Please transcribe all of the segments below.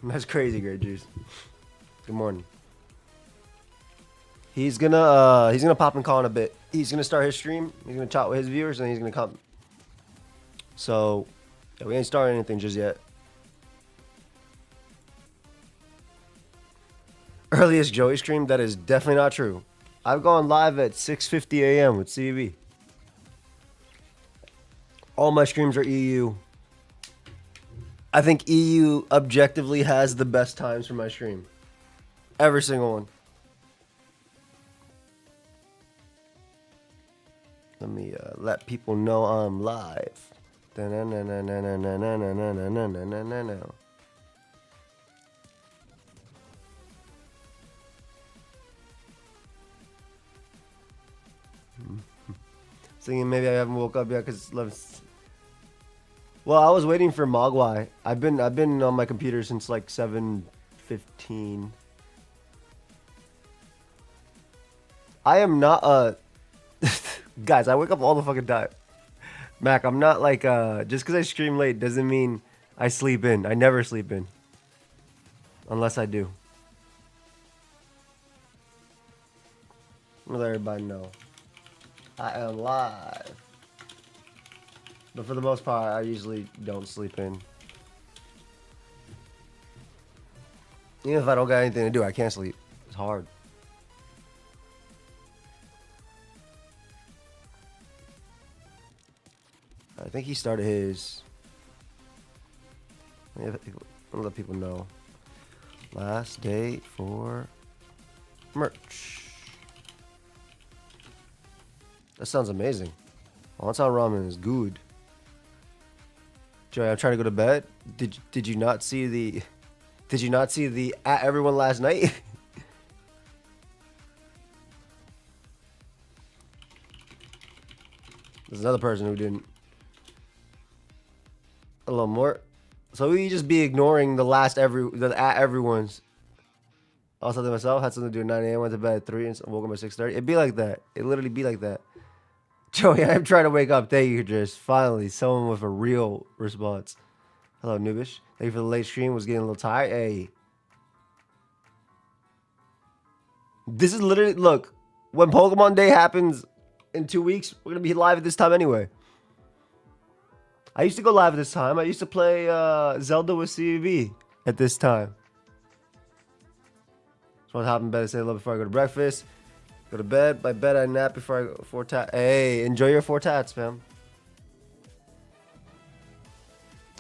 That's crazy, Great Juice. Good morning. He's gonna pop and call in a bit. He's gonna start his stream. He's gonna chat with his viewers, and he's gonna come. So, yeah, we ain't starting anything just yet. Earliest Joey stream? That is definitely not true. I've gone live at 6:50 a.m. with CB. All my streams are EU. I think EU objectively has the best times for my stream. Every single one. Let me let people know I'm live. Thinking maybe I haven't woke up yet because it's 11. Well, I was waiting for Mogwai. I've been on my computer since like 7:15. I am not guys, I wake up all the fucking time. Mac, I'm not like just because I stream late doesn't mean I sleep in. I never sleep in. Unless I do. Let everybody know. I am live. But for the most part, I usually don't sleep in. Even if I don't got anything to do, I can't sleep. It's hard. I think he started his. I'll let people know. Last date for merch. That sounds amazing. Wonton ramen is good. Joey, I'm trying to go to bed. Did you not see the at everyone last night? There's another person who didn't. A little more. So we just be ignoring the at everyone's. I was something myself, had something to do at 9 a.m. Went to bed at 3 and woke up at 6:30. It'd be like that. It literally be like that. Joey, I'm trying to wake up. Thank you, just finally someone with a real response. Hello, Noobish. Thank you for the late stream. Was getting a little tired. Hey. This is literally, look, when Pokemon Day happens in 2 weeks, we're going to be live at this time anyway. I used to go live at this time. I used to play Zelda with CB at this time. Just want to hop in bed and say hello before I go to breakfast. Go to bed. By bed, I nap before I go 4 tats. Hey, enjoy your 4 tats, fam.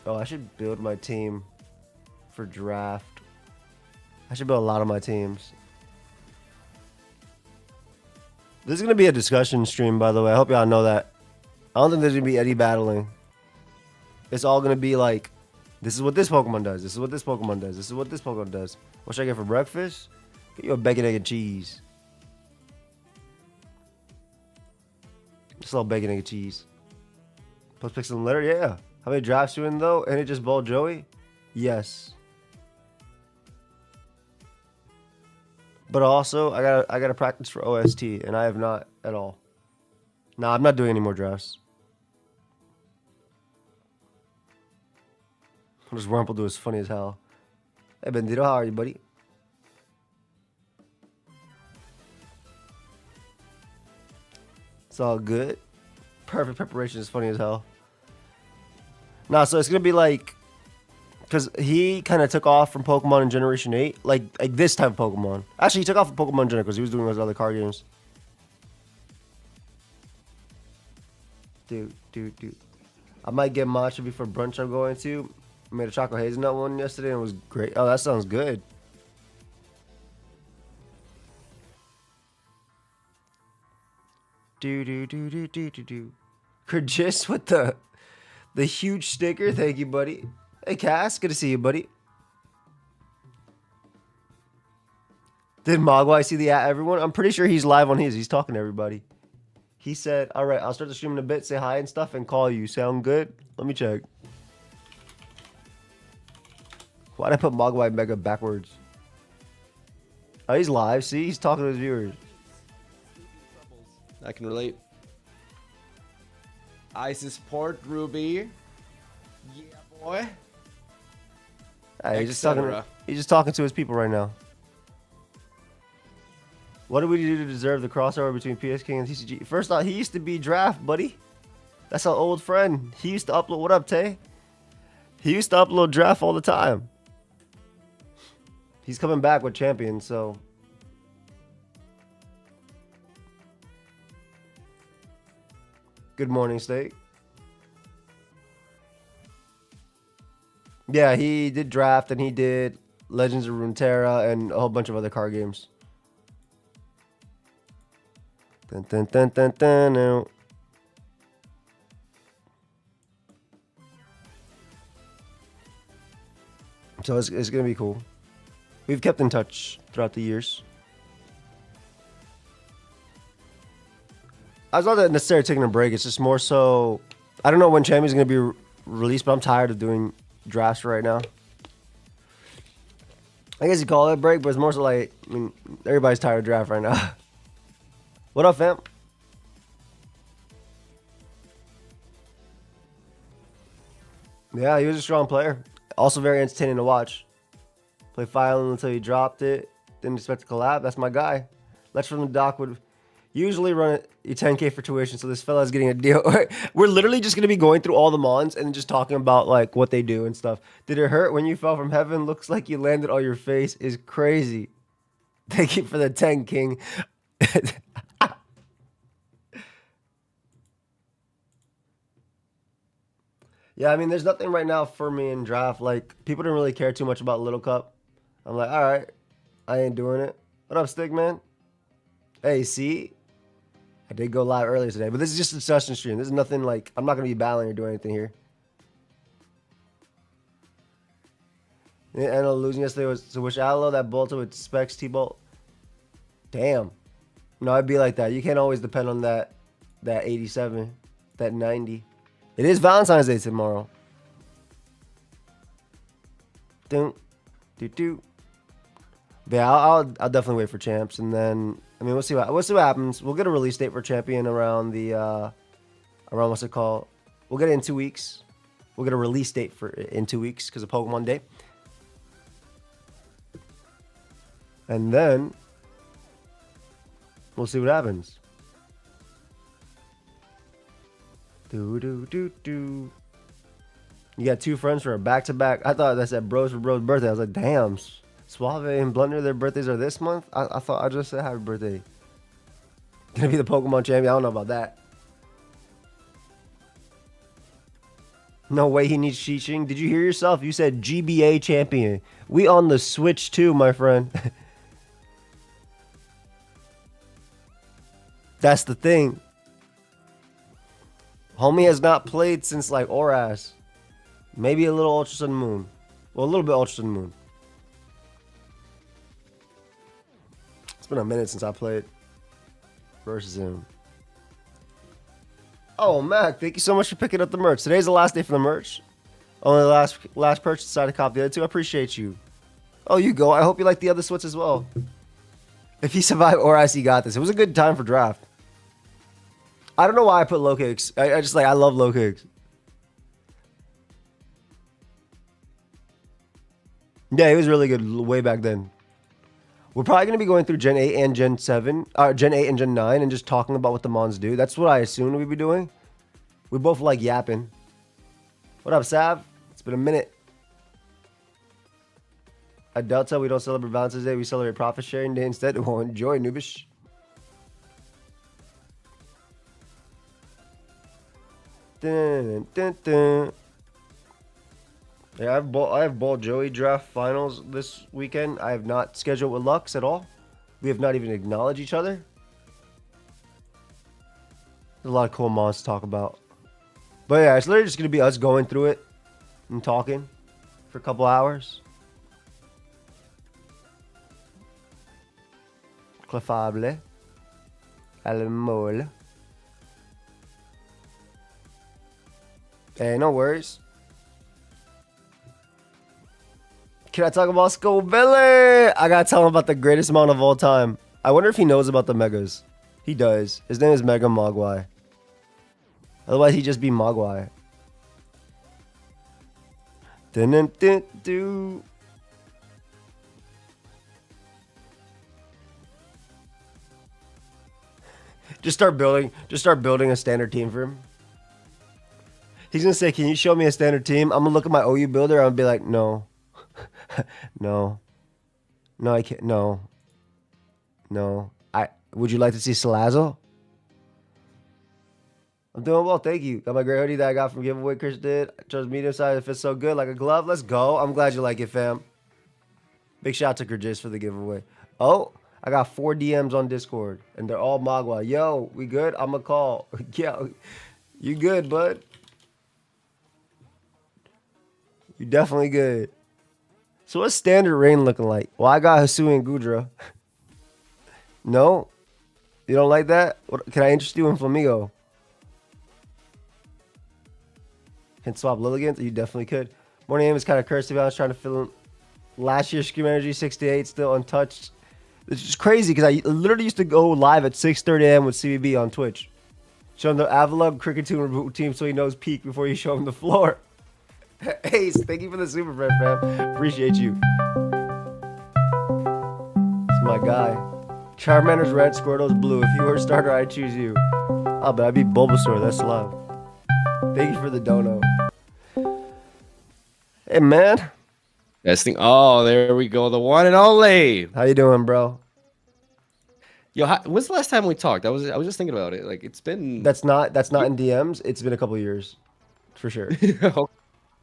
Oh, I should build my team for draft. I should build a lot of my teams. This is going to be a discussion stream, by the way. I hope y'all know that. I don't think there's going to be any battling. It's all going to be like, this is what this Pokemon does. This is what this Pokemon does. This is what this Pokemon does. What should I get for breakfast? Get you a bacon, egg, and cheese. Just a little bacon, egg, and cheese. Post pixel and letter? Yeah. How many drafts you in, though? And it just bowled Joey? Yes. But also, I gotta practice for OST, and I have not at all. Nah, I'm not doing any more drafts. What does Wurmple do? Is funny as hell. Hey, Bendito, how are you, buddy? It's all good. Perfect preparation is funny as hell. Nah, so it's gonna be like, because he kind of took off from Pokemon in Generation 8, like this type of Pokemon. Actually, he took off from Pokemon in general because he was doing those other card games. Dude. I might get matcha before brunch I'm going to. I made a chocolate hazelnut one yesterday and it was great. Oh, that sounds good. Do. Kurgis with the huge sticker. Thank you, buddy. Hey, Cass. Good to see you, buddy. Did Mogwai see the at everyone? I'm pretty sure he's live on his. He's talking to everybody. He said, all right, I'll start the stream in a bit, say hi and stuff, and call you. Sound good? Let me check. Why'd I put Mogwai Mega backwards? Oh, he's live. See? He's talking to his viewers. I can relate. I support Ruby. Yeah, boy. Hey, he's just talking to his people right now. What do we do to deserve the crossover between PS King and TCG? First off, he used to be draft, buddy. That's our old friend. He used to upload. What up, Tay? He used to upload draft all the time. He's coming back with champions, so. Good morning, Steak. Yeah, he did draft and he did Legends of Runeterra and a whole bunch of other card games. Dun, dun, dun, dun, dun, no. So it's going to be cool. We've kept in touch throughout the years. I was not necessarily taking a break. It's just more so, I don't know when Champion's going to be released, but I'm tired of doing drafts right now. I guess you call it a break, but it's more so like, I mean, everybody's tired of draft right now. What up, fam? Yeah, he was a strong player. Also very entertaining to watch. Play Fire Island until he dropped it. Didn't expect to collab. That's my guy. Let's from the dock would usually run your 10K for tuition, so this fella's getting a deal. We're literally just going to be going through all the mons and just talking about like what they do and stuff. Did it hurt when you fell from heaven? Looks like you landed on your face. Is crazy. Thank you for the 10, King. Yeah, I mean, there's nothing right now for me in draft. Like, people don't really care too much about Little Cup. I'm like, all right, I ain't doing it. What up, Stickman? Hey, see? I did go live earlier today, but this is just a discussion stream. This is nothing like, I'm not going to be battling or doing anything here. Yeah, Anna losing yesterday was to wish Aloe that bolted with Specs T-Bolt. Damn. No, I'd be like that. You can't always depend on that 87, that 90. It is Valentine's Day tomorrow. Do. Yeah, I'll definitely wait for champs, and then I mean we'll see what happens. We'll get a release date for champion around the around what's it called? We'll get it in 2 weeks. We'll get a release date for in 2 weeks because of Pokemon Day, and then we'll see what happens. You got 2 friends for a back-to-back. I thought that said bros for bro's birthday. I was like, damn. Suave and Blunder, their birthdays are this month? I thought I just said happy birthday. Gonna be the Pokemon champion. I don't know about that. No way he needs teaching. Did you hear yourself? You said GBA champion. We on the Switch too, my friend. That's the thing. Homie has not played since like Oras. Maybe a little Ultra Sun Moon. Well, a little bit Ultra Sun Moon. It's been a minute since I played versus him. Oh, Mac, thank you so much for picking up the merch. Today's the last day for the merch. Only the last purchase decided to cop the other 2. I appreciate you. Oh, you go. I hope you like the other sweats as well. If he survived Oras, he got this. It was a good time for draft. I don't know why I put low kicks. I just like, I love low kicks. Yeah, he was really good way back then. We're probably going to be going through Gen 8 and Gen 7, Gen 8 and Gen 9 and just talking about what the mons do. That's what I assumed we'd be doing. We both like yapping. What up, Sav? It's been a minute. At Delta, we don't celebrate Valentine's Day. We celebrate Profit Sharing Day instead. We'll enjoy, Noobish. Dun, dun, dun. Yeah, I have Ball Joey draft finals this weekend. I have not scheduled with Lux at all. We have not even acknowledged each other. There's a lot of cool mons to talk about. But yeah, it's literally just going to be us going through it and talking for a couple hours. Clefable. Alamole. Hey, no worries. Can I talk about Scobelly? I gotta tell him about the greatest mon of all time. I wonder if he knows about the megas. He does. His name is MegaMogwai. Otherwise, he'd just be Mogwai. Dun, dun, dun, dun. Just start building a standard team for him. He's gonna say, "Can you show me a standard team?" I'm gonna look at my OU builder. I'm gonna be like, "No, no, no, I can't. No, no. Would you like to see Salazzle?" I'm doing well, thank you. Got my gray hoodie that I got from giveaway Chris did. Chose medium size. It fits so good, like a glove. Let's go. I'm glad you like it, fam. Big shout out to Gurgis for the giveaway. Oh, I got 4 DMs on Discord, and they're all Mogwai. Yo, we good? I'ma call. Yo, you good, bud? You definitely good. So what's standard rain looking like? Well, I got Hisui and Gudra. No? You don't like that? Can I interest you in Flamigo? Can swap Lilligans? You definitely could. Morning aim is kind of cursed to be honest, trying to fill in last year's Scream Energy 68, still untouched. It's just crazy because I literally used to go live at 6:30 a.m. with CBB on Twitch. Show him the Avalug cricket team so he knows peak before you show him the floor. Ace, thank you for the super friend, fam. Appreciate you. It's my guy. Charmander's red, Squirtle's blue. If you were a starter, I'd choose you. Oh, but I'd be Bulbasaur. That's love. Thank you for the dono. Hey, man. Oh, there we go. The one and only. How you doing, bro? Yo, when's the last time we talked? I was just thinking about it. Like, it's been. That's not in DMs. It's been a couple years, for sure.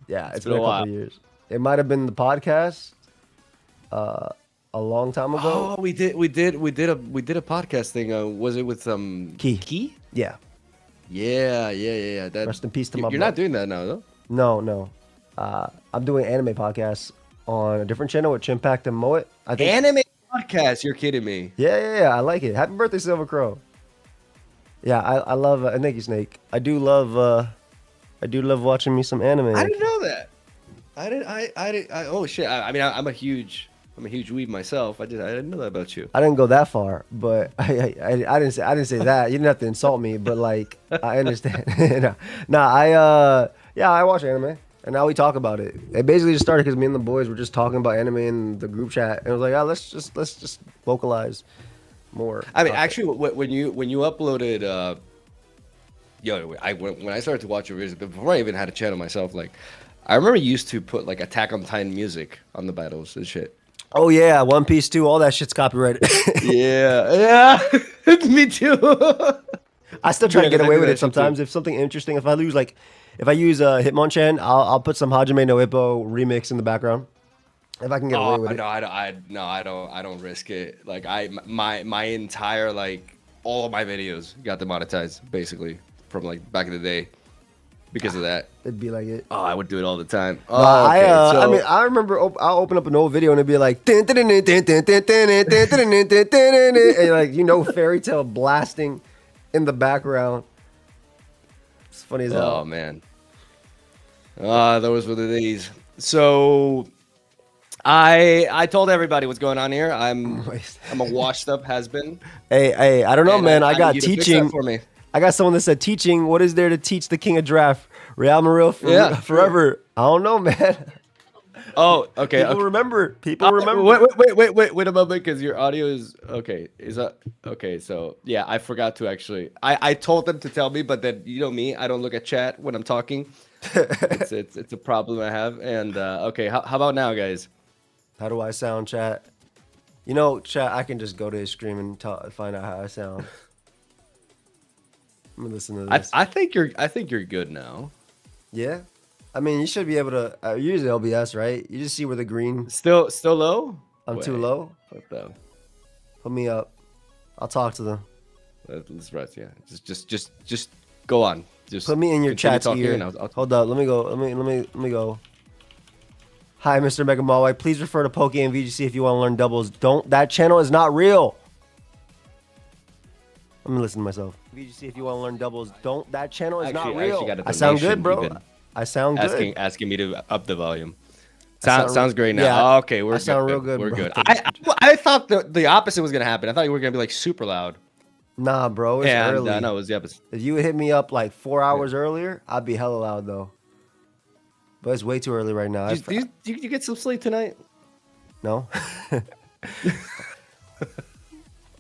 Yeah, it's been a couple years. It might have been the podcast a long time ago. Oh, we did a podcast thing. Was it with Key? Yeah. Yeah. Rest in peace to my You're not doing that now, though? No. I'm doing anime podcasts on a different channel with Chimpact and Moai. I think anime podcast? You're kidding me. Yeah. I like it. Happy birthday, Silver Crow. Yeah, I love and thank you, Snake. I do love watching me some anime. I didn't know that. I didn't. Oh shit. I mean, I'm a huge weeb myself. I didn't know that about you. I didn't go that far, but I didn't say that. You didn't have to insult me, but like I understand. I watch anime, and now we talk about it. It basically just started because me and the boys were just talking about anime in the group chat, and it was like, let's just vocalize more. I mean, actually, when you uploaded, when I started to watch your videos before I even had a channel myself, like I remember you used to put like Attack on Titan music on the battles and shit. Oh yeah, One Piece too. All that shit's copyrighted. yeah, me too. I still try to get away with it sometimes. If something interesting, if I use Hitmonchan, I'll put some Hajime no Ippo remix in the background. If I can get away with it. I don't risk it. Like my entire all of my videos got demonetized basically from like back in the day because of that. It'd be like it. Oh, I would do it all the time. I mean, I remember I'll open up an old video and it'd be like, and like fairy tale blasting in the background. It's funny as hell. Oh man. Those were the days. So I told everybody what's going on here. I'm a washed up has-been. Hey, I don't know, man. I got you teaching. For me. I got someone that said teaching. What is there to teach the king of draft? Real Maril forever. I don't know, man. Oh, okay. People remember. Wait a moment, because your audio is okay. Is that okay? So yeah, I forgot to actually. I told them to tell me, but then you know me, I don't look at chat when I'm talking. It's a problem I have. And okay, how about now, guys? How do I sound, chat? Chat. I can just go to his stream and find out how I sound. I'm gonna listen to this. I think you're good now. Yeah. I mean, you should be able to use the LBS, right? You just see where the green. Still low? I'm too low. Fuck them. Put me up. I'll talk to them. Let's rest. Yeah. Just go on. Just put me in your chat's ear. Hold up. Let me go. Let me go. Hi, Mr. MegaMogwai. Please refer to Pokeaim VGC if you want to learn doubles. That channel is not real. Let me listen to myself. VGC if you want to learn doubles. That channel is not real. I sound good, bro. I sound good. Asking me to up the volume. Sounds great now. Yeah, okay, we're good. Sound real good. We're bro. good. I thought the opposite was gonna happen. I thought you were gonna be like super loud. Nah, bro. It's early. No, it was the opposite. If you would hit me up like 4 hours earlier, I'd be hella loud though. But it's way too early right now. Do you get some sleep tonight? No.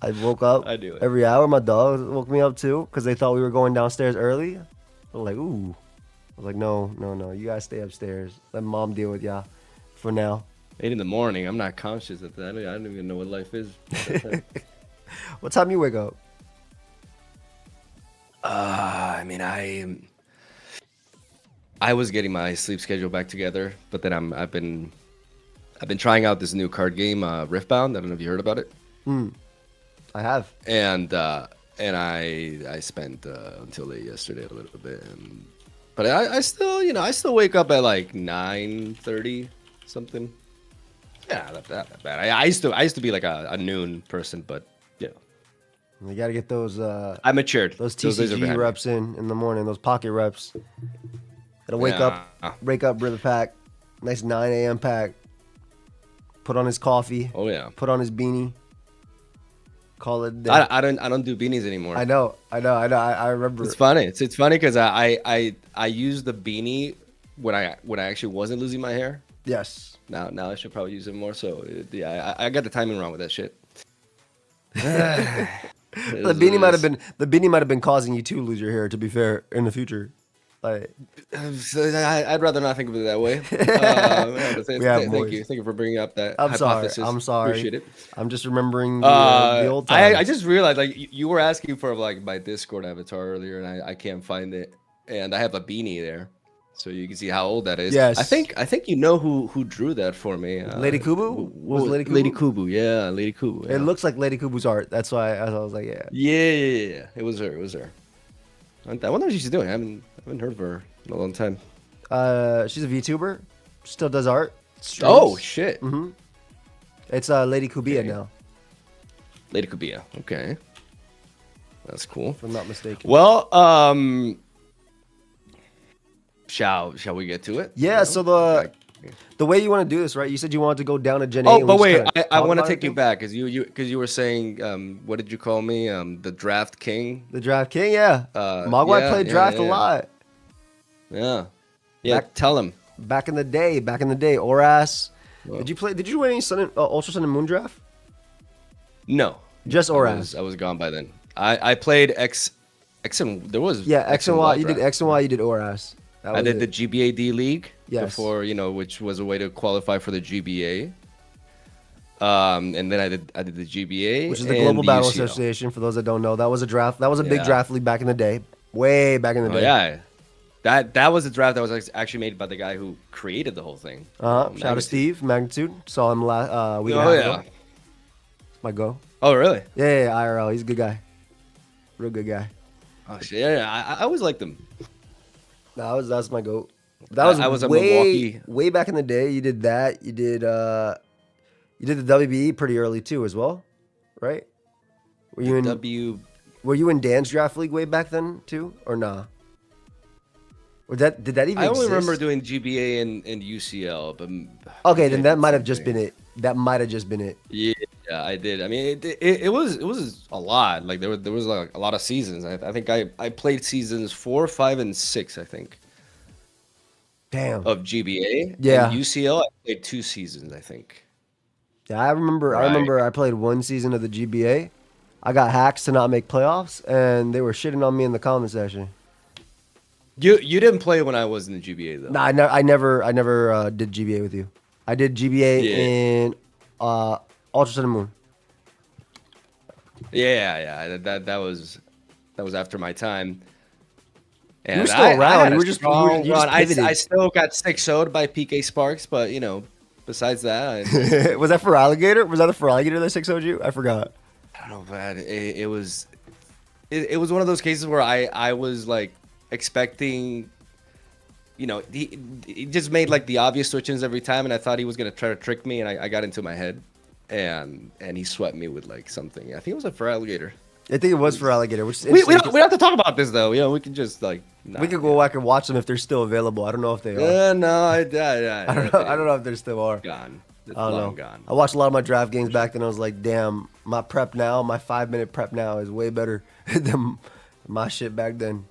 I woke up I do it. every hour. My dog woke me up too because they thought we were going downstairs early. I'm like, ooh. I was like, no. You guys stay upstairs. Let mom deal with y'all for now. 8 in the morning. I'm not conscious of that. I don't even know what life is. What time you wake up? I mean, I was getting my sleep schedule back together, but then I've been trying out this new card game, Riftbound. I don't know if you heard about it. I have. And I spent until late yesterday a little bit, but I still wake up at like 9:30 something. Yeah, not that bad. I used to be like a noon person, but yeah, You got to get those. I matured. Those days are TCG behind me. reps in the morning. Those pocket reps. Gotta wake up, rip a pack, nice 9 a.m. pack. Put on his coffee. Oh yeah. Put on his beanie. Call it a day. I don't do beanies anymore. I know. I remember. It's funny. It's funny because I used the beanie when I actually wasn't losing my hair. Yes. Now I should probably use it more. So yeah, I got the timing wrong with that shit. The beanie might have been causing you to lose your hair. To be fair, in the future, like I'd rather not think of it that way. Thank you for bringing up that hypothesis. I'm sorry. Appreciate it. I'm just remembering the old times. I just realized like you were asking for like my Discord avatar earlier, and I can't find it, and I have a beanie there, so you can see how old that is. Yes. I think you know who drew that for me. Lady Kubu? Was Lady Kubu? Lady Kubu, yeah, Lady Kubu. Yeah. It looks like Lady Kubu's art. That's why I was like, yeah. Yeah. It was her. I wonder what she's doing. I haven't heard of her in a long time. She's a VTuber. Still does art. Streams. Oh shit. Mm-hmm. It's Lady Kubia now, Lady Kubia. Okay. That's cool. if I'm not mistaken. Well, shall we get to it? Yeah. So the way you want to do this, right? You said you wanted to go down to Gen 8. Oh, and but we wait, just kinda I talk want to about take it you then? back because you were saying what did you call me? The Draft King. The Draft King, yeah. Mogwai yeah, played yeah, Draft a yeah. lot. Yeah. Tell him. Back in the day, Oras. Whoa. Did you win any Ultra Sun and Moon Draft? No. Just Oras. I was gone by then. I played X and there was X and Y. You draft. did X and Y. You did Oras. I did the GBAD league Yes. before, which was a way to qualify for the GBA. And then I did the GBA, which is the and Global Battle UCL. Association. For those that don't know, that was a draft. That was a big Yeah. draft league back in the day, way back in the Oh day. yeah, that was a draft that was actually made by the guy who created the whole thing. Shout out to Magnitude. Steve Magnitude. Saw him last week. Oh and a half yeah. ago. My go. Oh really? Yeah, IRL. He's a good guy. Real good guy. Oh shit. Yeah. I always liked them. That's my goat. That was I was at way Milwaukee. way back in the day. You did that. You did the WBE pretty early too, as well, right? Were you in Dan's draft league way back then too, or nah? Or did that even? I only exist? remember doing GBA and UCL, but Okay, then that might have just been it. That might have just been it. Yeah, I did. I mean, it was a lot. Like there was like a lot of seasons. I think I played seasons 4, 5, and 6. I think Damn. of GBA. Yeah. And UCL, I played 2 seasons. I think. Yeah, I remember. Right. I remember. I played one season of the GBA. I got hacks to not make playoffs, and they were shitting on me in the comment section. You didn't play when I was in the GBA though. Nah, I never did GBA with you. I did GBA in Ultra Sun and Moon. Yeah. That was after my time. And You were still around. You were just I pivoted. still got 6-0'd by PK Sparks, but besides that, Was that for Alligator? Was that for Alligator that 6 you? I forgot. I don't know, man. It was one of those cases where I was like expecting, he just made like the obvious switch-ins every time, and I thought he was gonna try to trick me, and I got into my head, and he swept me with like something. I think it was like for Alligator. I think it was for Alligator. Which is We interesting don't have to talk about this though. We can just like. we could go back and watch them if they're still available. I don't know if they are. No, I I don't know if they still are. Gone. It's I don't know. long gone. I watched a lot of my draft games back then. I was like, damn, my prep now, my 5-minute prep now is way better than my shit back then.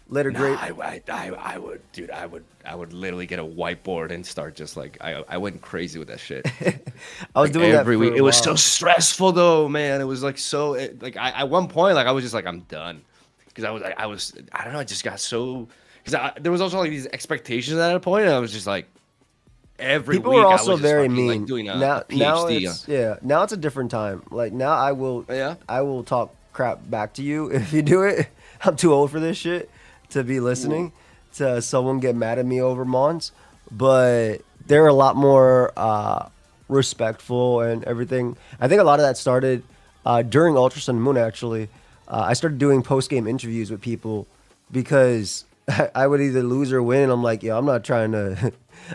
Later, great. I would, dude. I would literally get a whiteboard and start just like I went crazy with that shit. I was Like doing that every for week. a It was so while. stressful though, man. It was like so like I at one point like I was just like I'm done because I don't know I just got so because there was also like these expectations at a point and I was just like every People were week I also was just very fucking like mean. doing a Now PhD. it's yeah. Now it's a different time. Like now Yeah. I will talk crap back to you if you do it. I'm too old for this shit to be listening to someone get mad at me over Mons, but they're a lot more respectful and everything. I think a lot of that started during Ultra Sun and Moon. Actually, I started doing post game interviews with people because I would either lose or win. And I'm like, yeah, I'm not trying to,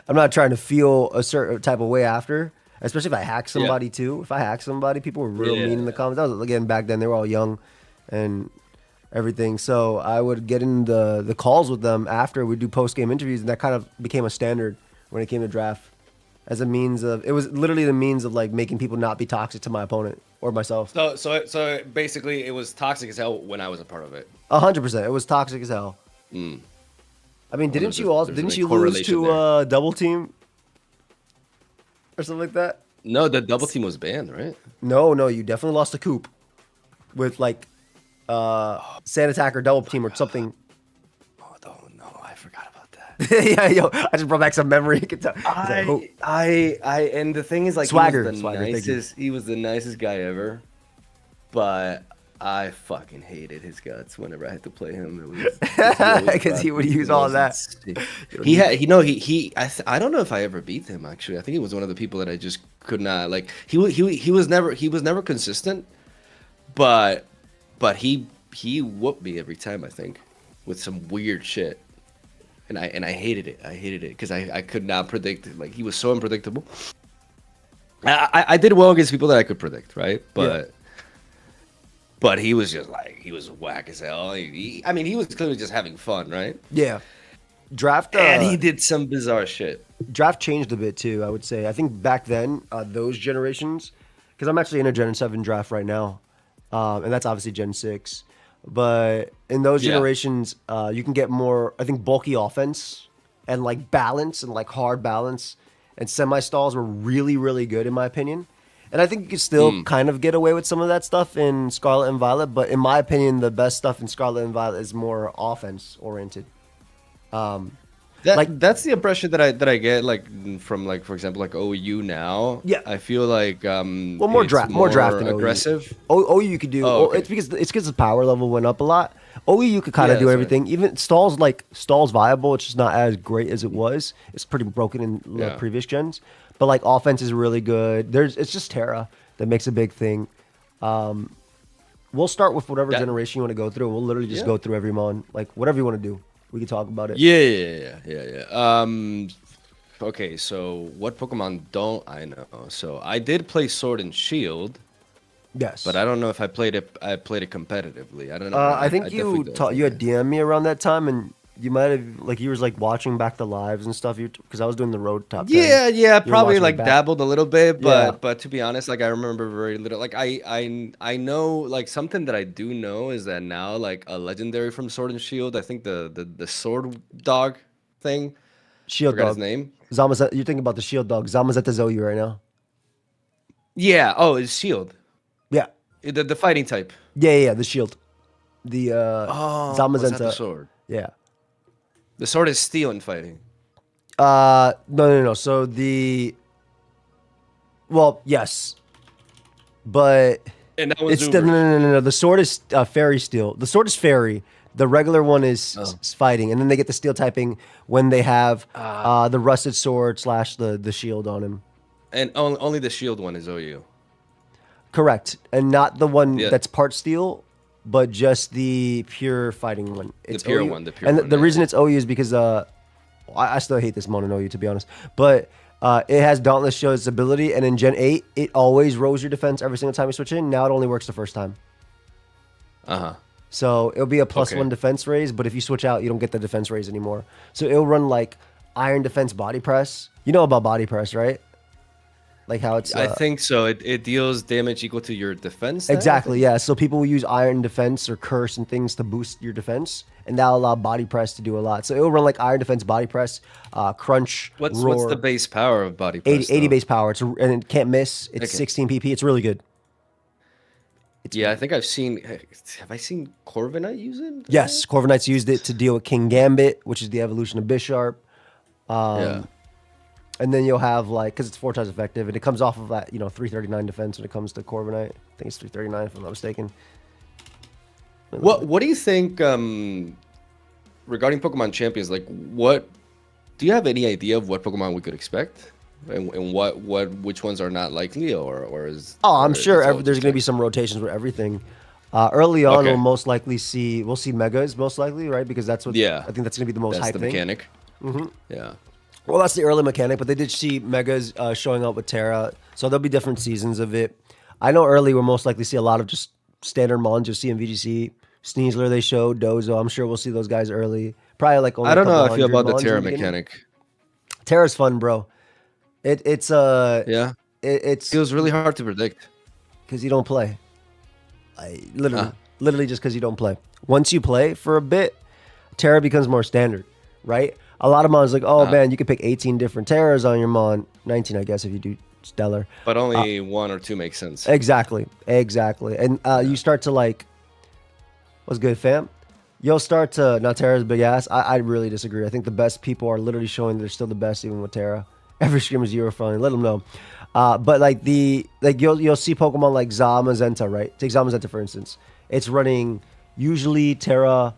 I'm not trying to feel a certain type of way after. Especially if I hack Yeah. somebody too. If I hack somebody, people were real mean in the Yeah. comments. That was again back then. They were all young, and everything. So I would get in the calls with them after we do post game interviews, and that kind of became a standard when it came to draft, as a means of it was literally the means of like making people not be toxic to my opponent or myself. So basically it was toxic as hell when I was a part of it. 100%, it was toxic as hell. Mm. I mean, Well, there's didn't a you lose correlation to there. double team or something like that? No, the double team was banned, right? No, you definitely lost to Coop with like sand attacker double team or something. Oh no, I forgot about that. Yeah, yo, I just brought back some memory. You could tell. He's like, "Oh." And the thing is, like, Swagger, he was the thank you. nicest. He was the nicest guy ever, but I fucking hated his guts whenever I had to play him. It was Because he would use all that. He had, I don't know if I ever beat him. Actually, I think he was one of the people that I just could not like. He was never consistent, but he whooped me every time. I think with some weird shit. And I hated it. I hated it because I could not predict it. Like he was so unpredictable. I did well against people that I could predict, right? But he was just like he was whack as hell. I mean, he was clearly just having fun, right? Yeah. Draft And he did some bizarre shit. draft changed a bit too, I would say. I think back then, those generations, because I'm actually in a Gen 7 draft right now, and that's obviously Gen 6. But in those Yeah. generations, you can get more, I think, bulky offense and like balance and like hard balance. And semi stalls were really, really good, in my opinion. And I think you could still kind of get away with some of that stuff in Scarlet and Violet. But in my opinion, the best stuff in Scarlet and Violet is more offense oriented. That's the impression that I get like from like for example like OU now. Yeah. I feel like Well, more it's draft, more drafting. aggressive. OU you could do. Oh, okay. It's because the power level went up a lot. OU you could kind of Yeah, do that's everything. Even stalls viable. It's just not as great as it was. It's pretty broken in the Yeah. previous gens. But like offense is really good. It's just Terra that makes a big thing. We'll start with whatever generation you want to go through. We'll literally just go through every mon, like whatever you want to do. We can talk about it. Yeah. Okay, so what Pokemon don't I know? So I did play Sword and Shield, Yes. but I don't know if I played it. I played it competitively. I don't know. I think definitely you don't you think had DM me around that time, and you might have like you was like watching back the lives and stuff. Because I was doing the road top. 10. Yeah, You were probably watching it like back. dabbled a little bit, Yeah. but to be honest, like I remember very little. Like I know like something that I do know is that now like a legendary from Sword and Shield. I think the sword dog thing. Shield Forgot dog. his name. Zamazet, you're thinking about the shield dog. Zamazeta Zoe right now. Yeah. Oh, it's Shield. Yeah. The fighting type. Yeah. The shield. The Oh, was that the Zamazenta. sword? Yeah. The sword is steel in fighting. No. So yes, but And that one's it's the, Uber. no. The sword is fairy steel. The sword is fairy. The regular one is fighting, and then they get the steel typing when they have the rusted sword / the shield on him. And only the shield one is OU. Correct, and not the one Yeah. that's part steel, but just the pure fighting one. It's pure OU. one, the pure and one, the yeah. reason it's OU is because I still hate this mon in OU, to be honest, but it has Dauntless show its ability, and in Gen 8 it always rose your defense every single time you switch in. Now it only works the first time. So it'll be a +1 Okay. defense raise, but if you switch out, you don't get the defense raise anymore. So it'll run like iron defense body press. You know about body press, right? Like how it's. I think so. It deals damage equal to your defense stat, I Exactly, think? yeah. So people will use iron defense or curse and things to boost your defense, and that'll allow body press to do a lot. So it'll run like iron defense, body press, crunch, What's the roar, base power of body 80, press 80 though? base power. And it can't miss. It's Okay. 16 PP. It's really good. Yeah, I think I've seen. Have I seen Corviknight use it? Yes, Corviknights used it to deal with King Gambit, which is the evolution of Bisharp. Yeah. And then you'll have like, because it's 4 times effective, and it comes off of that, 339 defense when it comes to Corviknight. I think it's 339 if I'm not mistaken. What do you think regarding Pokemon Champions? Like, what do you have any idea of what Pokemon we could expect, and which ones are not likely, or is? Oh, I'm or sure it's all there's just going to be some rotations with everything. Early on, Okay. we'll most likely see Megas most likely, right? Because that's what Yeah. I think that's going to be the most That's hype the thing. mechanic. Mm-hmm. Yeah. Well, that's the early mechanic, but they did see Megas showing up with Terra, so there'll be different seasons of it. I know early we'll most likely see a lot of just standard Mons, you'll see in VGC. Sneasler they showed, Dozo. I'm sure we'll see those guys early. Probably like only I don't a know couple how I feel hundred about the Mons in Terra beginning. mechanic. Terra's fun, bro. It's Yeah. it's Feels really hard to predict. because you don't play. Literally just because you don't play. Once you play for a bit, Terra becomes more standard, right? A lot of Mons like, oh man, you can pick 18 different Terras on your Mon. 19, I guess, if you do Stellar. But only one or two makes sense. Exactly. And you start to like, what's good, fam? You'll start to, now Terra's big ass. I really disagree. I think the best people are literally showing they're still the best even with Terra. Every stream is Eurofriendly. Let them know. But like you'll see Pokemon like Zamazenta, right? Take Zamazenta for instance. It's running usually Terra.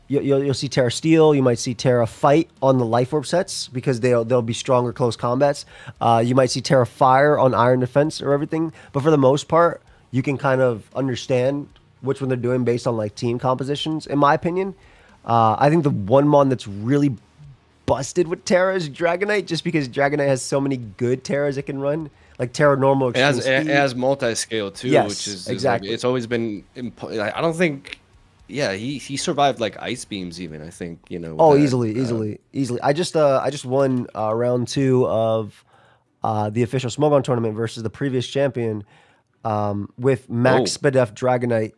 You'll see Terra Steel. You might see Terra Fight on the Life Orb sets because they'll be stronger close combats. You might see Terra Fire on Iron Defense or everything. But for the most part, you can kind of understand which one they're doing based on like team compositions. In my opinion, I think the one Mon that's really busted with Terra is Dragonite, just because Dragonite has so many good Terras it can run, like Terra Normal. It has multi-scale too, Yes, which is exactly. Like, it's always been. I don't think. Yeah, he survived like ice beams even. I think Oh, that, easily. I just won round 2 of the official Smogon tournament versus the previous champion with Max Spadef Dragonite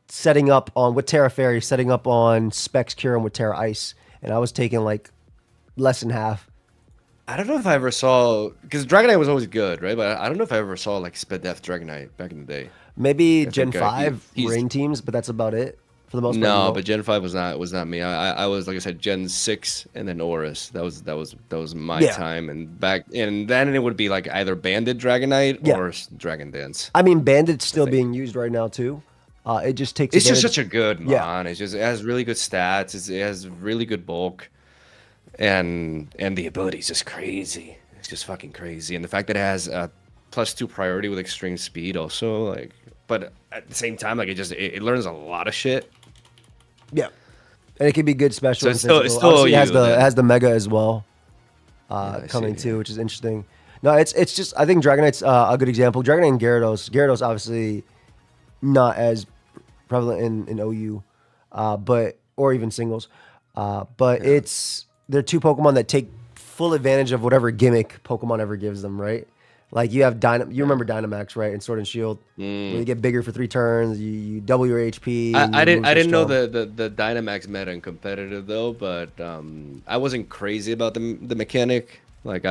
setting up on with Terra Fairy, setting up on Specs Kyurem with Terra Ice, and I was taking like less than half. I don't know if I ever saw, because Dragonite was always good, right? But I don't know if I ever saw like Spadef Dragonite back in the day. Maybe Gen think, 5 he's- rain teams, but that's about it for the most part. No, but Gen 5 was not me. I was, like I said, Gen 6 and then Oris. That was my Yeah. time, and then it would be like either Banded Dragonite Yeah. or Dragon Dance. I mean, Bandit's still being used right now too. It just takes. It's just advantage- such a good mon. Yeah. It has really good stats. It has really good bulk, and the ability is just crazy. It's just fucking crazy, and the fact that it has a +2 priority with extreme speed also, like, but at the same time, like it learns a lot of shit. Yeah, and it can be good special. So and it's still- physical. it's still Obviously, OU it then. has the Mega as well I coming see. too, which is interesting. No, it's just I think Dragonite's a good example. Dragonite and Gyarados obviously not as prevalent in OU, but or even singles, but they're two Pokemon that take full advantage of whatever gimmick Pokemon ever gives them, right? Like you have you remember Dynamax, right? In Sword and Shield, where you get bigger for 3 turns, you double your HP. and I your didn't moves are know strong. the Dynamax meta in competitive though, but I wasn't crazy about the mechanic. Like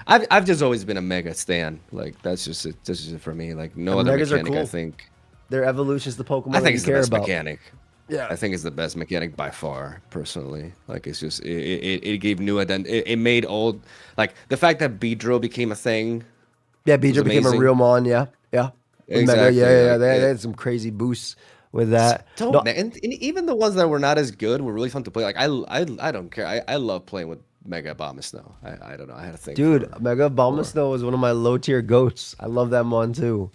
I've just always been a Mega stan. Like that's just it for me. Like no And other Megas are mechanic. I cool. think Their evolution is the Pokemon I that think you it's the care best about. mechanic. Yeah. I think it's the best mechanic by far, personally. Like it's just it gave new identity. It made old, like the fact that Beedrill became a thing. Yeah, Beedrill became a amazing. real Mon. Yeah. With Mega, Exactly, yeah. like, They had some crazy boosts with that. No, Man, and even the ones that were not as good were really fun to play. Like I don't care. I love playing with Mega Abomasnow. I don't know. I had a thing. dude, for- Mega Abomasnow was one of my low tier goats. I love that Mon too.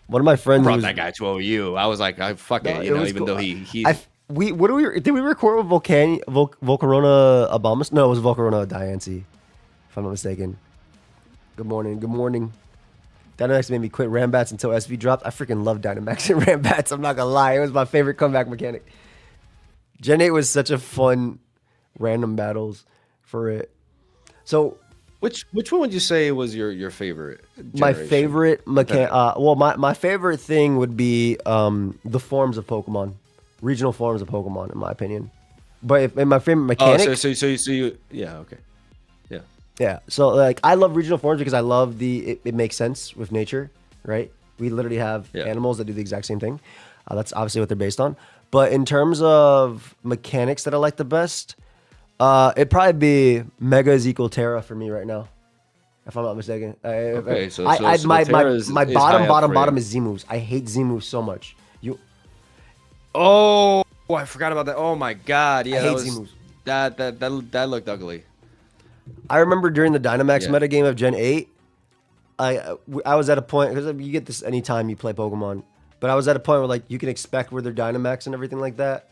One of my friends brought was, that guy to OU. I was like, I fuck No, it, it was even cool. though he did we record with Volcarona Abomasnow? No, it was Volcarona Diancie, if I'm not mistaken. Good morning. Dynamax made me quit Rambats until SV dropped. I freaking love Dynamax and Rambats. I'm not gonna lie, it was my favorite comeback mechanic. Gen 8 was such a fun random battles for it. So Which one would you say was your favorite My generation? favorite Competitive. well, my favorite thing would be the forms of Pokemon, regional forms of Pokemon, in my opinion. But if, and my favorite Oh, mechanic, so you yeah, okay. Yeah. yeah. So like, I love regional forms because I love it makes sense with nature, right? We literally have Yeah. animals that do the exact same thing. That's obviously what they're based on. But in terms of mechanics that I like the best, it'd probably be Mega is equal Terra for me right now, if I'm not mistaken. Okay, so My Terra my is high bottom up for bottom you. is Z moves. I hate Z moves so much. Oh, I forgot about that. Oh my God. I Yeah, that hate Z was moves. that looked ugly. I remember during the Dynamax Yeah. metagame of Gen 8, I was at a point, because you get this anytime you play Pokemon, but I was at a point where like you can expect where they're Dynamax and everything like that,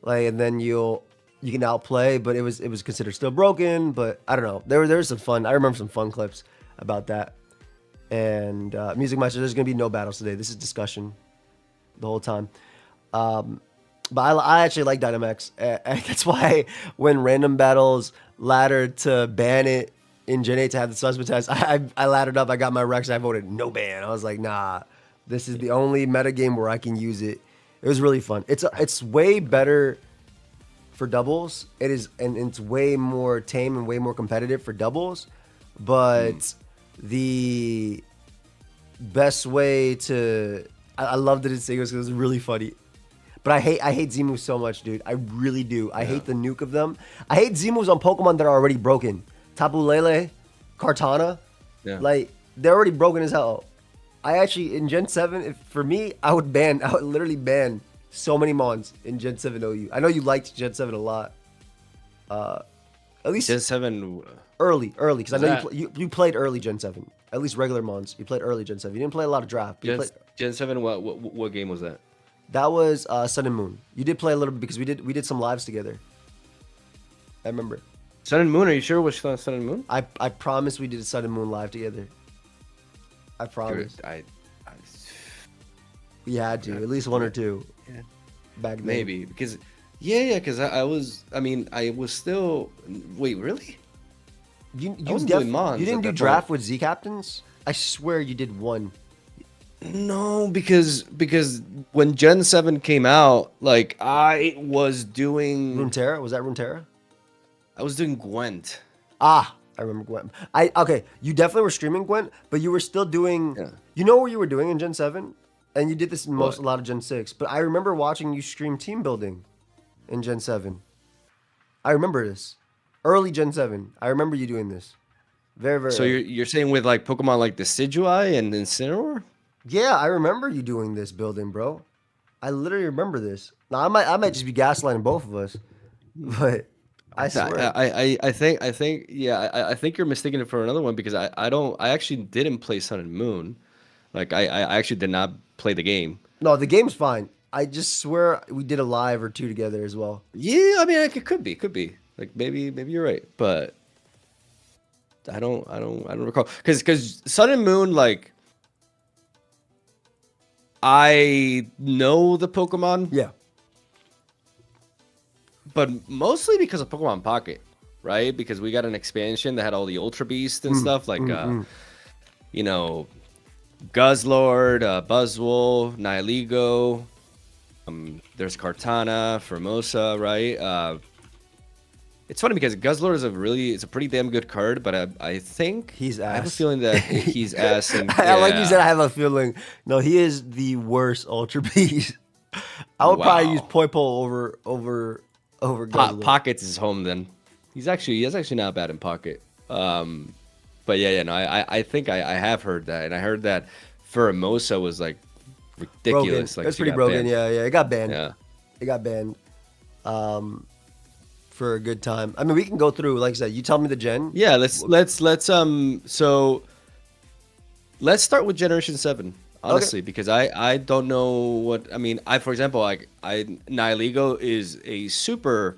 like, and then you can outplay, but it was considered still broken. But I don't know. There was some fun. I remember some fun clips about that. And Music Master, there's gonna be no battles today. This is discussion the whole time. But I actually like Dynamax. That's why when random battles laddered to ban it in Gen 8 to have the suspend test, I laddered up. I got my Rex. I voted no ban. I was like, nah, this is the only meta game where I can use it. It was really fun. It's way better for doubles. It is, and it's way more tame and way more competitive for doubles. But the best way to, I loved it in singles because it was really funny. But I hate Z-moves so much, dude. I really do. I Yeah. hate the nuke of them. I hate Z-moves on Pokemon that are already broken. Tapu Lele, Kartana, Yeah. like, they're already broken as hell. I actually, in Gen 7, if, for me, I would literally ban so many Mons in Gen 7 OU. I know you liked Gen 7 a lot. At least Gen 7 early, because I was know that you played early Gen 7. At least regular Mons. You played early Gen 7. You didn't play a lot of draft, but you Gen played. Gen 7 what game was that? That was Sun and Moon. You did play a little bit because we did some lives together. I remember. Sun and Moon, are you sure it was Sun and Moon? I promise we did a Sun and Moon live together. I Dude, promise. I We had to, at least one or two. Yeah. Back then. Maybe because yeah, because I was still wait, really? I wasn't doing Mons You at didn't do that draft point. with Z captains? I swear you did one. No, because when Gen 7 came out, like Runeterra? Was that Runeterra? I was doing Gwent. Ah, I remember Gwent. Okay, you definitely were streaming Gwent, but you were still doing. Yeah. You know what you were doing in Gen 7? And you did this in a What? lot of Gen 6. But I remember watching you stream team building in Gen 7. I remember this. Early Gen 7. I remember you doing this. Very, very So early. you're saying with like Pokemon like Decidueye and Incineroar? Yeah, I remember you doing this building, bro. I literally remember this. Now I might just be gaslighting both of us, but I swear. I think yeah, I think you're mistaking it for another one because I actually didn't play Sun and Moon. Like I actually did not play the game. No, the game's fine. I just swear we did a live or two together as well. Yeah, I mean it could be. Like maybe you're right, but I don't recall because Sun and Moon like I know the Pokemon, Yeah. but mostly because of Pokemon Pocket, right? Because we got an expansion that had all the Ultra Beasts and stuff like you know, Guzzlord, Buzzwole, Nihilego. There's Kartana, Formosa, right? It's funny because Guzzlord it's a pretty damn good card, but I think He's I have a ass. feeling that he's ass and I like you said. I yeah. have a feeling. No, he is the worst Ultra Beast. I would probably use Wow. Poipo over Guzzler. Pockets is home then. He's actually not bad in pocket. But yeah, no, I think I have heard that, and I heard that Furimosa was like Broken. ridiculous. Like It's she pretty got broken. banned. Yeah, yeah. It got banned. Yeah. It got banned. For a good time. I mean, we can go through. Like I said, you tell me the gen. Yeah, so let's start with Generation 7, Okay. honestly, because I don't know what I mean. I for example, like Nihilego is a super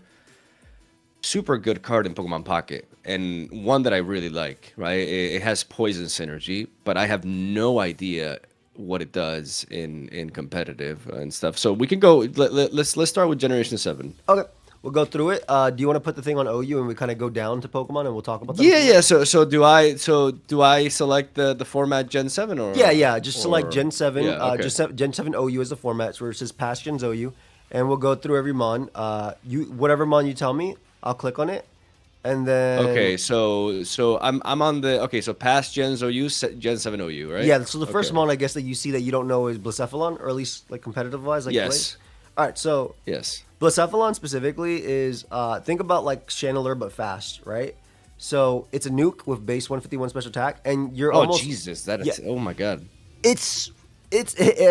good card in Pokemon Pocket and one that I really like, right? It has poison synergy, but I have no idea what it does in competitive and stuff. So we can go let's start with Generation 7. Okay. We'll go through it. Do you want to put the thing on OU and we kind of go down to Pokemon and we'll talk about them? Yeah. So do I select the format Gen 7 or Yeah. Just select or- Gen 7. Yeah, okay. Gen 7 OU is the format where it says past gens OU, and we'll go through every mon. Whatever mon you tell me, I'll click on it, and then Okay, so I'm on the so past gens OU, Gen 7 OU, right? yeah. So the first Okay. mon I guess that you see that you don't know is Blacephalon, or at least like competitive wise, like Yes. play. All right, so Yes. Blacephalon specifically is think about like Chandelure but fast, right? So it's a nuke with base 151 special attack, and you're Oh almost Jesus, that is yeah. oh my god. It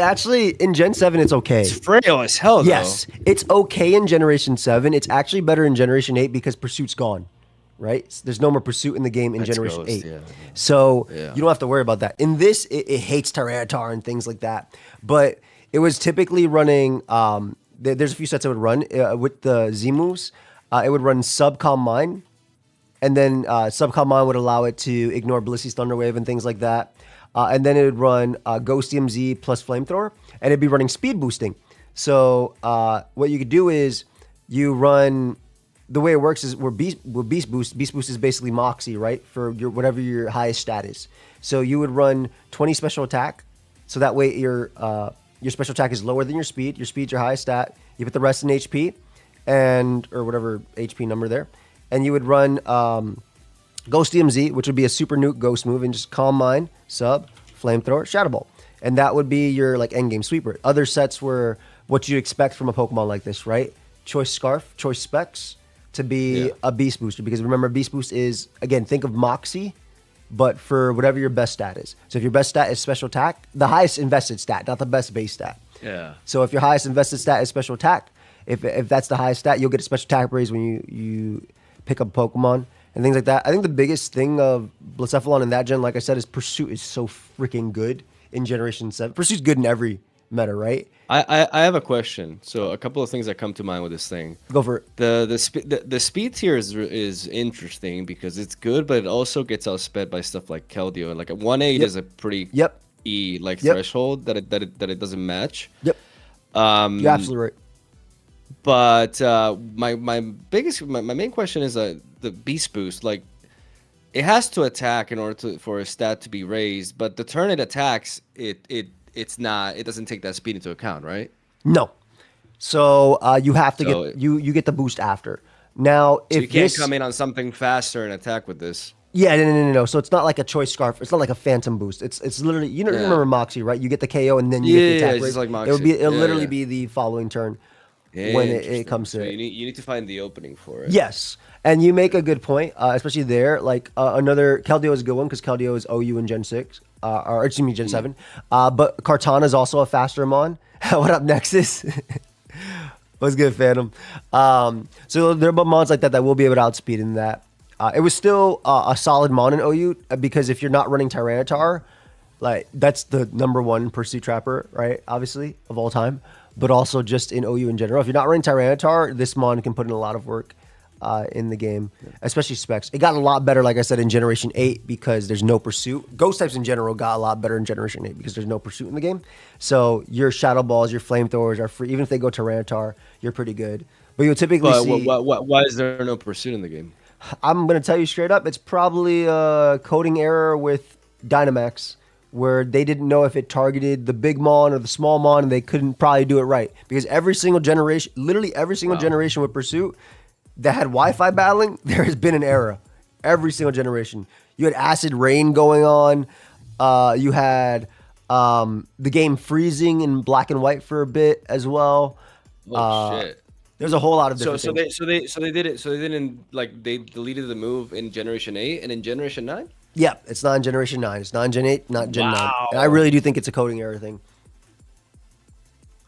actually in Gen 7 it's okay. It's frail as hell though. Yes, it's okay in Generation 7. It's actually better in Generation 8 because Pursuit's gone, right? There's no more Pursuit in the game in That's Generation gross, 8. yeah. So Yeah. you don't have to worry about that. In this, it hates Tyranitar and things like that. But it was typically running, there's a few sets it would run with the Z moves. It would run Subcom Mine, and then Subcom Mine would allow it to ignore Blissey's Thunderwave and things like that. And then it would run Ghostium Z plus Flamethrower, and it'd be running speed boosting. So what you could do is you run. The way it works is with Beast Boost. Beast Boost is basically Moxie, right? For your whatever your highest stat is. So you would run 20 special attack, so that way your special attack is lower than your speed. Your speed's your highest stat. You put the rest in HP, or whatever HP number there, and you would run Ghostium Z, which would be a super nuke ghost move, and just Calm Mind, Sub, Flamethrower, Shadow Ball. And that would be your like endgame sweeper. Other sets were what you expect from a Pokemon like this, right? Choice Scarf, Choice Specs to be a Beast Booster. Because remember, Beast Boost is, again, think of Moxie, but for whatever your best stat is. So if your best stat is special attack, the highest invested stat, not the best base stat. Yeah. So if your highest invested stat is special attack, if that's the highest stat, you'll get a special attack raise when you pick up Pokemon and things like that. I think the biggest thing of Blacephalon in that gen, like I said, is Pursuit is so freaking good in Generation 7. Pursuit's good in every meta, right? I have a question. So a couple of things that come to mind with this thing. Go for it. The speed tier is interesting because it's good, but it also gets outsped by stuff like Keldeo. Like a 1.8 is a pretty threshold that it doesn't match. Yep. You're absolutely right. But my main question is the Beast Boost. Like, it has to attack in order for a stat to be raised, but the turn it attacks, it doesn't take that speed into account, right? No. So you have to get you get the boost after. Now, if you can't come in on something faster and attack with this. Yeah, no. So it's not like a Choice Scarf. It's not like a Phantom Boost. It's literally you remember Moxie, right? You get the KO and then you get the attack. It's just like Moxie. It'll literally be the following turn when it comes to so it. You need to find the opening for it. Yes, and you make a good point, especially there. Like another Keldeo is a good one because Keldeo is OU in Gen 6, or excuse me, Gen 7. But Kartana is also a faster mon. What up, Nexus? What's good, Phantom? So there are mons like that will be able to outspeed in that. It was still a solid mon in OU because if you're not running Tyranitar, like that's the #1 Pursuit Trapper, right? Obviously, of all time. But also just in OU in general. If you're not running Tyranitar, this mon can put in a lot of work in the game, especially specs. It got a lot better, like I said, in Generation 8 because there's no Pursuit. Ghost types in general got a lot better in Generation 8 because there's no Pursuit in the game. So your Shadow Balls, your Flamethrowers are free. Even if they go Tyranitar, you're pretty good. But you'll typically see... Why is there no Pursuit in the game? I'm going to tell you straight up, it's probably a coding error with Dynamax, where they didn't know if it targeted the big mon or the small mon, and they couldn't probably do it right. Because every single generation, literally every single generation with Pursuit that had Wi-Fi battling, there has been an error. Every single generation. You had Acid Rain going on. You had the game freezing in black and white for a bit as well. Oh, shit. There's a whole lot of different things. So they did it. So they didn't they deleted the move in Generation 8 and in Generation 9. Yeah, it's not in Generation 9. It's not in Gen 8, not Gen 9. And I really do think it's a coding error thing.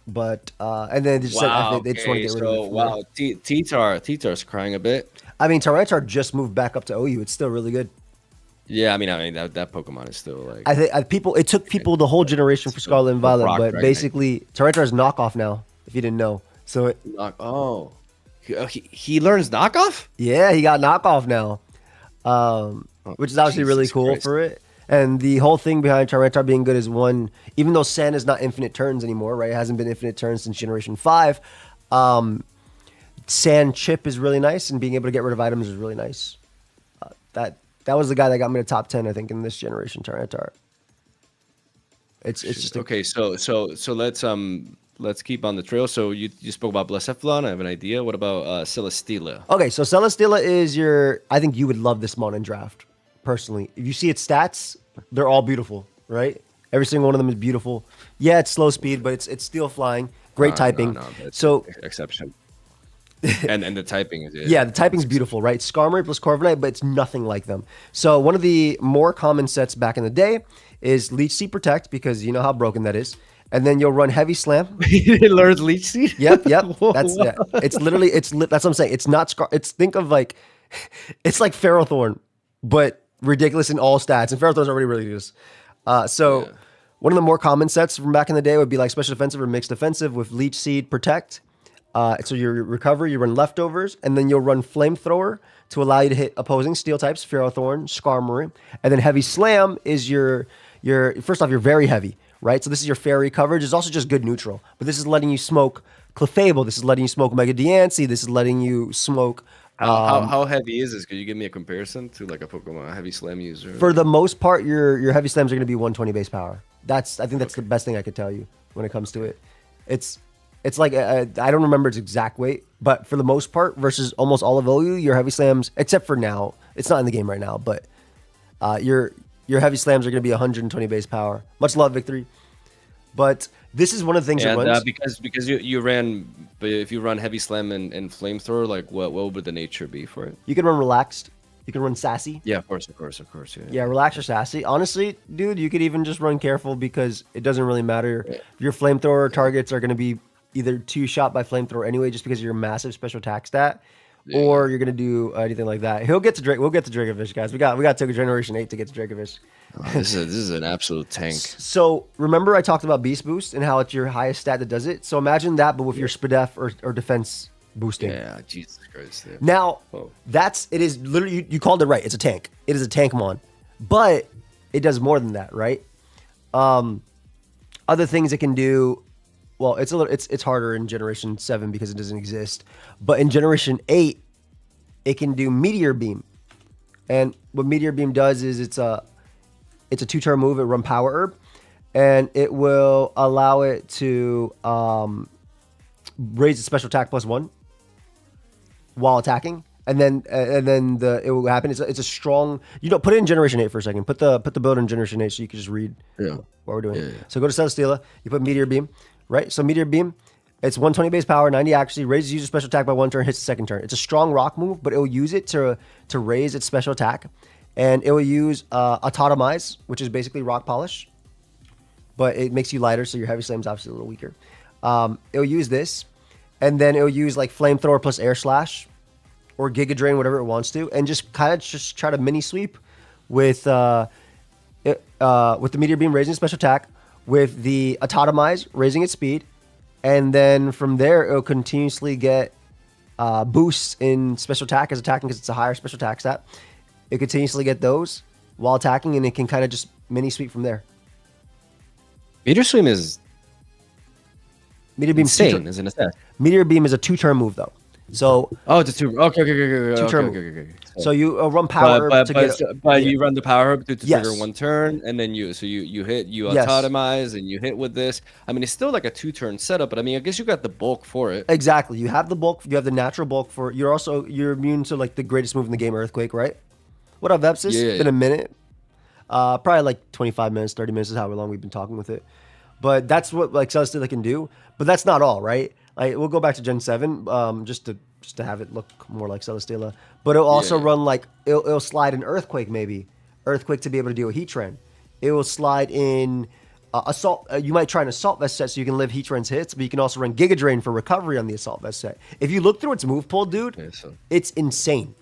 But, and then they just said they just want to get rid of it. Wow, T-Tar's crying a bit. I mean, Tyranitar just moved back up to OU. It's still really good. Yeah, I mean that Pokemon is still like... I think it took people the whole generation for Scarlet and Violet, but basically, Tyranitar's knockoff now, if you didn't know. So he learns knockoff? Yeah, he got knockoff now. Which is obviously really cool for it. And the whole thing behind Tyranitar being good is one, even though Sand is not infinite turns anymore, right? It hasn't been infinite turns since Generation 5. Sand Chip is really nice, and being able to get rid of items is really nice. That was the guy that got me to top 10, I think, in this generation Tyranitar. It's just okay. So let's keep on the trail. So you spoke about Blacephalon. I have an idea. What about Celesteela? Okay, so Celesteela is your. I think you would love this mon in draft, personally. If you see its stats, they're all beautiful, right? Every single one of them is beautiful. Yeah, it's slow speed, but it's steel flying. Great typing. No, so exception. and the typing is yeah, the typing's beautiful, right? Skarmory plus Corviknight, but it's nothing like them. So one of the more common sets back in the day is Leech Seed Protect, because you know how broken that is. And then you'll run Heavy Slam. It learns Leech Seed? Yep. That's it's literally that's what I'm saying. It's not it's think of like it's like Ferrothorn, but ridiculous in all stats. And Ferrothorn's already ridiculous. One of the more common sets from back in the day would be like Special Defensive or Mixed Defensive with Leech Seed Protect. So your recovery, you run Leftovers, and then you'll run Flamethrower to allow you to hit opposing steel types, Ferrothorn, Skarmory, and then Heavy Slam is your first off, you're very heavy, right? So this is your fairy coverage. It's also just good neutral, but this is letting you smoke Clefable. This is letting you smoke Mega Diancie. This is letting you smoke. How heavy is this? Could you give me a comparison to like a Pokemon Heavy Slam user? For the most part, your Heavy Slams are going to be 120 base power. I think that's the best thing I could tell you when it comes to it. It's like I don't remember its exact weight, but for the most part, versus almost all of OU, your Heavy Slams, except for now, it's not in the game right now, but your Heavy Slams are going to be 120 base power. Much love, Victory. But this is one of the things that runs because you ran, but if you run Heavy Slam and Flamethrower, like what would the nature be for it? You can run Relaxed. You can run Sassy. Yeah, of course. Yeah, Relax or Sassy. Honestly, dude, you could even just run Careful because it doesn't really matter. Yeah. Your Flamethrower targets are going to be either 2-shot by Flamethrower anyway, just because of your massive special attack stat, or you're gonna do anything like that. We'll get to Dracovish, guys. We got to Generation 8 to get to Dracovish. This is an absolute tank. So remember I talked about Beast Boost and how it's your highest stat that does it. So imagine that, but with your Spadef or defense boosting. Yeah, Jesus Christ. Yeah. Now it is literally you called it right. It's a tank. It is a tank mon, but it does more than that, right? Other things it can do. Well, it's harder in Generation 7 because it doesn't exist. But in Generation 8, it can do Meteor Beam. And what Meteor Beam does is it's a 2-turn move. It run Power Herb, and it will allow it to raise its special attack +1 while attacking. And then it will happen. It's a strong. Put it in Generation 8 for a second. Put the build in Generation 8 so you can just read what we're doing. Yeah. So go to Celesteela. You put Meteor Beam. Right, so Meteor Beam, it's 120 base power, 90 accuracy, raises user special attack by 1 turn, hits the second turn. It's a strong rock move, but it will use it to raise its special attack, and it will use Autotomize, which is basically rock polish, but it makes you lighter, so your Heavy Slam's obviously a little weaker. It will use this, and then it will use like Flamethrower plus Air Slash, or Giga Drain, whatever it wants to, and just try to mini sweep with the Meteor Beam raising special attack, with the Autotomize raising its speed, and then from there it'll continuously get boosts in special attack as attacking because it's a higher special attack stat. It continuously get those while attacking, and it can kind of just mini sweep from there. Meteor Beam is insane, isn't it? Meteor Beam is a 2-turn move though. So it's a 2. Okay. 2-turn. So you run Power Herb but you run the Power Herb to trigger 1 turn, and then you hit, Autotomize, and you hit with this. I mean, it's still like a 2-turn setup, but I mean, I guess you got the bulk for it. Exactly. You have the bulk. You have the natural bulk for it. You're immune to like the greatest move in the game, Earthquake, right? What up, Vepsis? It's been a minute. Probably like 25 minutes, 30 minutes is how long we've been talking with it. But that's what like Celesteela can do. But that's not all, right? We'll go back to Gen 7 just to have it look more like Celesteela. But it'll also run like it'll slide an Earthquake, maybe Earthquake to be able to deal with Heatran. It will slide in Assault. You might try an Assault Vest set so you can live Heatran's hits, but you can also run Giga Drain for recovery on the Assault Vest set. If you look through its move pool, dude, it's insane.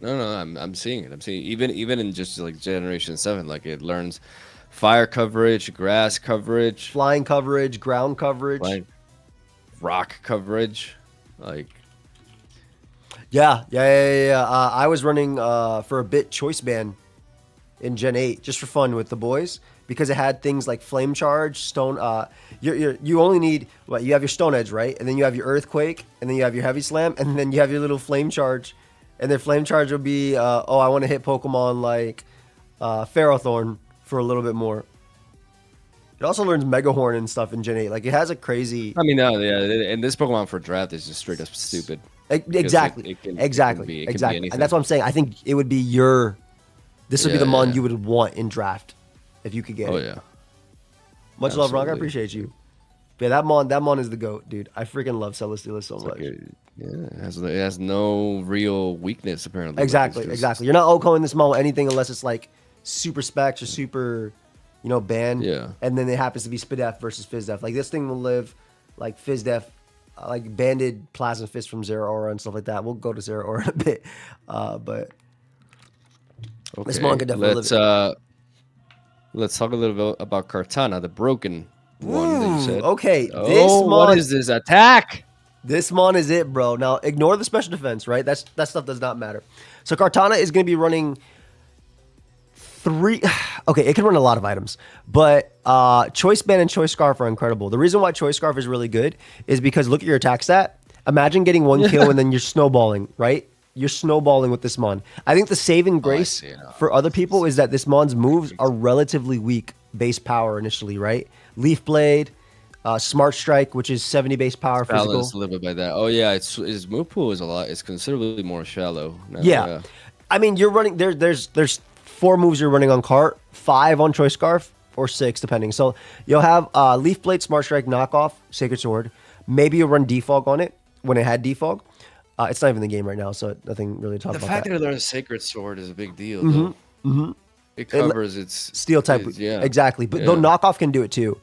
No, I'm seeing it. Even in just like Generation 7, like it learns fire coverage, grass coverage, flying coverage, ground coverage. Rock coverage, like yeah. I was running for a bit Choice Band in Gen 8 just for fun with the boys because it had things like Flame Charge, Stone. You only need what you have your Stone Edge, right? And then you have your Earthquake, and then you have your Heavy Slam, and then you have your little Flame Charge, and then Flame Charge will be I want to hit Pokemon like Ferrothorn for a little bit more. It also learns Mega Horn and stuff in Gen 8. Like, it has a crazy... I mean, no, yeah, and this Pokemon for draft is just straight up stupid. Exactly. Exactly. And that's what I'm saying. I think it would be your... This would be the mon you would want in draft if you could get it. Oh, yeah. Much love, Ronk. I appreciate you. But yeah, that mon is the GOAT, dude. I freaking love Celesteela so much. It has no real weakness, apparently. Exactly. You're not OHKOing this mon with anything unless it's like super specs or super... ban. Yeah. And then it happens to be Spidef versus Fizdef. Like, this thing will live like Fizdef, like banded Plasma Fist from Zero Aura and stuff like that. We'll go to Zero Aura in a bit. But this mon could definitely live. Let's talk a little bit about Kartana, the broken one that you said. Okay. What is this attack? This mon is it, bro. Now, ignore the special defense, right? That stuff does not matter. So Kartana is going to be running... Okay, it can run a lot of items, but Choice Band and Choice Scarf are incredible. The reason why Choice Scarf is really good is because look at your attack stat. Imagine getting 1 kill and then you're snowballing, right? You're snowballing with this mon. I think the saving grace for other people is that this mon's moves are relatively weak base power initially, right? Leaf Blade, Smart Strike, which is 70 base power physical. Balanced a little bit by that. Oh yeah, his move pool is a lot. It's considerably more shallow. Now. Yeah, I mean you're running there's 4 moves you're running on Cart, 5 on Choice Scarf, or 6 depending. So you'll have Leaf Blade, Smart Strike, Knockoff, Sacred Sword. Maybe you'll run Defog on it when it had Defog. It's not even in the game right now, so nothing really to talk about. The fact that it learns Sacred Sword is a big deal, though. It covers its steel type. Exactly. But though Knockoff can do it too.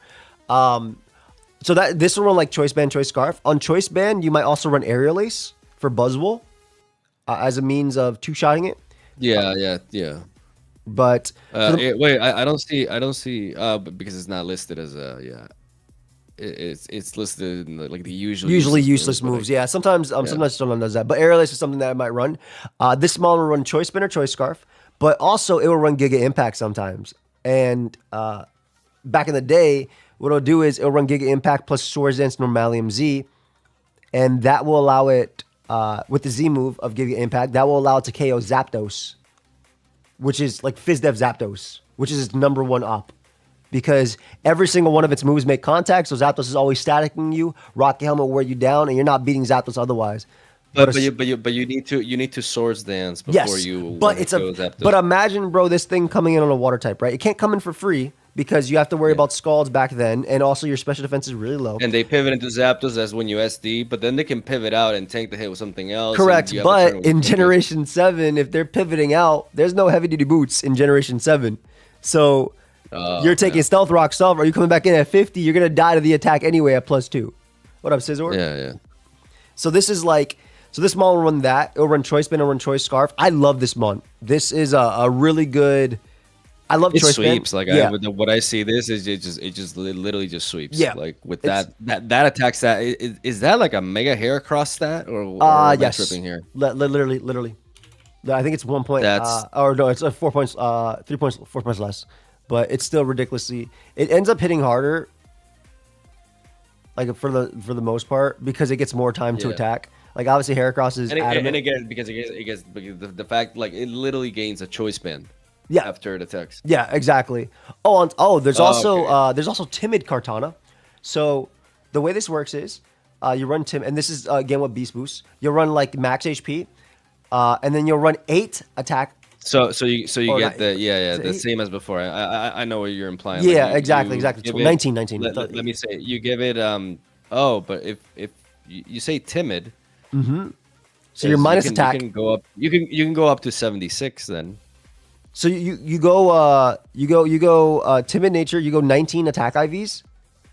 So this will run like Choice Band, Choice Scarf. On Choice Band, you might also run Aerial Ace for Buzzwole as a means of two-shotting it. Yeah. But wait, I don't see because it's not listed as a it's listed in the, the usually useless moves. Yeah, sometimes someone does that. But Aerial Ace is something that I might run. This mon will run Choice Spin or Choice Scarf, but also it will run Giga Impact sometimes. And back in the day, what it'll do is it'll run Giga Impact plus Swords Dance Normalium Z, and that will allow it with the Z move of Giga Impact. That will allow it to KO Zapdos, which is like Fizdef Zapdos, which is its #1 op. Because every single one of its moves make contact, so Zapdos is always staticking you, Rocket Helmet wear you down, and you're not beating Zapdos otherwise. But you need to Swords Dance before you. But imagine, bro, this thing coming in on a water type, right? It can't come in for free because you have to worry about Scalds back then, and also your special defense is really low. And they pivot into Zapdos as when you SD, but then they can pivot out and tank the hit with something else. Correct, but in Generation 7, if they're pivoting out, there's no heavy duty boots in Generation 7, so. You're taking Stealth Rock, Are you coming back in at 50? You're going to die to the attack anyway at +2. What up, Scizor? Yeah. So this is like... So this mon will run that. It'll run Choice Band. It'll run Choice Scarf. I love this mon. This is a really good... I love Choice sweeps. Band. Like what I see this is it literally just sweeps. Yeah. Like with that attack stat. Is that like a Mega Hair Cross stat? Or am I tripping here? Literally. I think it's 1 point. Or no, it's 4 points. 3 points. 4 points less. But it's still ridiculously. It ends up hitting harder, like for the most part, because it gets more time to attack. Like obviously, Heracross is adamant. And again, because it gets the fact like it literally gains a Choice Band. Yeah. After it attacks. Yeah, exactly. There's also Timid Kartana. So the way this works is, you run and this is again with Beast Boost. You'll run like max HP, and then you'll run 8 attack. So you get the same as before. I know what you're implying. Yeah, like exactly. 19. Let me say you give it but if you say timid, so your minus attack you can go up. You can go up to 76 then. So you go timid nature. You go 19 attack IVs,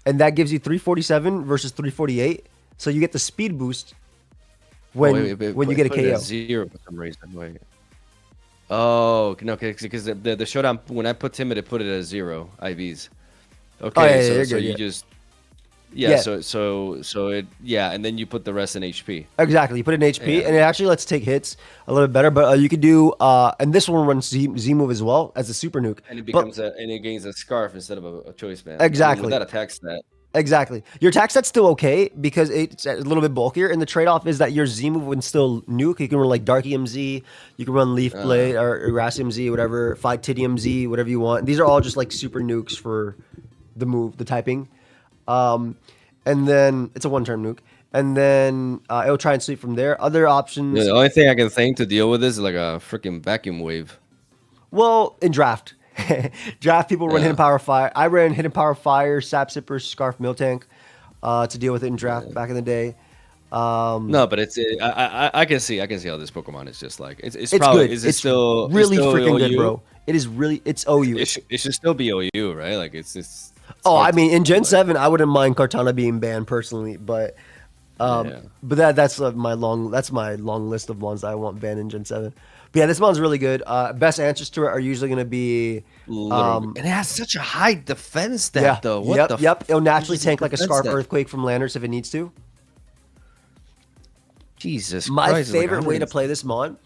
and that gives you 347 versus 348. So you get the speed boost when you get a KO. 0 for some reason. Wait. Oh no, because the showdown when I put timid, it put it at 0 IVs. Okay, so you just Yeah, Yeah. so it yeah, and then you put the rest in HP. Exactly. You put it in HP, Yeah. and it actually lets take hits a little bit better. But you could do, and this one runs Z move as well as a super nuke. And it But becomes and it gains a scarf instead of a choice band. I mean, with exactly, that attack stat. exactly. Your attack set's still okay because it's a little bit bulkier, and the trade off is that your Z move would still nuke. You can run like Dark EMZ, you can run Leaf Blade or Grass EMZ, whatever, Fight Tidium Z, whatever you want. These are all just like super nukes for the move, the typing. And then it's a one-turn nuke, and then it'll try and sweep from there. Other options, Yeah, the only thing I can think to deal with this is like a freaking vacuum wave. well, in draft, draft people run Yeah. hidden power fire. I ran hidden power fire, sap sipper, scarf, Miltank to deal with it in draft back in the day. No, but I can see how this Pokemon is just like it's It's probably good. is it It's still really still freaking good, OU? bro. It is really. It's OU. It should still be OU, right? Like it's Oh, hard I to mean, in tell, Gen like, 7, I wouldn't mind Cortana being banned personally, but yeah. that's my long list of ones that I want banned in Gen 7. But yeah, this one's really good. Best answers to it are usually going to be Literally. And it has such a high defense stat yeah, though. What yep, the yep. It'll naturally is tank like a defense Scarf stat? Earthquake from Landers if it needs to. Jesus My Christ, it's like favorite way to 100 play this mon,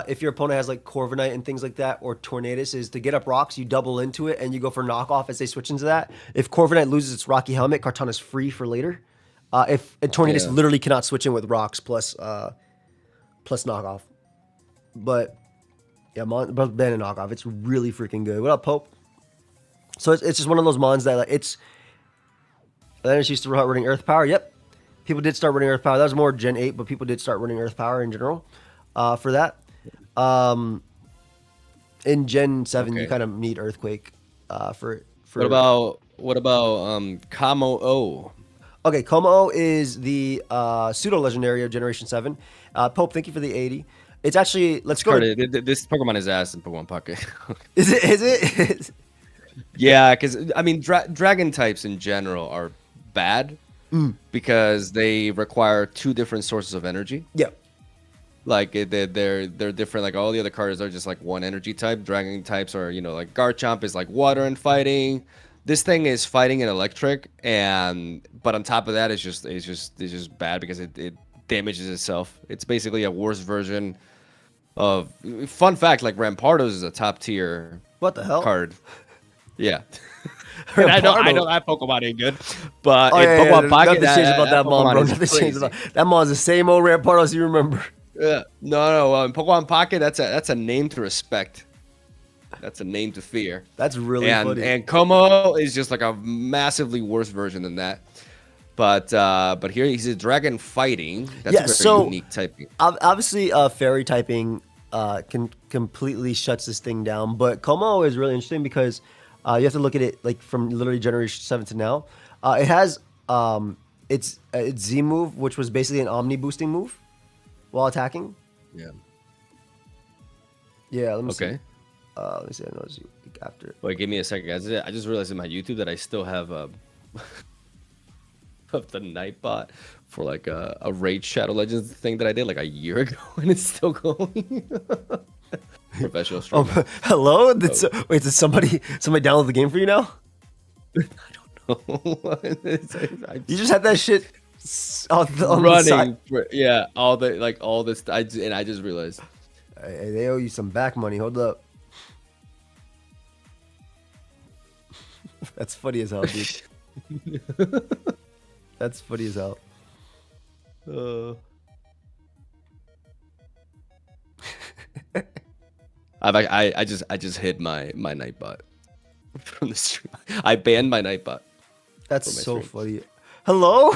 if your opponent has like Corviknight and things like that, or Tornadus, is to get up rocks, you double into it, and you go for knockoff as they switch into that. If Corviknight loses its Rocky Helmet, Kartana's free for later. If and Tornadus Yeah. literally cannot switch in with rocks plus knockoff. But yeah, but ban and knockoff, it's really freaking good. What up, Pope? So it's just one of those mons that like it's. Landers used to start running Earth Power. Yep. People did start running Earth Power. That was more Gen 8, but people did start running Earth Power in general for that. In Gen 7, you Okay. kind of need Earthquake for. What about Kamo O? Okay, Como is the pseudo legendary of Generation 7. Pope, thank you for the 80. It's actually let's go. This Pokemon is ass in Pokemon Pocket. Is it? Is it? Yeah, because I mean, dragon types in general are bad because they require two different sources of energy. Yeah. Like they're different. Like all the other cards are just like one energy type. Dragon types are like Garchomp is like water and fighting. This thing is fighting and electric, but on top of that, it's just bad because it damages itself. It's basically a worse version of. Fun fact: like Rampardos is a top tier What the hell? card. Yeah. And I know that Pokemon ain't good, but Oh in yeah, Pokemon yeah, Pocket, nothing changed about that mon, Pokemon bro. is Nothing changed crazy. about that mon's the same old Rampardos you remember. Yeah, no. In Pokemon Pocket, that's a name to respect. That's a name to fear. That's really and funny. and Como is just like a massively worse version than that. But here he's a dragon fighting. That's Yeah, a very so- unique typing. Obviously, fairy typing can completely shuts this thing down. But Como is really interesting because you have to look at it like from literally Generation 7 to now. It has its Z move, which was basically an Omni boosting move while attacking. Yeah. Yeah, let me see. Okay. Let me see. I know it's after. Wait, give me a second, guys. I just realized in my YouTube that I still have of the Nightbot for like a Raid Shadow Legends thing that I did like a year ago, and it's still going. Professional streamer. Oh, hello. Wait, did somebody download the game for you now? You just had that shit on the side. Running, yeah, all this. I just realized. Hey, they owe you some back money. Hold up. That's funny as hell, dude. That's funny as hell. I just hid my Nightbot from the stream. I banned my Nightbot. That's my so stream. funny. Hello?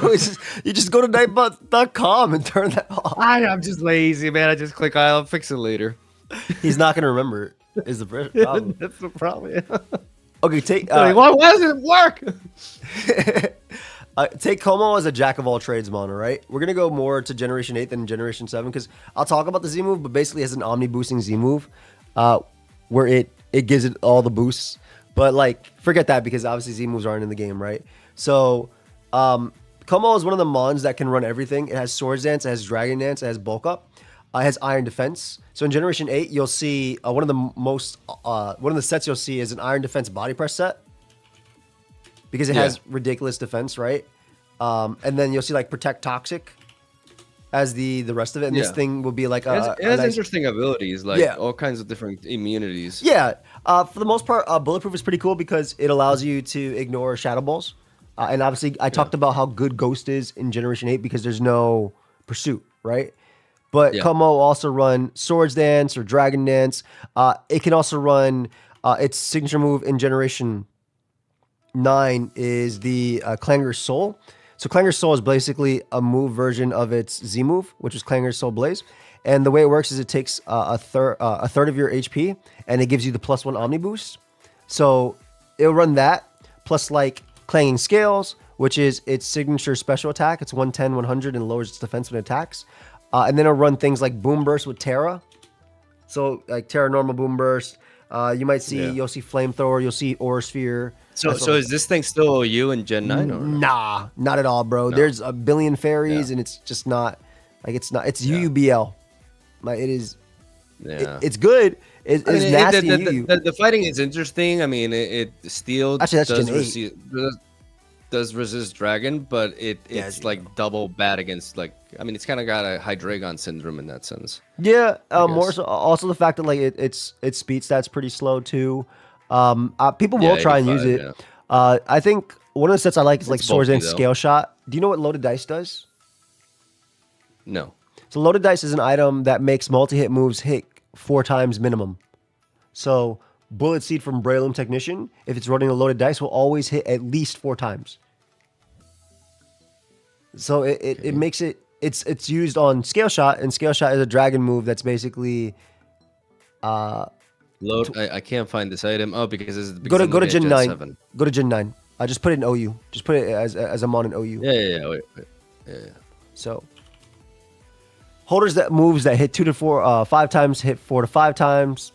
You just go to nightbot.com and turn that off. I'm just lazy, man. I just click. I'll fix it later. He's not gonna remember. Is the problem? That's the problem. Okay, take Why doesn't it work? take Como as a jack of all trades mono, right? We're gonna go more to Generation 8 than Generation 7 because I'll talk about the Z move, but basically has an omni boosting Z move, where it gives it all the boosts. But like, forget that because obviously Z moves aren't in the game, right? So, Como is one of the mons that can run everything. It has Swords Dance, it has Dragon Dance, it has Bulk Up, it has Iron Defense. So in Generation 8, you'll see one of the sets you'll see is an Iron Defense Body Press set because it has ridiculous defense, right? And then you'll see like Protect Toxic as the rest of it. And this Yeah. thing will be like It has interesting abilities, like Yeah. all kinds of different immunities. Yeah. For the most part, Bulletproof is pretty cool because it allows you to ignore Shadow Balls. And obviously, I talked about how good Ghost is in Generation 8 because there's no pursuit, right? But Yeah. Como also run Swords Dance or Dragon Dance. It can also run its signature move in Generation 9 is the Clanger's Soul. So Clanger's Soul is basically a move version of its Z move, which is Clanger's Soul Blaze. And the way it works is it takes a third of your HP and it gives you the +1 Omni boost. So it'll run that plus like Clanging Scales, which is its signature special attack. It's 110, 100, and lowers its defense when it attacks. And then it'll run things like Boom Burst with Terra. So like Terra normal Boom Burst. You might see, you'll see Flamethrower, you'll see Aura Sphere. So is this thing still OU in Gen 9? Or Nah, not at all, bro. No. There's a billion fairies and it's just not, like it's UUBL. Like it is, it's good. It's nasty the fighting is interesting. I mean, it steel Actually, that's does Gen 8. does resist dragon, but it's like double bad against like. I mean, it's kind of got a Hydreigon syndrome in that sense. Yeah, more so. Also, the fact that like its speed stats pretty slow too. People will try and use it. Yeah. I think one of the sets I like is like Swords and Scale Shot. Do you know what Loaded Dice does? No. So Loaded Dice is an item that makes multi-hit moves hit 4 times minimum. So Bullet Seed from Breloom Technician, if it's running a Loaded Dice, will always hit at least 4 times. So it makes it, it's used on Scale Shot, and Scale Shot is a dragon move that's basically I can't find this item. Oh, because this is go to Gen 9. 7. Go to Gen 9. I just put it in OU. Just put it as a mon in OU. Yeah. Wait. Yeah. So holders that moves that hit 2 to 4, 5 times, hit 4 to 5 times.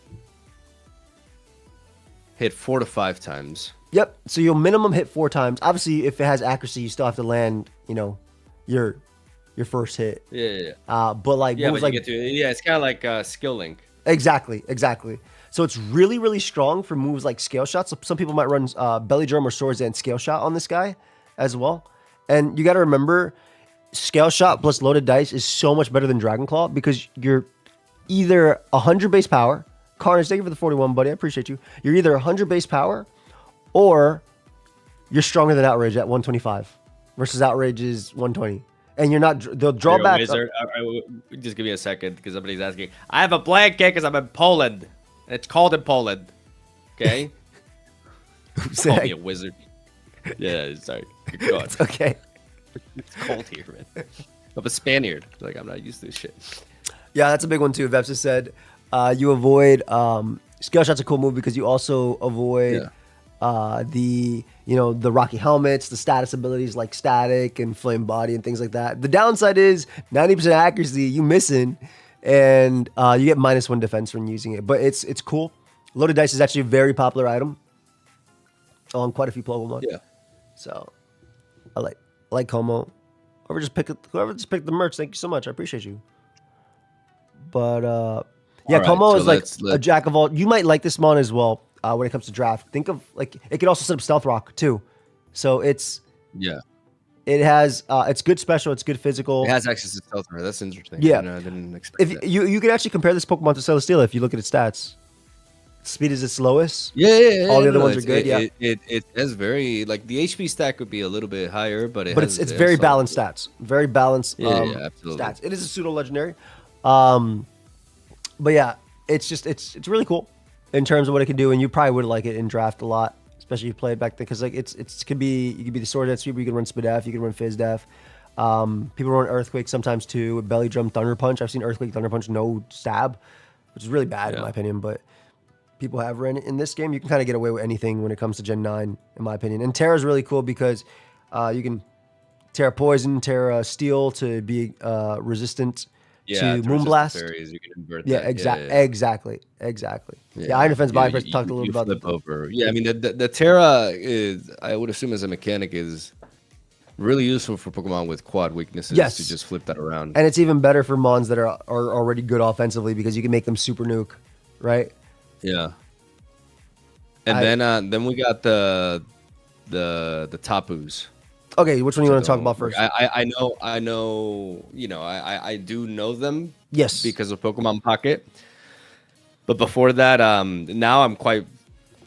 Hit 4 to 5 times. Yep. So you'll minimum hit 4 times. Obviously, if it has accuracy, you still have to land, your first hit. Yeah. But like moves like it's kind of like Skill Link. Exactly. So it's really, really strong for moves like Scale Shot. So some people might run Belly Drum or Swords and Scale Shot on this guy as well. And you got to remember, Scale Shot plus Loaded Dice is so much better than Dragon Claw because you're either 100 base power. Carnage, thank you for the 41, buddy. I appreciate you. You're either 100 base power or you're stronger than Outrage at 125 versus Outrage is 120. And you're not, they'll draw back. Wizard, just give me a second because somebody's asking. I have a blanket because I'm in Poland. It's cold in Poland. Okay? Call me a wizard. Yeah, sorry. Go on. It's okay. It's cold here, man. I'm a Spaniard. Like, I'm not used to this shit. Yeah, that's a big one too. Veps has said you avoid Scale Shot's a cool move because you also avoid the Rocky Helmets, the status abilities like Static and Flame Body and things like that. The downside is 90% accuracy, you missing, and you get -1 defense when using it. But it's cool. Loaded Dice is actually a very popular item on quite a few Pokemon. Yeah. So I like Como. Whoever just picked the merch, thank you so much. I appreciate you. But yeah, right, Como is like a jack of all. You might like this mon as well when it comes to draft. Think of like it can also set up Stealth Rock too. So it has it's good special, it's good physical. It has access to Stealth Rock. That's interesting. Yeah, I didn't expect that. You can actually compare this Pokemon to Celesteela if you look at its stats. Speed is its lowest. Yeah. All the other ones are good. It has very like the HP stack would be a little bit higher, but it's very balanced stats. Very balanced. Absolutely. Stats. It is a pseudo legendary. But yeah, it's really cool in terms of what it can do, and you probably would like it in draft a lot, especially if you played back then, because like you could be the Sword Dance sweeper, you can run Spadef, you can run Fizz Def. People run Earthquake sometimes too, with Belly Drum, Thunder Punch. I've seen Earthquake, Thunder Punch, no stab, which is really bad in my opinion, but people have run it in this game. You can kind of get away with anything when it comes to Gen 9, in my opinion. And Terra is really cool because you can Terra Poison, Terra Steel to be resistant to Moonblast. You can invert that. Exactly. Yeah, Iron Defense Bypass talked a little bit about that. Over. Yeah, I mean the Terra is, I would assume as a mechanic, is really useful for Pokemon with quad weaknesses to just flip that around. And it's even better for Mons that are already good offensively because you can make them super nuke, right? Yeah. And then we got the Tapus. Okay, which one you want to talk about Like, first? I know, you know, I do know them Yes. because of Pokemon Pocket. But before that, now I'm quite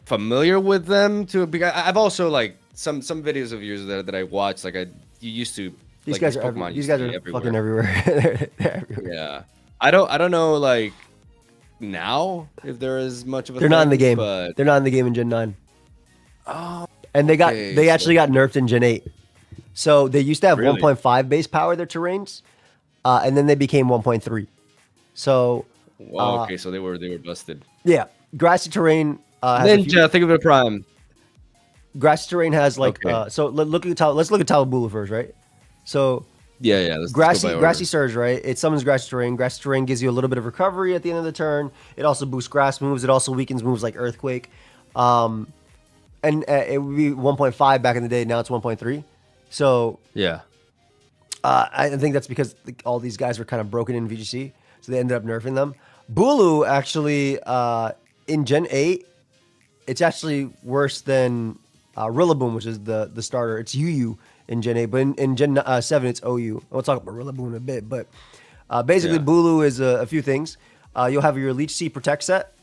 familiar with them too. Because I've also like some videos of yours that I watched. Like you used to These like guys these are Pokemon these used to guys be are everywhere. fucking everywhere. They're everywhere. Yeah, I don't know like now if there is much of a They're not in the thing, game. but They're not in the game in Gen 9. oh, And okay, they so actually got nerfed in Gen 8. So they used to have really, 1.5 base power their terrains, and then they became 1.3. So well, okay, so they were busted. yeah, grassy terrain has a few. Ninja, think of it prime. Grassy terrain has like Okay, so let's look at Talabula first, right? So yeah, let's go by order. grassy surge, right? It summons grassy terrain. Grassy terrain gives you a little bit of recovery at the end of the turn. It also boosts grass moves. It also weakens moves like earthquake. And it would be 1.5 back in the day. Now it's 1.3. So Yeah. I think that's because all these guys were kind of broken in VGC, so they ended up nerfing them. Bulu actually in Gen 8, it's actually worse than Rillaboom, which is the starter. It's UU in Gen 8, but in Gen 7, it's OU. We'll talk about Rillaboom in a bit, but basically Yeah. Bulu is a few things. You'll have your Leech Seed Protect set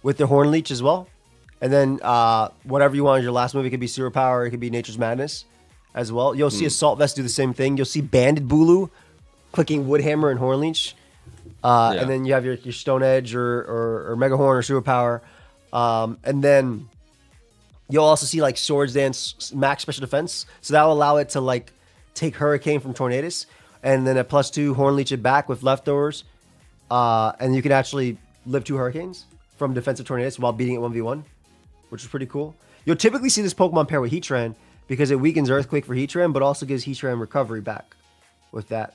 with the Horn Leech as well. And then whatever you want as your last move, it could be Sewer Power, it could be Nature's Madness as well. You'll see Assault Vest do the same thing. You'll see Banded Bulu clicking Wood Hammer and Horn Leech. And then you have your Stone Edge or Mega Horn or Sewer Power. And then you'll also see like Swords Dance max special defense. So that'll allow it to like take Hurricane from Tornadus. And then at +2, Horn Leech it back with leftovers. And you can actually live 2 Hurricanes from defensive Tornadus while beating it 1v1, which is pretty cool. You'll typically see this Pokemon pair with Heatran because it weakens Earthquake for Heatran, but also gives Heatran recovery back with that.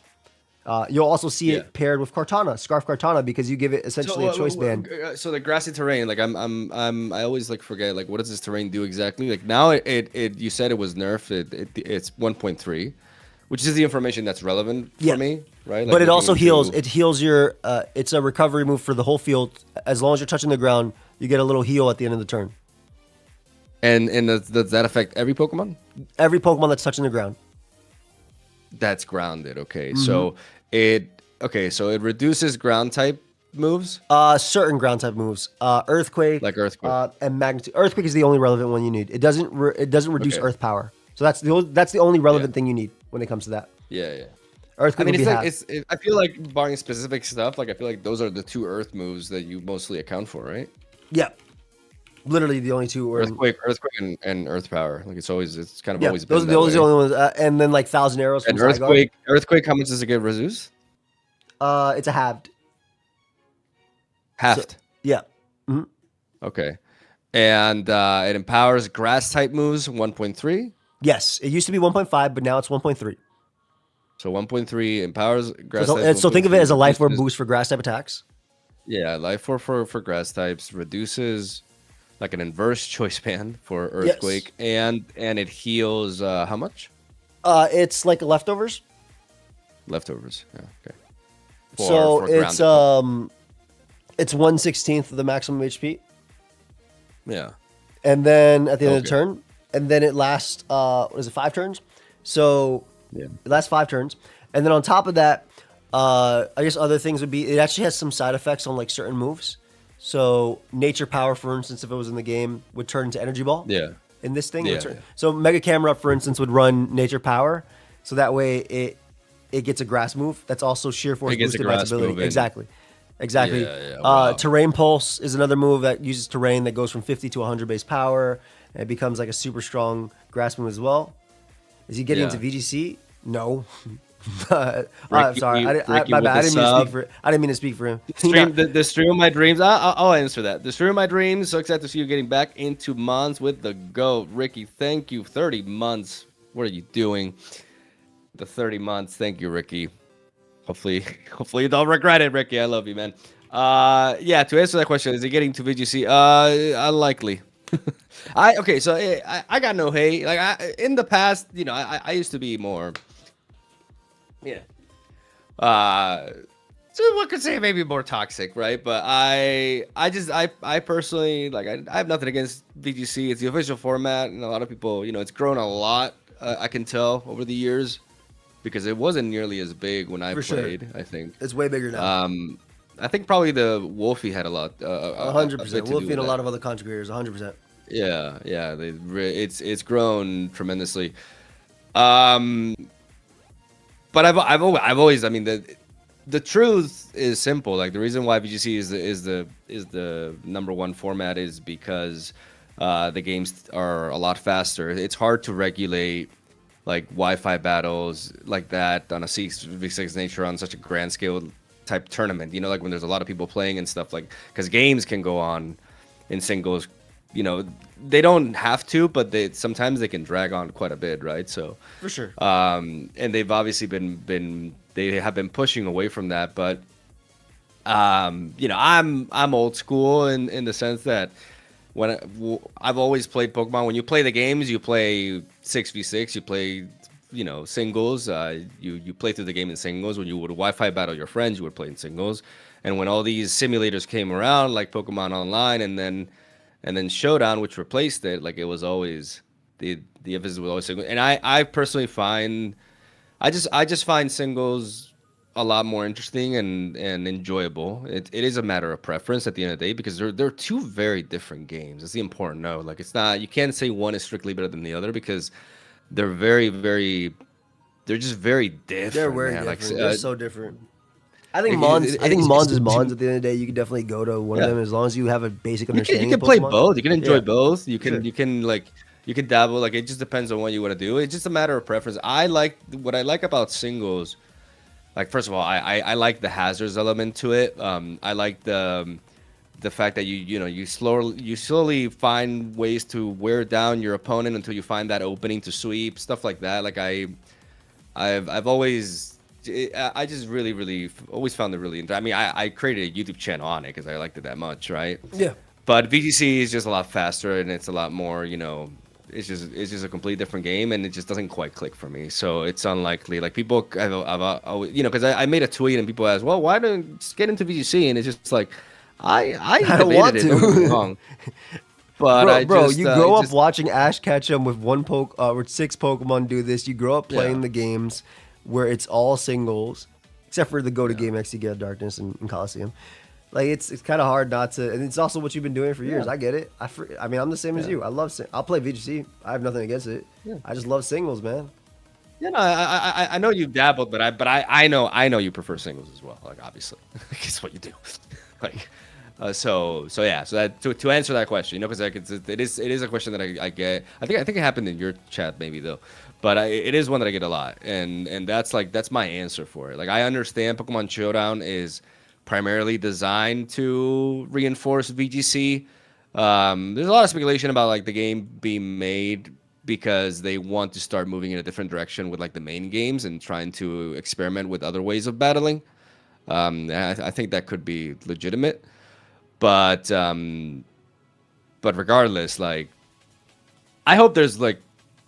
You'll also see it paired with Kartana, Scarf Kartana, because you give it essentially a choice band. So the grassy terrain, like I always like forget like what does this terrain do exactly? Like now it you said it was nerfed. It's 1.3, which is the information that's relevant for me, right? Like but it also into- heals. It heals your. It's a recovery move for the whole field. As long as you're touching the ground, you get a little heal at the end of the turn. And does that affect every Pokemon? Every Pokemon that's touching the ground. That's grounded. Okay, so it reduces ground type moves. Certain ground type moves. Earthquake. Like Earthquake. And Magnitude. Earthquake is the only relevant one you need. It doesn't reduce Okay. Earth power. So that's the only relevant thing you need when it comes to that. Yeah. Earthquake I mean, would be it's like half. I feel like barring specific stuff, like I feel like those are the 2 Earth moves that you mostly account for, right? Yeah. Literally the only 2 are Earthquake, and Earth Power. Like it's kind of always been those are that the only way. ones. And then like Thousand Arrows from And Zygarde. Earthquake, how much does it get Rezus? It's a halved. Halved. Yeah. Okay. And it empowers grass type moves 1.3. Yes. It used to be 1.5, but now it's 1.3. So 1.3 empowers grass So, types. so think of it as a life orb reduces- boost for grass type attacks. Yeah, life orb for grass types, reduces like an inverse choice band for Earthquake, and it heals how much? It's like leftovers. Leftovers. Yeah, okay. So for it's grounded. it's 1/16 of the maximum HP, Yeah. and then at the end of the Okay. turn, and then it lasts 5 turns? So Yeah. it lasts 5 turns, and then on top of that, I guess other things would be it actually has some side effects on like certain moves. So Nature Power, for instance, if it was in the game, would turn into Energy Ball. Yeah. In this thing, it would Yeah, turn- yeah. so Mega Camera, for instance, would run Nature Power, so that way it gets a grass move that's also Sheer Force It gets a boosted by its grass ability. move in. Exactly. Yeah, wow. Terrain Pulse is another move that uses terrain that goes from 50 to 100 base power, and it becomes like a super strong grass move as well. Is he getting Yeah. into VGC? No. Ricky- Sorry, Ricky my with bad. I the didn't mean to sub. speak for. I didn't mean to speak for him. The stream of my dreams. I'll answer that. The stream of my dreams. So excited to see you getting back into Mons with the GOAT. Ricky, thank you. 30 months. What are you doing? The 30 months. Thank you, Ricky. Hopefully you don't regret it, Ricky. I love you, man. Yeah, to answer that question, is he getting to VGC? Unlikely. So I got no hate. Like in the past, I used to be more. Yeah. So one could say maybe more toxic, right? But I personally like I have nothing against VGC. It's the official format, and a lot of people, it's grown a lot I can tell over the years, because it wasn't nearly as big when I For sure. played. I think. It's way bigger now. I think probably the Wolfie had a lot, a bit 100%. to do Wolfie with and a that. lot of other content creators. 100%. Yeah, yeah, it's grown tremendously. Um, but I've always, I mean, the truth is simple. Like, the reason why VGC is the number one format is because the games are a lot faster. It's hard to regulate like Wi-Fi battles like that on a 6v6 nature on such a grand scale type tournament. You know, like when there's a lot of people playing and stuff, like, because games can go on in singles. You know, they don't have to, but sometimes they can drag on quite a bit, right? So For sure. and they've obviously been they have been pushing away from that, but you know, I'm old school in the sense that I've always played Pokemon. When you play the games, you play 6v6, you play, you know, singles. You play through the game in singles. When you would Wi-Fi battle your friends, you would play in singles. And when all these simulators came around, like Pokemon Online, and then Showdown, which replaced it, like, it was always the emphasis was always single. And I personally find I just find singles a lot more interesting and enjoyable. It is a matter of preference at the end of the day, because they're two very different games. It's the important note. Like, it's not, you can't say one is strictly better than the other, because they're they're just very different. They're very man. different. Like, They're so different. I think it- Mons. it- I think it's- Mons is it's- Mons. At the end of the day, you can definitely go to one of Yeah. them as long as you have a basic you understanding. can of play Pokemon. both. You can enjoy Yeah. both. You can Sure. you can like you can dabble. Like, it just depends on what you want to do. It's just a matter of preference. What I like about singles. Like, first of all, I like the hazards element to it. I like the fact that you slowly find ways to wear down your opponent until you find that opening to sweep, stuff like that. Like, I've always I just really always found it really. I mean, I created a YouTube channel on it because I liked it that much, right? Yeah. But VGC is just a lot faster, and it's a lot more, it's just a completely different game, and it just doesn't quite click for me. So it's unlikely. Like, people, I've always, because I made a tweet and people asked, well, why don't you just get into VGC? And it's just like, I don't want debated it, don't get me to. wrong. But You grow up watching Ash Ketchum with with 6 Pokemon do this. You grow up playing Yeah. the games where it's all singles, except for the go-to Yeah. game XD Get Darkness and Coliseum. Like, it's kind of hard not to, and it's also what you've been doing for years. Yeah. I get it. I mean, I'm the same as Yeah. you. I'll play VGC. I have nothing against it. Yeah. I just love singles, man. Yeah, no, I know you've dabbled, but I know you prefer singles as well. Like, obviously, it's what you do. Like, so yeah. So that to answer that question, because like it is a question that I get. I think it happened in your chat maybe though, but it is one that I get a lot, and that's my answer for it. Like, I understand Pokemon Showdown is primarily designed to reinforce VGC. There's a lot of speculation about, like, the game being made because they want to start moving in a different direction with, like, the main games and trying to experiment with other ways of battling. And I think that could be legitimate, but regardless, like, I hope there's, like,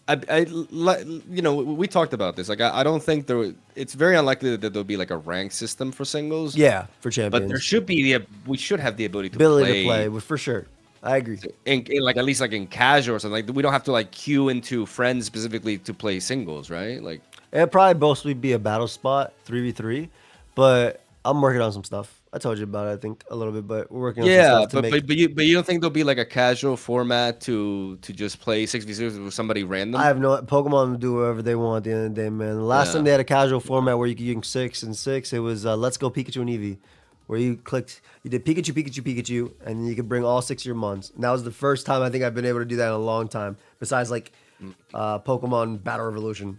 we talked about this. Like, I don't think it's very unlikely that there'll be, like, a rank system for singles. Yeah, for champions. But there should be we should have the ability to play for sure. I agree. In like, at least like in casual or something. Like, we don't have to, like, queue into friends specifically to play singles, right? Like, It'd probably mostly be a battle spot 3v3, but I'm working on some stuff. I told you about it, I think, a little bit, but we're working on some yeah, stuff to make. but you don't think there'll be, like, a casual format to just play 6v6 with somebody random? I have no Pokemon do whatever they want at the end of the day, man. The last time they had a casual format where you could use 6 and 6, it was Let's Go Pikachu and Eevee, where you did Pikachu, and then you could bring all 6 of your Mons. And that was the first time I think I've been able to do that in a long time, besides, like, Pokemon Battle Revolution.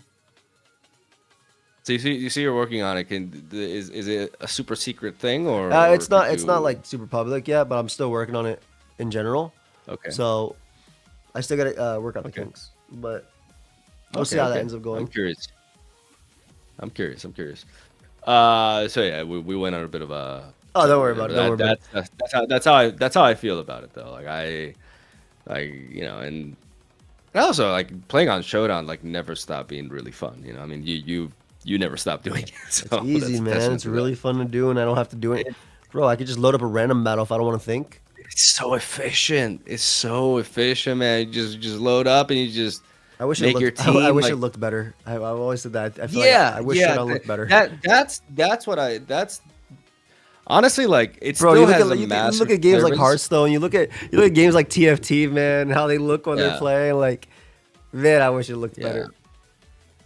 So you see you're working on it. Is it a super secret thing, or It's not like super public yet, but I'm still working on it in general. Okay. So I still got to work on the kinks, but we'll see how that ends up going. I'm curious. So yeah, we went on a bit of a. Oh, don't worry about it. That's how I feel about it though. Like, and also, like, playing on Showdown, like, never stopped being really fun. I mean, you never stop doing it. So It's easy, man. It's really fun to do, and I don't have to do it. Bro, I could just load up a random battle if I don't want to think. It's so efficient. It's so efficient, man. You just load up and you just I wish make it your looked. team. I wish it like, looked better. I've always said that. I feel yeah, like I wish yeah. Showdown looked better. That's what I. That's honestly like it Bro, still you look has at a you massive look at games player like base. Hearthstone. You look at games like TFT, man. How they look when they're Yeah, playing. Like, man, I wish it looked yeah. better.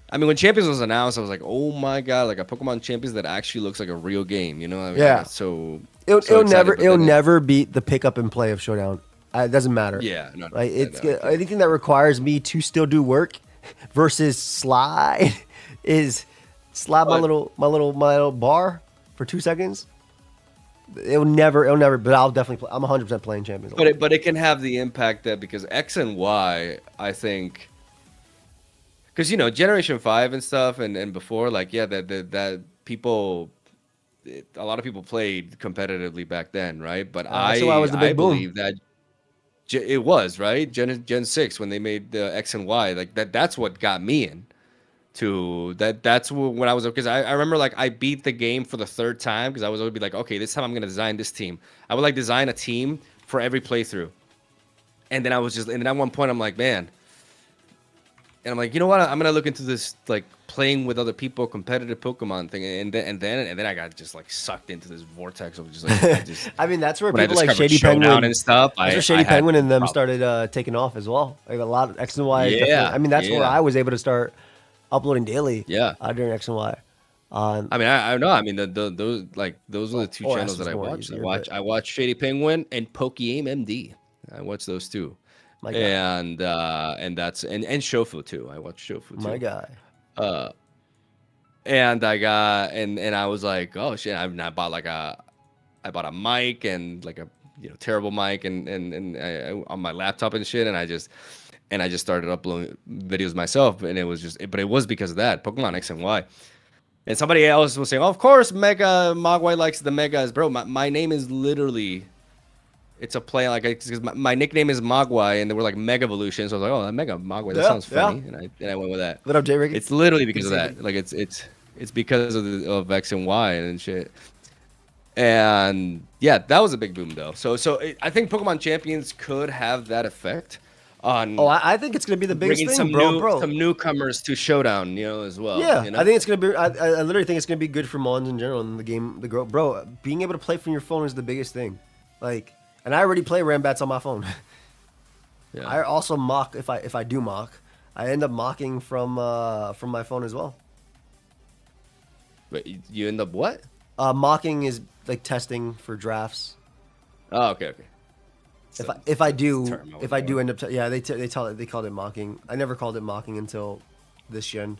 I mean, when Champions was announced, I was like, "Oh my god!" Like a Pokemon Champions that actually looks like a real game. You know, I Yeah. got so It'll excited, never but then never beat the pick up and play of Showdown. It doesn't matter. yeah, no, Like no, it's no, I get it. anything that requires me to still do work versus slide is slide my But- little bar for 2 seconds. It'll never. But I'll definitely play. I'm 100% playing Champions. But it can have the impact that because X and Y, I think, because Generation 5 and stuff and before, like that people, a lot of people played competitively back then, right? But X and Y was the big I boom. believe that it was right Gen 6 when they made the X and Y, like that's what got me in to that. That's when I was, because I remember like I beat the game for the third time because I was always be like, okay, this time I'm gonna design this team. I would like design a team for every playthrough, and then at one point I'm like, man, and I'm like, you know what, I'm gonna look into this like playing with other people competitive Pokemon thing, and then I got just like sucked into this vortex of just like I mean, that's where when I people like discovered Shady Showdown Penguin and stuff. That's where Shady Penguin and them started taking off as well. Like a lot of X and Y. Yeah, Definitely, I mean, that's where yeah. I was able to start uploading daily. Yeah. During X and Y. I mean, I know. I mean, those are the two OS channels was that I more watched. easier, but- I watched Shady Penguin and pokeaimMD. I watched those two, My guy. and that's and Shofu too. I watched Shofu too. My guy. And I got and I was like, oh shit! I bought I bought a mic and like a terrible mic and I, on my laptop and shit, and I just started uploading videos myself, and it was because of that Pokemon X and Y. And somebody else was saying, oh, of course, MegaMogwai likes the megas, bro. My name is literally, it's a play like because my nickname is Mogwai, and they were like Mega Evolution, so I was like, oh, that MegaMogwai, that sounds funny, and I went with that. What up, Jay Ricky? It's literally because of that. Like it's because of X and Y and shit. And yeah, that was a big boom though. So I think Pokemon Champions could have that effect on. Oh, I think it's gonna be the biggest bringing thing, some some newcomers to Showdown, as well. Yeah, you know? I think it's gonna be. I literally think it's gonna be good for Mons in general in the game. The growth, bro. Being able to play from your phone is the biggest thing. Like, and I already play Rambats on my phone. Yeah. I also mock if I do mock. I end up mocking from my phone as well. But you end up what? Mocking is like testing for drafts. Oh, okay. If I do term I end up they called it mocking. I never called it mocking until this gen,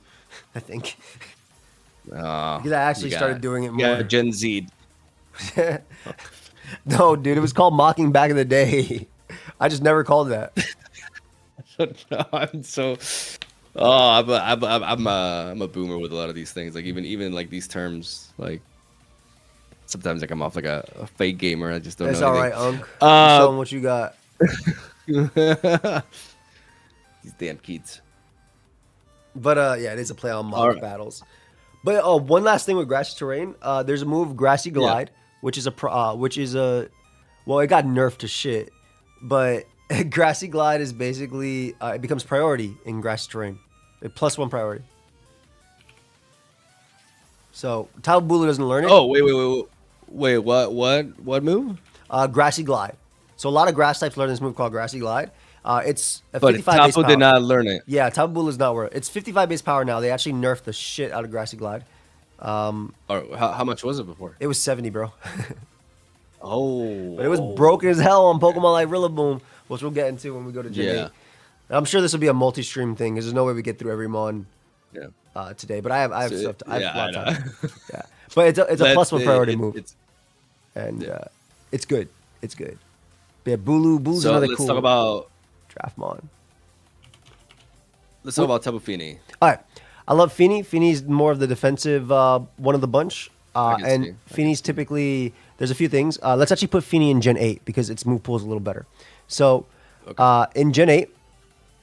I think. Because I actually started doing it more. Yeah, Gen Z. No, dude, it was called mocking back in the day. I just never called that. No, I'm so. Oh, I'm a boomer with a lot of these things. Like even like these terms, like sometimes like I'm off like a fake gamer. I just don't That's know. all anything. right, Unc. Show 'em what you got. These damn kids. But yeah, it is a play on mock All right. battles. But one last thing with grassy terrain, there's a move Grassy Glide, which is well, it got nerfed to shit, but Grassy Glide is basically it becomes priority in grassy terrain, a +1 priority. So Tapu Bulu doesn't learn it. Oh wait! What move? Grassy Glide. So a lot of grass types learn this move called Grassy Glide. It's a But 55 base Tapu power. did not learn it. Yeah, Tapu Bulu is not worth it. It's 55 base power now. They actually nerfed the shit out of Grassy Glide. Or how much was it before? It was 70, bro. Oh, But it was broken as hell on Pokemon like Rillaboom, which we'll get into when we go to Gen Yeah. 8. I'm sure this will be a multi-stream thing because there's no way we get through every mon Yeah. today. But I have So, stuff. I have yeah, a lot of I time. Yeah, but it's a +1 priority move, It's, and it's good. It's good. But yeah, Bulu's so another let's cool talk about draft mon. Tapu Fini. All right, I love Fini. Fini's more of the defensive one of the bunch, can see. and Fini's typically there's a few things. Let's actually put Fini in Gen 8 because its move pool is a little better. So in Gen 8,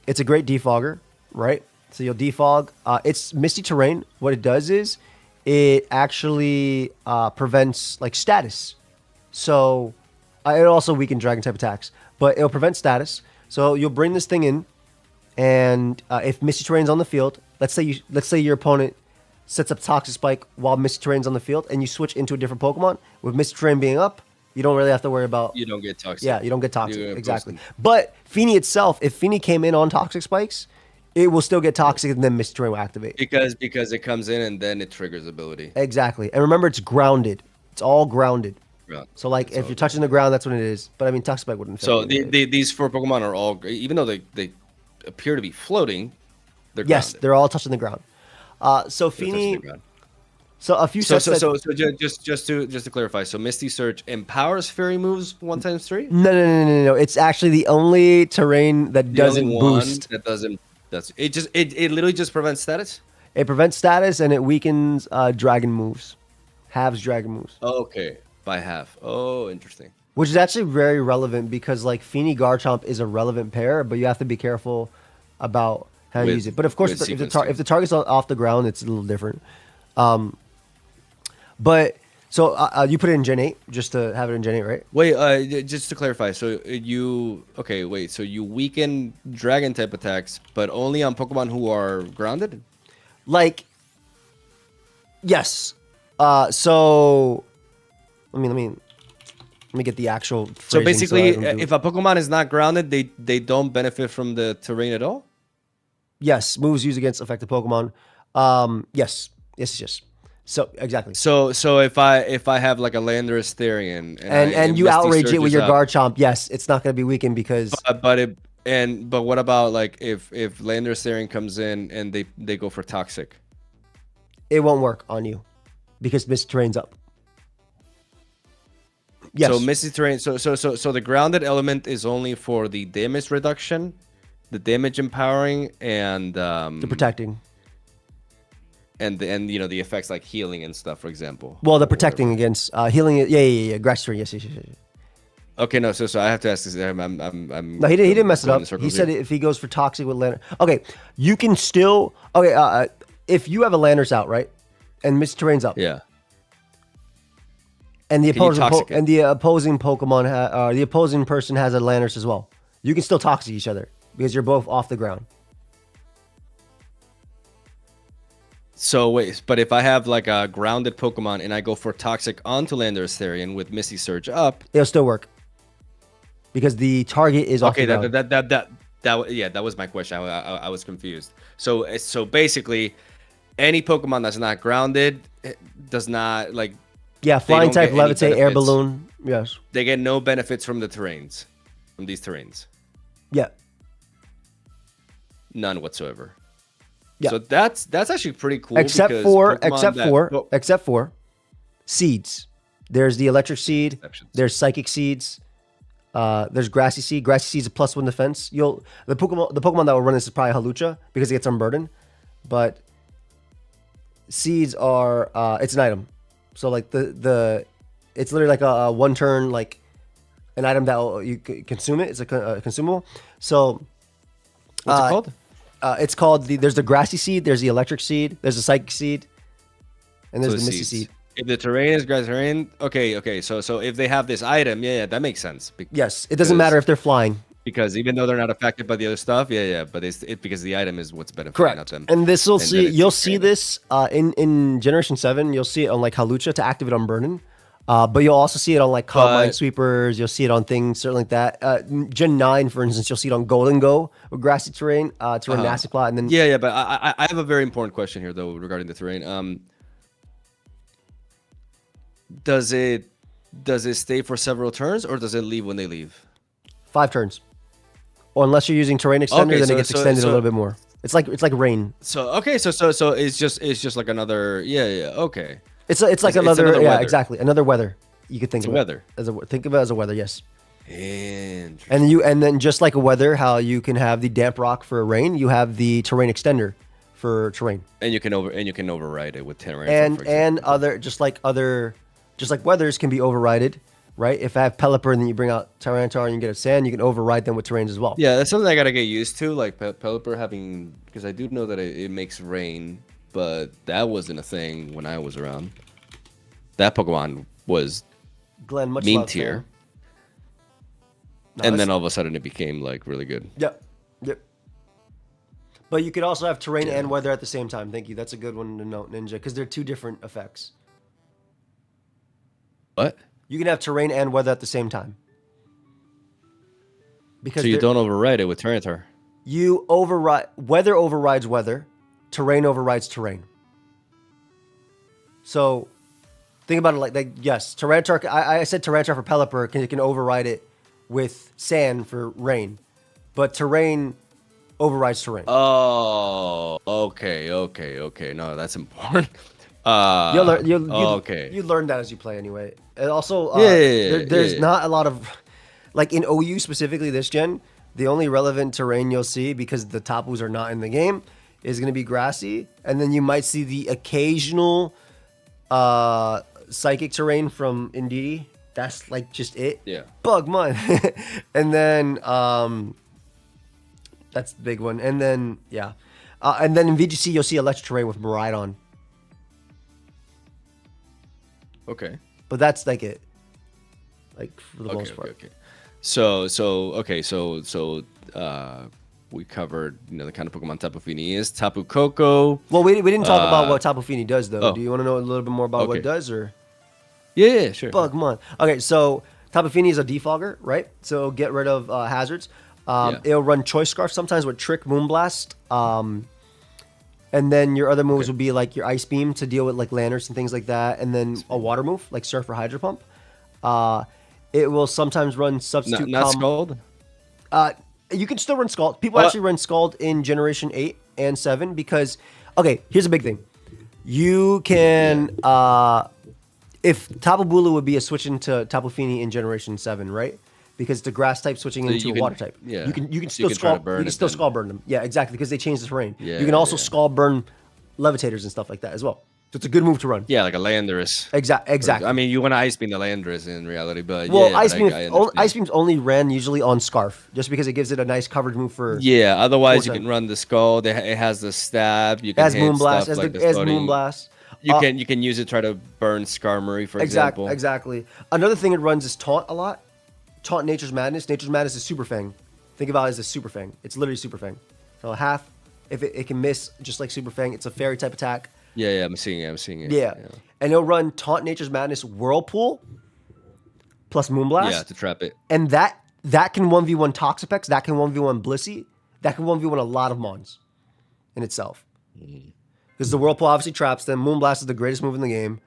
it's a great defogger, right? So you'll defog. It's Misty Terrain. What it does is it actually prevents like status. So it also weakens dragon type attacks, but it'll prevent status. So you'll bring this thing in, And if Misty Terrain's on the field, let's say your opponent sets up Toxic Spike while Misty Terrain's on the field, and you switch into a different Pokemon with Misty Terrain being up, you don't really have to worry about. You don't get toxic. Yeah, you don't get toxic. You get Exactly. posted. But Feeny itself, if Feeny came in on Toxic Spikes, it will still get toxic, and then Misty Terrain will activate. Because it comes in and then it triggers ability. Exactly. And remember, it's grounded. It's all grounded. Yeah. So like, if you're touching the ground, that's what it is. But I mean, Toxic Spike wouldn't. So these 4 Pokemon are all, even though they appear to be floating, they're yes, grounded. they're all touching the ground. So They're touching Feeny. the ground. So a few sets. Just to clarify, so Misty Surge empowers fairy moves 1x3. No. It's actually the only terrain that doesn't boost. That doesn't. That's it. Just it literally just prevents status. It prevents status and it weakens dragon moves, halves dragon moves. Okay, by half. Oh, interesting. Which is actually very relevant because like Feeny Garchomp is a relevant pair, but you have to be careful about how you use it. But of course, if the target's off the ground, it's a little different. But so you put it in Gen 8 just to have it in Gen 8, right? Wait, just to clarify, so so you weaken dragon type attacks, but only on Pokemon who are grounded? Like, yes. So let me get the actual. So phrasing basically, I don't do- if a Pokemon is not grounded, they don't benefit from the terrain at all? yes, moves used against affected Pokemon. Yes. So exactly. So if I have like a Landorus Therian And you Misty outrage it with surges your up, Garchomp, yes, it's not going to be weakened because but what about like if Landorus Therian comes in and they go for toxic? it won't work on you because Misty Terrain's up. Yes. So Misty Terrain. So the grounded element is only for the damage reduction, the damage empowering, and the protecting. and the effects like healing and stuff, for example. Well, the protecting against healing. Yeah. Grass Terrain. Yes. Okay, no. So I have to ask this. I'm No, he didn't mess it going in up. circles He said here. if he goes for toxic with Landorus. Okay, you can still. Okay, if you have a Landorus out, right, and Misty Terrain's up, Yeah. and the Can you opposing toxic it? and the opposing Pokemon, the opposing person has a Landorus as well. You can still toxic each other because you're both off the ground. So wait, but if I have like a grounded Pokemon and I go for toxic onto Landorus Therian with Misty Surge up, It'll still work because the target is off okay, the ground. that was my question. I was confused. So basically, any Pokemon that's not grounded does not like. Yeah, they flying don't type, get any levitate, air benefits. balloon. Yes. They get no benefits from the terrains, from these terrains, Yeah. none whatsoever. Yeah. So that's actually pretty cool. Except because for Pokemon except for seeds. There's the electric seed. Exceptions. There's psychic seeds. There's grassy seed. Grassy seed's a +1 defense. The Pokemon that will run this is probably Halucha because it gets unburdened. But seeds are it's an item. So like it's literally like a one turn like an item that you consume it. It's a consumable. So What's it called? it's called there's the grassy seed, there's the electric seed, there's the psychic seed, and there's So the misty seeds. seed. If the terrain is grass terrain, okay. So if they have this item, yeah, that makes sense. Yes, it doesn't matter if they're flying. Because even though they're not affected by the other stuff, but it's because the item is what's benefiting, Correct. not them. And this will And then see it's you'll just see random. this in Generation 7, you'll see it on like Halucha to activate on Burden. But you'll also see it on like Combine Sweepers, you'll see it on things certain like that. Gen 9, for instance, you'll see it on Golden Go with grassy terrain, to run Nasty Plot, and then Yeah, but I have a very important question here though regarding the terrain. Does it stay for several turns or does it leave when they leave? 5 turns. Or unless you're using terrain extender, Okay, then so- it gets so- extended so- a little bit more. It's like rain. So okay, so it's just like another okay. It's like It's another another yeah, weather. exactly. Another weather. You could think It's of a weather. think of it as a weather, yes. Interesting. And then just like a weather, how you can have the damp rock for rain, you have the terrain extender for terrain. And you can override it with terrain. And other just like weathers can be overrided, right? If I have Pelipper and then you bring out Tyranitar and you get a sand, you can override them with terrains as well. Yeah, that's something I gotta get used to, like Pelipper having, because I do know that it makes rain, but that wasn't a thing when I was around. That Pokemon was Glenn, much meme love, tier, fam. No, and that's- then all of a sudden it became like really good. Yep. But you could also have terrain Yeah. and weather at the same time. Thank you. That's a good one to note, Ninja, because they're two different effects. What? You can have terrain and weather at the same time. Because So you don't override it with Tyranitar. you override weather overrides weather, terrain overrides terrain. So think about it like yes, Tyranitar. I said Tyranitar for Pelipper can override it with sand for rain, but terrain overrides terrain. Oh, okay. No, that's important. You'll learn. Okay. You learn that as you play anyway. And also, Yeah, there's yeah. not a lot of, like in OU specifically this gen, the only relevant terrain you'll see because the Tapus are not in the game is going to be grassy, and then you might see the occasional psychic terrain from Indeedee. That's like just it. Yeah. Bugmon. And then that's the big one. And then yeah. And then in VGC you'll see electric terrain with Miraidon. Okay. But that's like it. Like for the most part. Okay. So we covered, the kind of Pokemon Tapu Fini is. Tapu Koko. Well, we didn't talk about what Tapu Fini does though. Oh. Do you want to know a little bit more about what it does or? Yeah, sure. Bugmon. Okay, so Tapu Fini is a defogger, right? So it'll get rid of hazards. It'll run Choice Scarf sometimes with Trick, Moonblast. And then your other moves will be like your Ice Beam to deal with like Lanterns and things like that. And then a water move like Surf or Hydro Pump. It will sometimes run Substitute. Not Scald? You can still run Scald. People actually run Scald in Generation 8 and 7 because, okay, here's a big thing. You can, if Tapu Bulu would be a switch into Tapu Fini in Generation 7, right? Because the grass type switching into a water type. Yeah. You can So still Scald burn them. Yeah, exactly, because they changed the terrain. Yeah, you can also yeah. Scald burn Levitators and stuff like that as well. So it's a good move to run. Yeah, like a Landorus. Exactly. I mean, you want to Ice Beam the Landorus in reality, but Well, yeah, Ice but Beam, I understand. Ice Beam's only ran usually on Scarf, just because it gives it a nice coverage move for. Yeah, otherwise you Force can run the Scald. It has the stab. You can As hit Moonblast, stuff like as floating. Moonblast. You can use it to try to burn Skarmory, for example. Exactly. Another thing it runs is Taunt a lot. Taunt Nature's Madness. Nature's Madness is Super Fang. Think about it as a Super Fang. It's literally Super Fang. So half, if it can miss just like Super Fang, it's a fairy type attack. Yeah, I'm seeing it. Yeah. And it'll run Taunt Nature's Madness Whirlpool plus Moonblast. Yeah, to trap it. And that can 1v1 Toxapex, that can 1v1 Blissey, that can 1v1 a lot of Mons in itself. Because the Whirlpool obviously traps them. Moonblast is the greatest move in the game.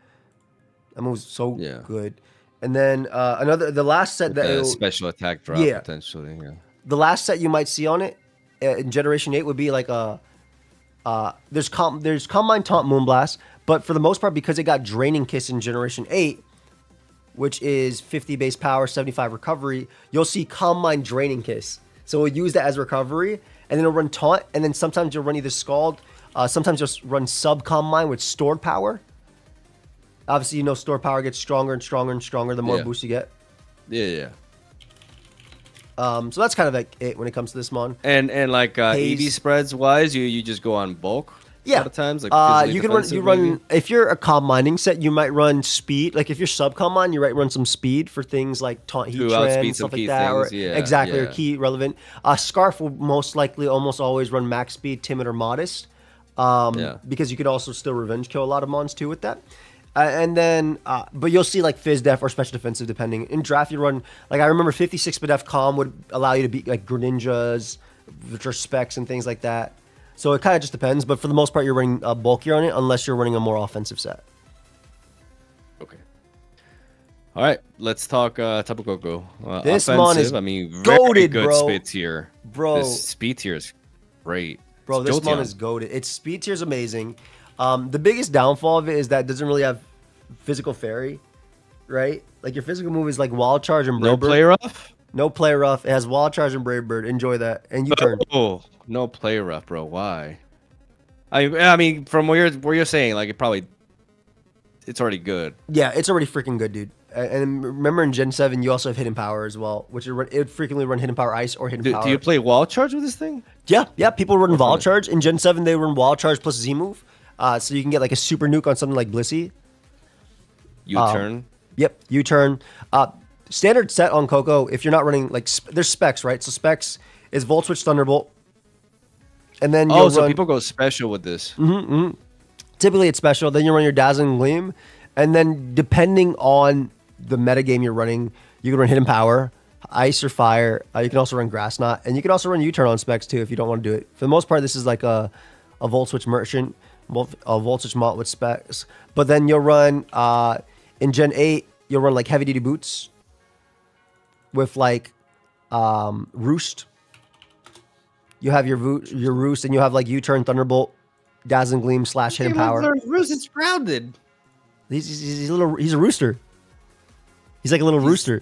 That move's so good. And then the last set that special attack drop potentially. Yeah. The last set you might see on it in Generation 8 would be like there's Combine Taunt Moonblast, but for the most part, because it got Draining Kiss in Generation 8, which is 50 base power, 75 recovery, you'll see Combine Draining Kiss. So we'll use that as recovery, and then it'll run Taunt, and then sometimes you'll run either Scald, sometimes you'll run Sub Combine with Stored Power. Obviously, Stored Power gets stronger and stronger and stronger the more boosts you get. Yeah. So that's kind of like it when it comes to this mon. And like EV spreads wise, you just go on bulk. A lot of times, like you can run if you're a comb mining set, you might run speed. Like if you're sub comb mine, you might run some speed for things like taunt heat trend, stuff like that, or or key relevant. Scarf will most likely almost always run max speed, timid or modest. Because you could also still revenge kill a lot of mons too with that. And then, but you'll see like Fizz Def or Special Defensive depending. In draft, you run, like I remember 56 Def Calm would allow you to beat like Greninjas, which are specs and things like that. So it kind of just depends, but for the most part, you're running bulkier on it unless you're running a more offensive set. Okay. All right, let's talk Tapu Koko. This offensive, mon is very good bro. speed tier. Bro. This speed tier is great. Bro, this mon is goated. Its speed tier is amazing. The biggest downfall of it is that it doesn't really have physical fairy, right? Like your physical move is like Wild Charge and Brave Bird. No play rough? No play rough. It has Wild Charge and Brave Bird. Enjoy that. And U-turn. Oh, no play rough, bro. Why? I mean, from what you're saying, like it's already good. Yeah, it's already freaking good, dude. And remember in Gen 7, you also have Hidden Power as well, which it would frequently run Hidden Power Ice or Hidden Power. Do you play Wild Charge with this thing? Yeah. People run Wild Charge. In Gen 7, they run Wild Charge plus Z move. So you can get like a super nuke on something like Blissey. U-turn. Yep, U-turn. Standard set on Koko, if you're not running, like, there's specs, right? So specs is Volt Switch Thunderbolt, And then Oh, you'll so run, people go special with this. typically it's special. Then you run your Dazzling Gleam. And then depending on the meta game you're running, you can run Hidden Power, Ice or Fire. You can also run Grass Knot. And you can also run U-Turn on specs too if you don't want to do it. For the most part, this is like a Volt Switch Merchant, a Volt Switch Malt with specs. But then you'll run, in Gen 8, you'll run like Heavy Duty Boots with like Roost. You have your Roost, and you have like U-Turn, Thunderbolt, Dazzling Gleam / Hidden Power. Roost is grounded. He's a rooster. He's like a little rooster.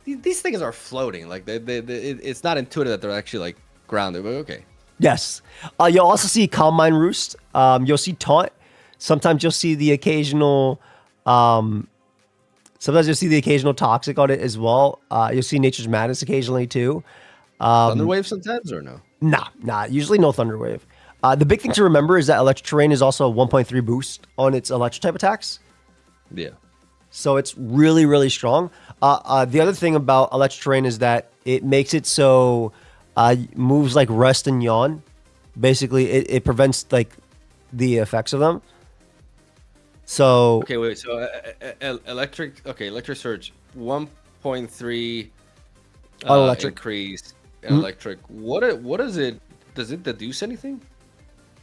These things are floating. Like it's not intuitive that they're actually like grounded. But okay. Yes. You'll also see Calm Mind Roost. You'll see Taunt. Sometimes you'll see the occasional. Sometimes you'll see the occasional Toxic on it as well. You'll see Nature's Madness occasionally too. Thunderwave sometimes or no? Nah. Usually no Thunderwave. The big thing to remember is that Electric Terrain is also a 1.3 boost on its electric type attacks. Yeah. So it's really, really strong. The other thing about Electric Terrain is that it makes it so moves like Rest and Yawn. Basically, it prevents like the effects of them. So Okay, wait. So electric. Okay, electric surge 1.3 on electric. increase. Electric. What is it? Does it deduce anything?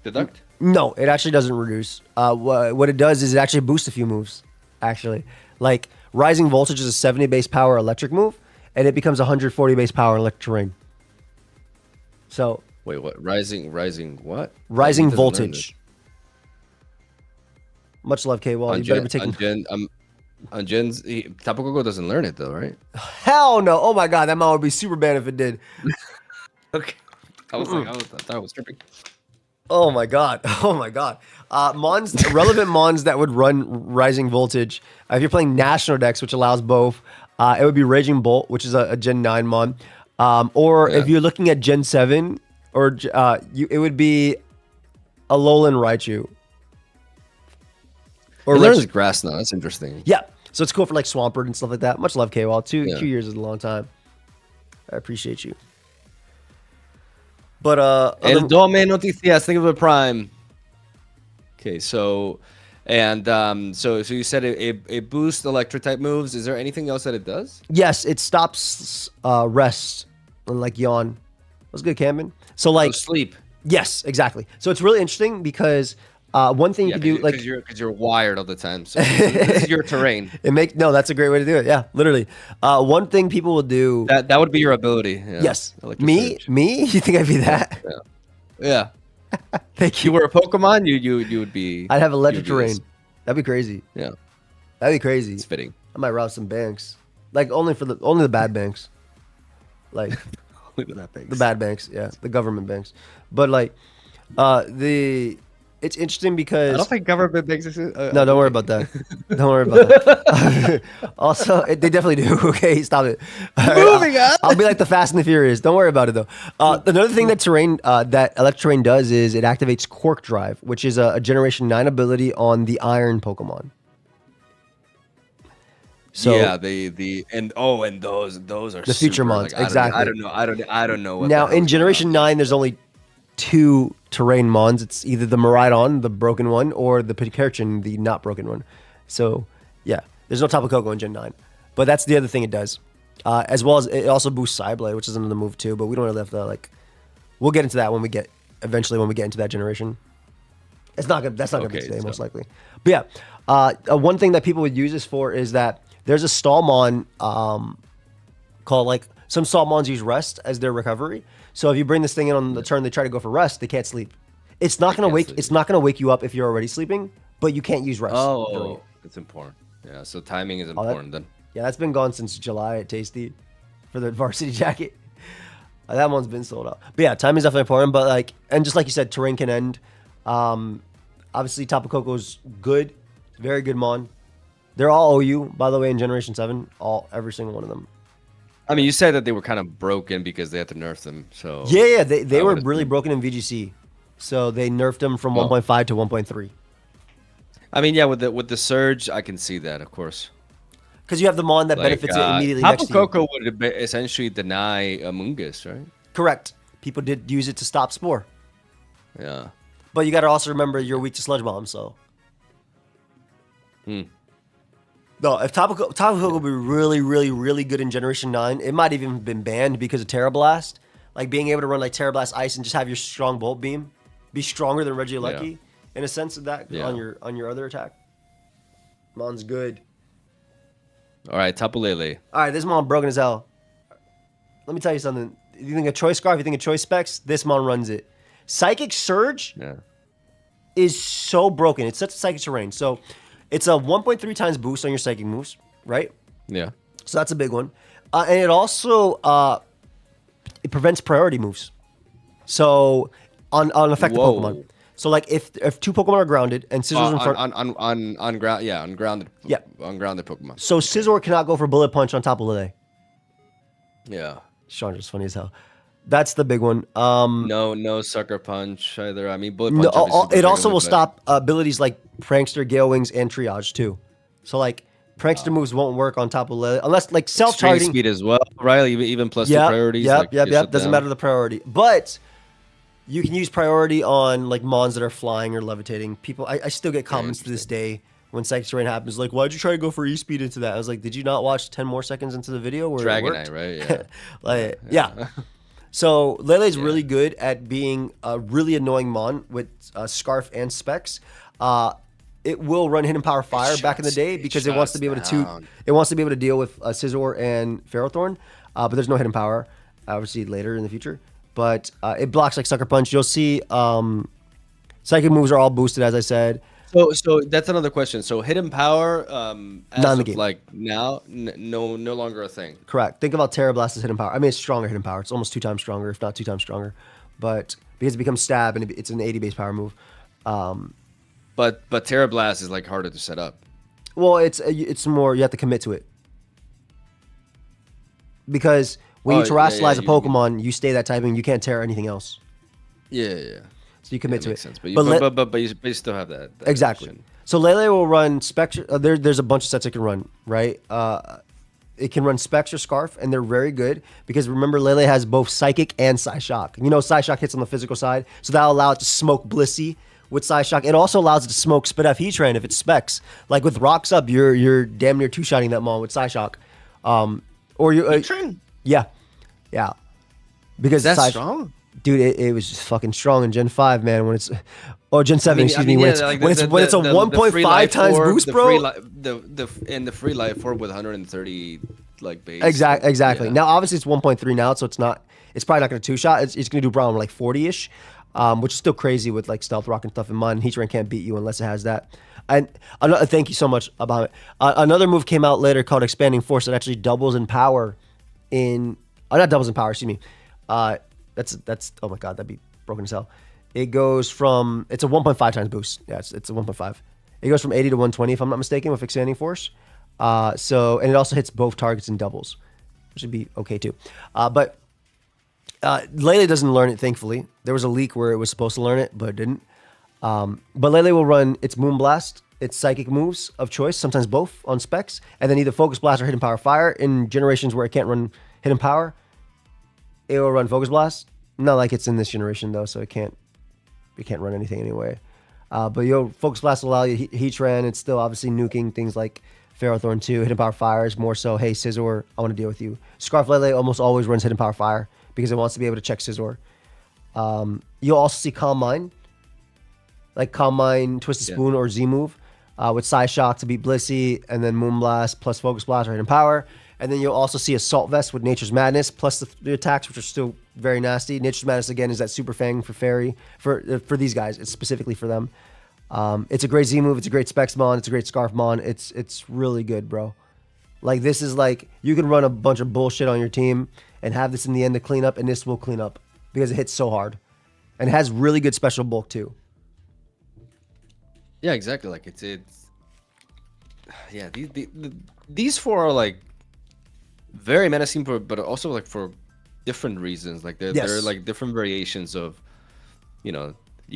Deduct? No, it actually doesn't reduce. What it does is it actually boosts a few moves. Actually, like Rising Voltage is a 70 base power electric move, and it becomes 140 base power electric terrain. So Wait, what? Rising what? Rising He doesn't learn Voltage. Much love, K-Wall. You this. better be taking. On Gen's, Tapu Koko doesn't learn it though, right? Hell no! Oh my god, that mod would be super bad if it did. Okay. I thought I was tripping. Oh my god! Oh my god! Relevant mons that would run Rising Voltage. If you're playing National decks, which allows both, it would be Raging Bolt, which is a Gen 9 mon. Or if you're looking at Gen 7, it would be a Alolan Raichu. Or learns Grass now. That's interesting. Yeah, so it's cool for like Swampert and stuff like that. Much love, K-Wall. 2 years is a long time. I appreciate you. But El Dome Noticias, think of a prime. Okay, so so you said it boosts electric type moves. Is there anything else that it does? Yes, it stops rest and like yawn. What's good, Camden? So like sleep. Yes, exactly. So it's really interesting because one thing you can do like because you're wired all the time. So this is your terrain. That's a great way to do it. Yeah, literally. One thing people will do that would be your ability. Yeah. Yes. Me? You think I'd be that? Yeah. Thank you. You were a Pokemon, you would be. I'd have electric terrain. That'd be crazy. Yeah. That'd be crazy. It's fitting. I might rob some banks. Like only the bad banks. Like the bad banks, yeah. The government banks. But like it's interesting because I don't think government banks exist. No, don't worry about that. Don't worry about that. Also, they definitely do. Okay, stop it. Moving on. I'll be like the Fast and the Furious. Don't worry about it though. Another thing that Electric Terrain does is it activates Quark Drive, which is a Generation 9 ability on the Iron Pokemon. So yeah, and those are the future mons. Like, exactly. I don't know. What now in Generation 9, there's only 2 terrain mons. It's either the Miraidon, the broken one, or the Pikachu, the not broken one. So yeah, there's no Tapu Koko in Gen 9. But that's the other thing it does. As well as it also boosts Psyblade, which is another move too, but we don't really have to like we'll get into that when we get into that generation. That's not gonna be today, most likely. But yeah, one thing that people would use this for is that there's a Stallmon called like some Stallmons use rest as their recovery. So if you bring this thing in on the turn they try to go for rest, they can't sleep. It's not gonna wake you up if you're already sleeping, but you can't use rest. Oh, it's important. Yeah, so timing is important then. Yeah, that's been gone since July at Tasty for the varsity jacket. That one's been sold out. But yeah, timing is definitely important. But like, and just like you said, terrain can end. Obviously, Tapu Koko's good, very good mon. They're all OU, by the way, in Generation 7. Every single one of them. I mean, you said that they were kind of broken because they had to nerf them. So yeah, they were really broken in VGC. So they nerfed them from 1.5 to 1.3. I mean, yeah, with the surge, I can see that, of course. Because you have the mon that benefits it immediately next to you. Tapu Koko would essentially deny Amoonguss, right? Correct. People did use it to stop Spore. Yeah. But you got to also remember you're weak to Sludge Bomb, so. No, if Tapu Pokemon would be really, really, really good in Generation 9, it might even have been banned because of Terra Blast. Like being able to run like Terra Blast Ice and just have your strong Volt Beam be stronger than Regieleki in a sense of that on your other attack. Mon's good. All right, Tapu Lele. All right, this Mon broken as hell. Let me tell you something. You think of Choice Scarf, you think of Choice Specs, this Mon runs it. Psychic Surge is so broken. It's such a Psychic Terrain. So it's a 1.3 times boost on your Psychic moves, right? Yeah. So that's a big one. And it also it prevents priority moves. So on effective Pokemon. So like if two Pokemon are grounded and Scissor's in front on grounded Pokemon. So Scizor cannot go for Bullet Punch on top of Lele. Yeah. Chandra's funny as hell. That's the big one. No Sucker Punch either. I mean, Bullet Punch. It also will stop abilities like Prankster, Gale Wings, and Triage too. So like Prankster moves won't work on top of Lele unless like self-targeting speed as well, right? Even plus the priorities. Yep. Doesn't matter the priority, but you can use priority on like Mons that are flying or levitating. People, I still get comments to this day when Psychic Terrain happens, like, why'd you try to go for E-Speed into that? I was like, did you not watch 10 more seconds into the video where Dragonite, it right? Yeah. Yeah. So Lele's really good at being a really annoying Mon with Scarf and Specs. It will run Hidden Power Fire back in the day because it wants to be able to deal with Scizor and Ferrothorn, but there's no Hidden Power, obviously later in the future. But it blocks like Sucker Punch. You'll see Psychic moves are all boosted, as I said. So that's another question. So Hidden Power, as of game. Like now, no longer a thing. Correct. Think about Terra Blast as Hidden Power. I mean, it's stronger Hidden Power. It's almost 2 times stronger, if not 2 times stronger. But because it becomes Stab and it's an 80 base power move. But Terra Blast is like harder to set up. Well, it's more you have to commit to it. Because when you terrestrialize a Pokemon, you stay that typing. You can't tear anything else. Yeah. So you commit to it. Sense. But you still have that exactly. Option. So Lele will run Spectre. There's a bunch of sets it can run, right? It can run Spectre Scarf, and they're very good because remember Lele has both Psychic and Psyshock. You know, Psyshock hits on the physical side, so that'll allow it to smoke Blissey with Psyshock. It also allows it to smoke Spit F Heatran if it specs. Like with Rocks Up, you're damn near two-shotting that Mon with Psyshock. Or you Heatran? Yeah. Because that's strong. Dude, it was just fucking strong in Gen 5, man. When it's Gen 7, excuse me. When it's a 1.5 times boost, bro. The free life orb with 130 like base. Exactly. Yeah. Now obviously it's 1.3 now, so it's probably not going to two-shot. It's going to do Brown like 40-ish, which is still crazy with like Stealth Rock and stuff in mind. Heatran can't beat you unless it has that. And thank you so much about it. Another move came out later called Expanding Force that actually doubles in power not doubles in power, excuse me. That's oh my god, that'd be broken as hell. It goes from it's a 1.5 times boost. Yeah, it's a 1.5. It goes from 80 to 120 if I'm not mistaken with Expanding Force. And it also hits both targets in doubles, which would be okay too. But Lele doesn't learn it, thankfully. There was a leak where it was supposed to learn it, but it didn't. But Lele will run its Moonblast, its Psychic moves of choice, sometimes both on specs, and then either Focus Blast or Hidden Power Fire. In generations where it can't run Hidden Power, it will run Focus Blast. Not like it's in this generation though, so it can't run anything anyway. But Focus Blast will allow you Heatran. It's still obviously nuking things like Ferrothorn 2. Hidden Power Fire is more so, hey Scizor, I want to deal with you. Scarf Lele almost always runs Hidden Power Fire because it wants to be able to check Scizor. You'll also see Calm Mind, like Calm Mind, Twisted Spoon, or Z move with Psyshock to beat Blissey, and then Moonblast plus Focus Blast or Hidden Power. And then you'll also see Assault Vest with Nature's Madness, plus the attacks, which are still very nasty. Nature's Madness, again, is that Super Fang for Fairy. For these guys, it's specifically for them. It's a great Z move. It's a great Specs Mon. It's a great Scarf Mon. It's really good, bro. Like, this is like, you can run a bunch of bullshit on your team and have this in the end to clean up, and this will clean up because it hits so hard. And it has really good special bulk, too. Yeah, exactly. Like, yeah, these four are, like, very menacing, but also like for different reasons. Like they're like different variations of, you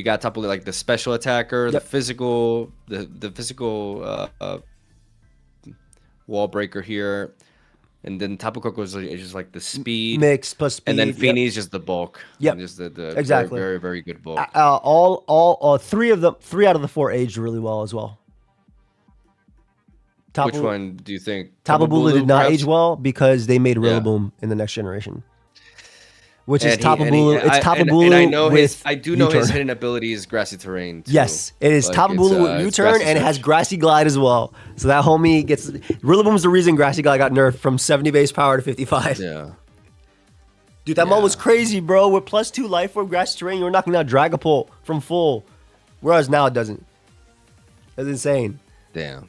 got Tapu like the special attacker, the physical, the physical wall breaker here, and then Tapu Koko is just like the speed, Mix plus speed. and then Feeney's just the bulk. Yep. Just the Exactly. very, very, very good bulk. Three out of the four aged really well as well. Which one do you think? Tapu Bulu did not perhaps? age well because they made Yeah. Rillaboom in the next generation. Which is And Tapu Bulu. It's Tapu Bulu and I know with I do know his U-turn. hidden ability is grassy terrain. Too. Yes, it is Like, Tapu Bulu with it's U-turn grassy and it has search. Grassy Glide as well. So that homie gets Rillaboom's the reason Grassy Glide got nerfed from 70 base power to 55. Yeah. Dude, that mod was Yeah. crazy, bro. With +2 life orb Grassy terrain, you were knocking out Dragapult from full. Whereas now it doesn't. That's insane. Damn.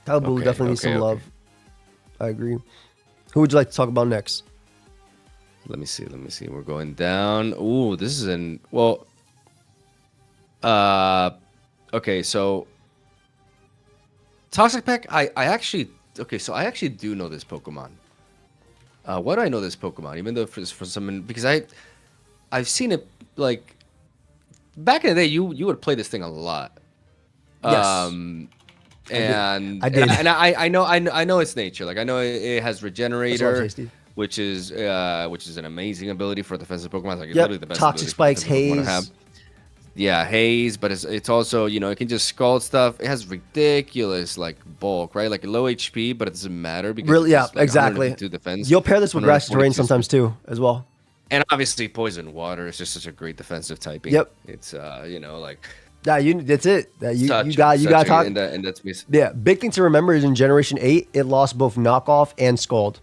Tapu Bulu definitely needs some love. I agree. Who would you like to talk about next? Let me see. We're going down. Ooh, this is okay, so Toxapex, I actually do know this Pokemon. Why do I know this Pokemon? Even though for some, because I've seen it like back in the day. You would play this thing a lot. Yes. And I did. and I know its nature. Like I know it has Regenerator, tasty. which is an amazing ability for defensive Pokemon. It's like Yep. literally the best. Toxic ability for Spikes, defensive Pokemon to Haze. have. Yeah, Haze, but it's also it can just scald stuff. It has ridiculous like bulk, right? Like low HP, but it doesn't matter because Really, it's like exactly. 152 defense. You'll pair this with Grassy terrain 142 sometimes too, as well. and obviously poison water is just such a great defensive typing. Yep. It's like Yeah, that's it. You such got a- talk. and that's me. Yeah, big thing to remember is in Generation 8, it lost both Knockoff and Scald.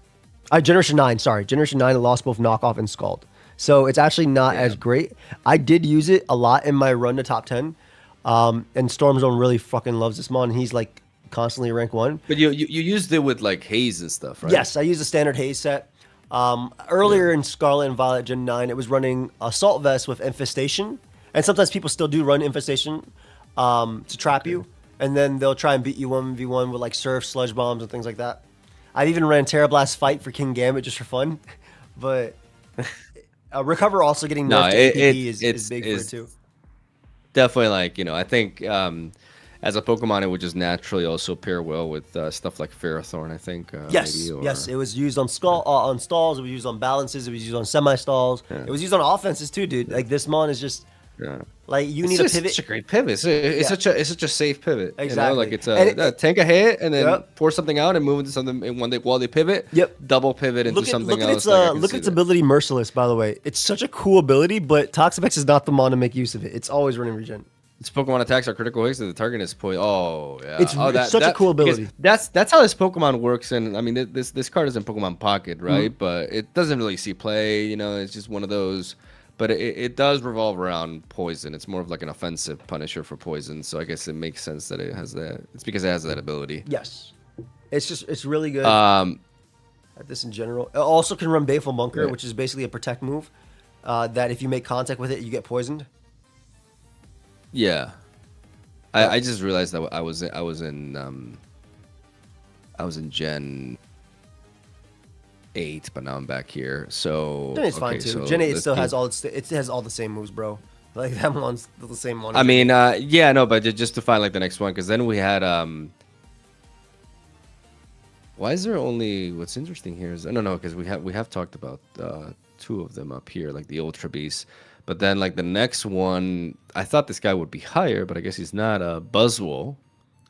Generation 9, sorry. Generation 9, it lost both Knockoff and Scald. So it's actually not as great. I did use it a lot in my run to top 10. And Stormzone really fucking loves this mod, and he's like constantly rank 1. But you used it with like Haze and stuff, right? Yes, I used a standard Haze set. Earlier in Scarlet and Violet Gen 9, it was running Assault Vest with Infestation. And sometimes people still do run Infestation to trap you. And then they'll try and beat you 1v1 with like Surf, Sludge Bombs, and things like that. I've even ran Terra Blast Fight for King Gambit just for fun. But Recover also getting nerfed to APB is big for it too. Definitely, like, I think as a Pokemon, it would just naturally also pair well with stuff like Ferrothorn, I think. Yes, maybe, yes. It was used on on stalls. It was used on balances. It was used on semi-stalls. Yeah. It was used on offenses too, dude. Like this mon is just like you need it's a pivot. Such a great pivot. It's such a safe pivot. Exactly. Like it's And tank a hit and then Yep. pour something out and move into something. And while they pivot, Yep. double pivot into something else. Look at its ability, Merciless. By the way, it's such a cool ability, but Toxapex is not the mon to make use of it. It's always running regen. Its Pokemon attacks are critical hits and the target is poison. Oh yeah, It's such a cool ability. That's how this Pokemon works. And I mean, this card is in Pokemon Pocket, right? But it doesn't really see play. It's just one of those. But it does revolve around poison. It's more of like an offensive punisher for poison. So I guess it makes sense that it has that. It's because it has that ability. Yes, it's really good. At this in general, it also can run Baleful Bunker, which is basically a protect move. That if you make contact with it, you get poisoned. Yeah, I just realized that I was in Gen 8, but now I'm back here. So Gen 8's fine too. so Gen 8 let's still see. has all the same moves, bro. Like that one's still the same one. I mean, yeah, no, but just to find like the next one, because then we had why is there only? What's interesting here is no, because we have talked about 2 of them up here, like the Ultra Beast. But then like the next one, I thought this guy would be higher, but I guess he's not. Buzzwole.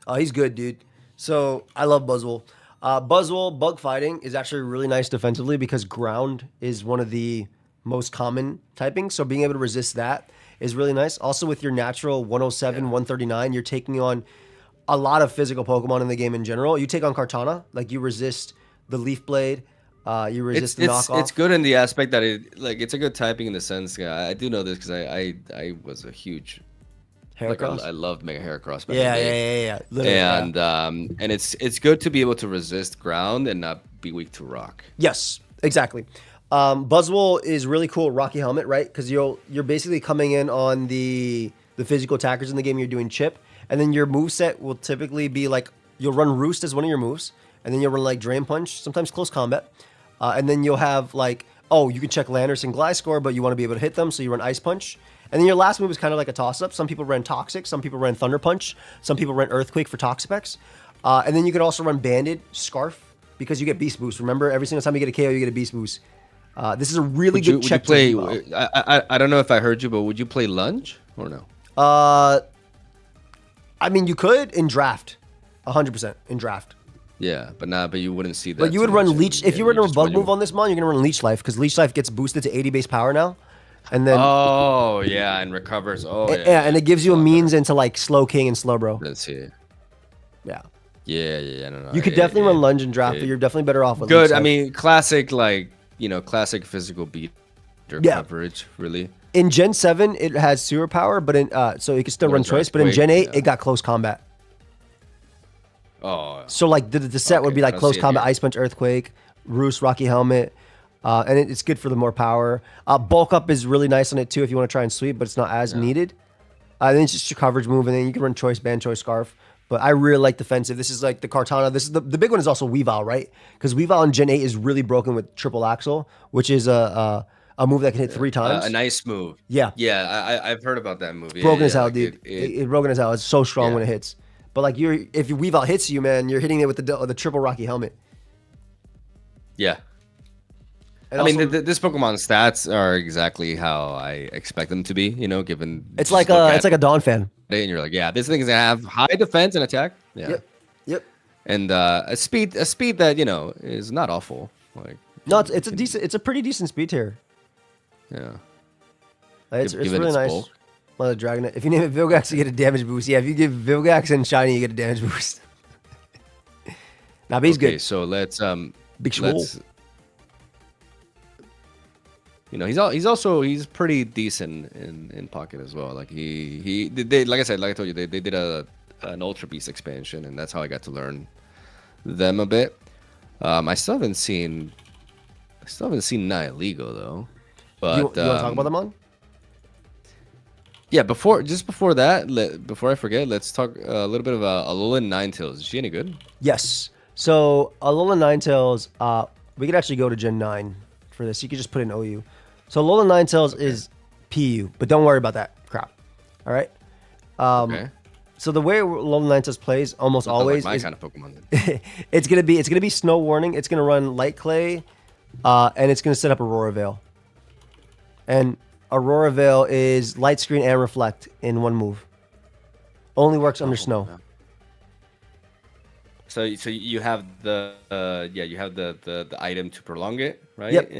Oh, he's good, dude. So I love Buzzwole. Buzzwole bug fighting is actually really nice defensively because ground is one of the most common typings. So being able to resist that is really nice. Also with your natural 107, 139, you're taking on a lot of physical Pokemon in the game in general. You take on Kartana, like you resist the Leaf Blade. You resist the knockoff. It's good in the aspect that it's a good typing in the sense. I do know this because I was a huge Heracross. I loved Mega Heracross. Back Yeah. in the day. Literally, And it's good to be able to resist ground and not be weak to rock. Yes, exactly. Buzzwole is really cool. Rocky Helmet, right? Because you're basically coming in on the physical attackers in the game. You're doing chip, and then your move set will typically be like you'll run Roost as one of your moves, and then you'll run like Drain Punch, sometimes close combat, and then you'll have like you can check Landorus and Gliscor, but you want to be able to hit them, so you run Ice Punch. And then your last move is kind of like a toss-up. Some people ran Toxic, some people ran Thunder Punch, some people ran Earthquake for Toxapex. And then you can also run Banded, Scarf, because you get beast boost. Remember, every single time you get a KO, you get a beast boost. This is a really Would you, good would you check. play? To I don't know if I heard you, but would you play lunge or no? I mean, you could in draft, 100% in draft. Yeah, but you wouldn't see that. But you would too run much leech if you were to bug move on this mon. You're gonna run leech life because leech life gets boosted to 80 base power now, and then Oh yeah, and recovers. Oh and, yeah, and it gives you a means into like slow king and slow bro. Let's see. Yeah, Yeah. No. you could definitely run lunge and draft, but you're definitely better off with good. leech I life. mean, classic classic physical beat coverage really. In Gen 7, it has sewer power, but in so it can still run choice. But in Gen 8, it got close combat. Oh. So like the set would be like close combat, Ice Punch, Earthquake, Roost, Rocky Helmet, and it's good for the more power. Bulk up is really nice on it too if you want to try and sweep, but it's not as needed. Then it's just your coverage move, and then you can run choice, band choice, scarf. But I really like defensive. This is like the Kartana. This is the big one is also Weavile, right? Because Weavile in Gen 8 is really broken with triple axle, which is a move that can hit 3 times. A nice move. Yeah. I've heard about that move. Broken as hell, dude. It's broken as hell. It's so strong when it hits. But like if your Weavile hits you, man, you're hitting it with the triple Rocky helmet. Yeah. And I mean, also, this Pokemon stats are exactly how I expect them to be. Given it's like a Dawn fan. And you're like, yeah, this thing is gonna have high defense and attack. Yeah. Yep. And a speed that is not awful. Like no, it's a pretty decent speed tier. Yeah. It's really nice. Bulk. Mother Dragonite. If you name it Vilgax, you get a damage boost. Yeah, if you give Vilgax and Shiny, you get a damage boost. Nah, but he's good. So let's Big Swole. He's pretty decent in pocket as well. Like like I told you, they did an Ultra Beast expansion, and that's how I got to learn them a bit. I still haven't seen Nihilego though. But you want to talk about them on? Yeah, before that, before I forget, let's talk a little bit about Alolan Ninetales. Is she any good? Yes. So Alolan Ninetales, we could actually go to Gen 9 for this. You could just put in OU. So Alolan Ninetales is PU, but don't worry about that crap. All right. Okay. So the way Alolan Ninetales plays almost always like my is kind of Pokemon. it's gonna be Snow Warning. It's gonna run Light Clay, and it's gonna set up Aurora Veil. And Aurora Veil is Light Screen and Reflect in one move. Only works under snow. No. So you have the item to prolong it, right? Yep.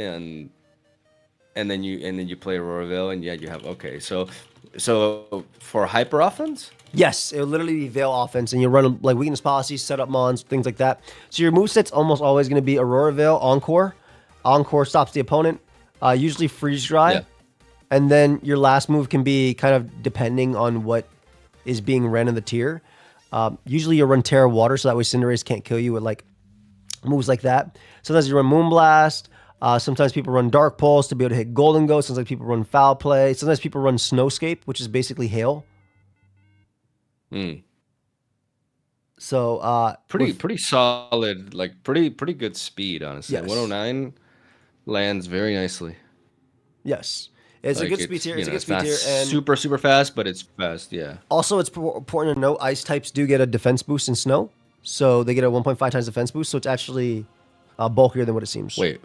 And then you play Aurora Veil, and you have so for hyper offense. Yes, it will literally be Veil offense, and you run like weakness policies, set up mons, things like that. So your moveset's almost always going to be Aurora Veil, Encore. Encore stops the opponent. Usually Freeze Dry. Yeah. And then your last move can be kind of depending on what is being ran in the tier. Usually you'll run Terra Water, so that way Cinderace can't kill you with like moves like that. Sometimes you run Moonblast. Sometimes people run Dark Pulse to be able to hit Golden Ghost. Sometimes people run Foul Play. Sometimes people run Snowscape, which is basically hail. So pretty solid, like pretty good speed, honestly. Yes. 109 lands very nicely. Yes. It's a good speed tier. It's a good speed tier. And super fast, but it's fast, yeah. Also, it's important to note ice types do get a defense boost in snow. So they get a 1.5 times defense boost. So it's actually bulkier than what it seems. Wait.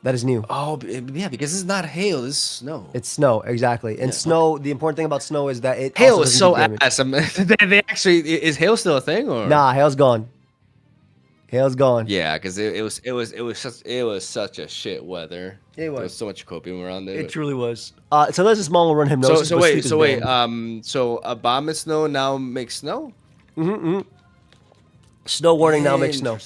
That is new. Oh, yeah, because it's not hail, it's snow. It's snow, exactly. And snow, the important thing about snow is that it hail also is so doesn't do ass. They actually, is hail still a thing, or? Nah, hail's gone. Hail's gone. Yeah, because it was such a shit weather. It was. There was so much copium around there. It truly was. So there's a small will run Hypnosis. So wait. So Abomasnow now makes snow? Snow Warning now makes snow.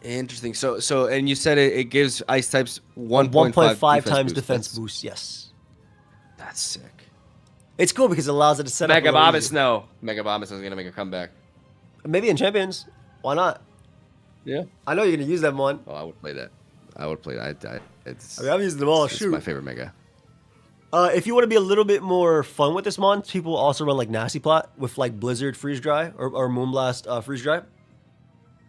Interesting. So and you said it gives ice types 1.5 times defense boost. Yes. That's sick. It's cool because it allows it to set up. Mega Abomasnow is gonna make a comeback. Maybe in Champions. Why not? Yeah. I know you're gonna use that one. Oh, I would play that. I'm using them all. It's my favorite Mega. If you want to be a little bit more fun with this mon, people also run like Nasty Plot with like Blizzard Freeze Dry or Moonblast Freeze Dry.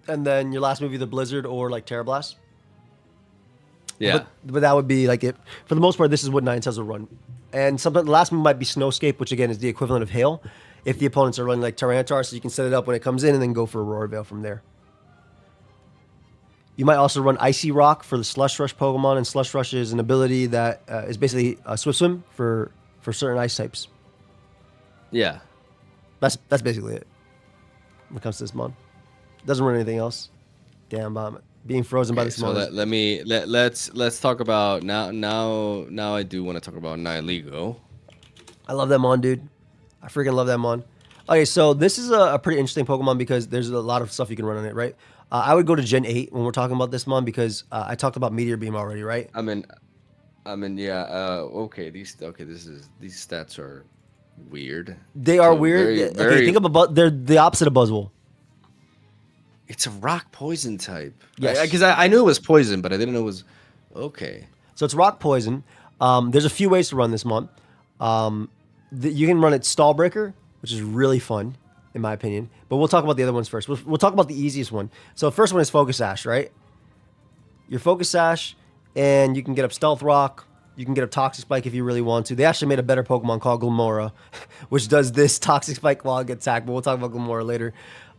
And then your last move either Blizzard or like Terra Blast. Yeah. But that would be like it. For the most part, this is what Ninetales will run. And sometimes the last move might be Snowscape, which again is the equivalent of Hail. if the opponents are running like Tyranitar, so you can set it up when it comes in and then go for a Roar Veil from there. You might also run Icy Rock for the Slush Rush Pokemon, and Slush Rush is an ability that is basically a Swift Swim for certain ice types. Yeah. That's basically it when it comes to this mon. Doesn't run anything else. Damn, being frozen by this so mon. let's talk about now I do want to talk about Nihilego. I love that mon, dude. I freaking love that mon. Okay, so this is a pretty interesting Pokemon because there's a lot of stuff you can run on it, right? I would go to Gen 8 when we're talking about this mon because I talked about Meteor Beam already, right? I mean, yeah. Okay, these stats are weird. They are weird. Okay, think about they're the opposite of Buzzwole. It's a rock poison type. Yes. Because I knew it was poison, but I didn't know it was okay. So it's rock poison. There's a few ways to run this mon. You can run it Stall Breaker, which is really fun, in my opinion. But we'll talk about the other ones first. We'll talk about the easiest one. So the first one is Focus Sash, right? Your Focus Sash, and you can get up Stealth Rock. You can get up Toxic Spike if you really want to. They actually made a better Pokemon called Glamora, which does this Toxic Spike while it gets attacked. But we'll talk about Glamora later.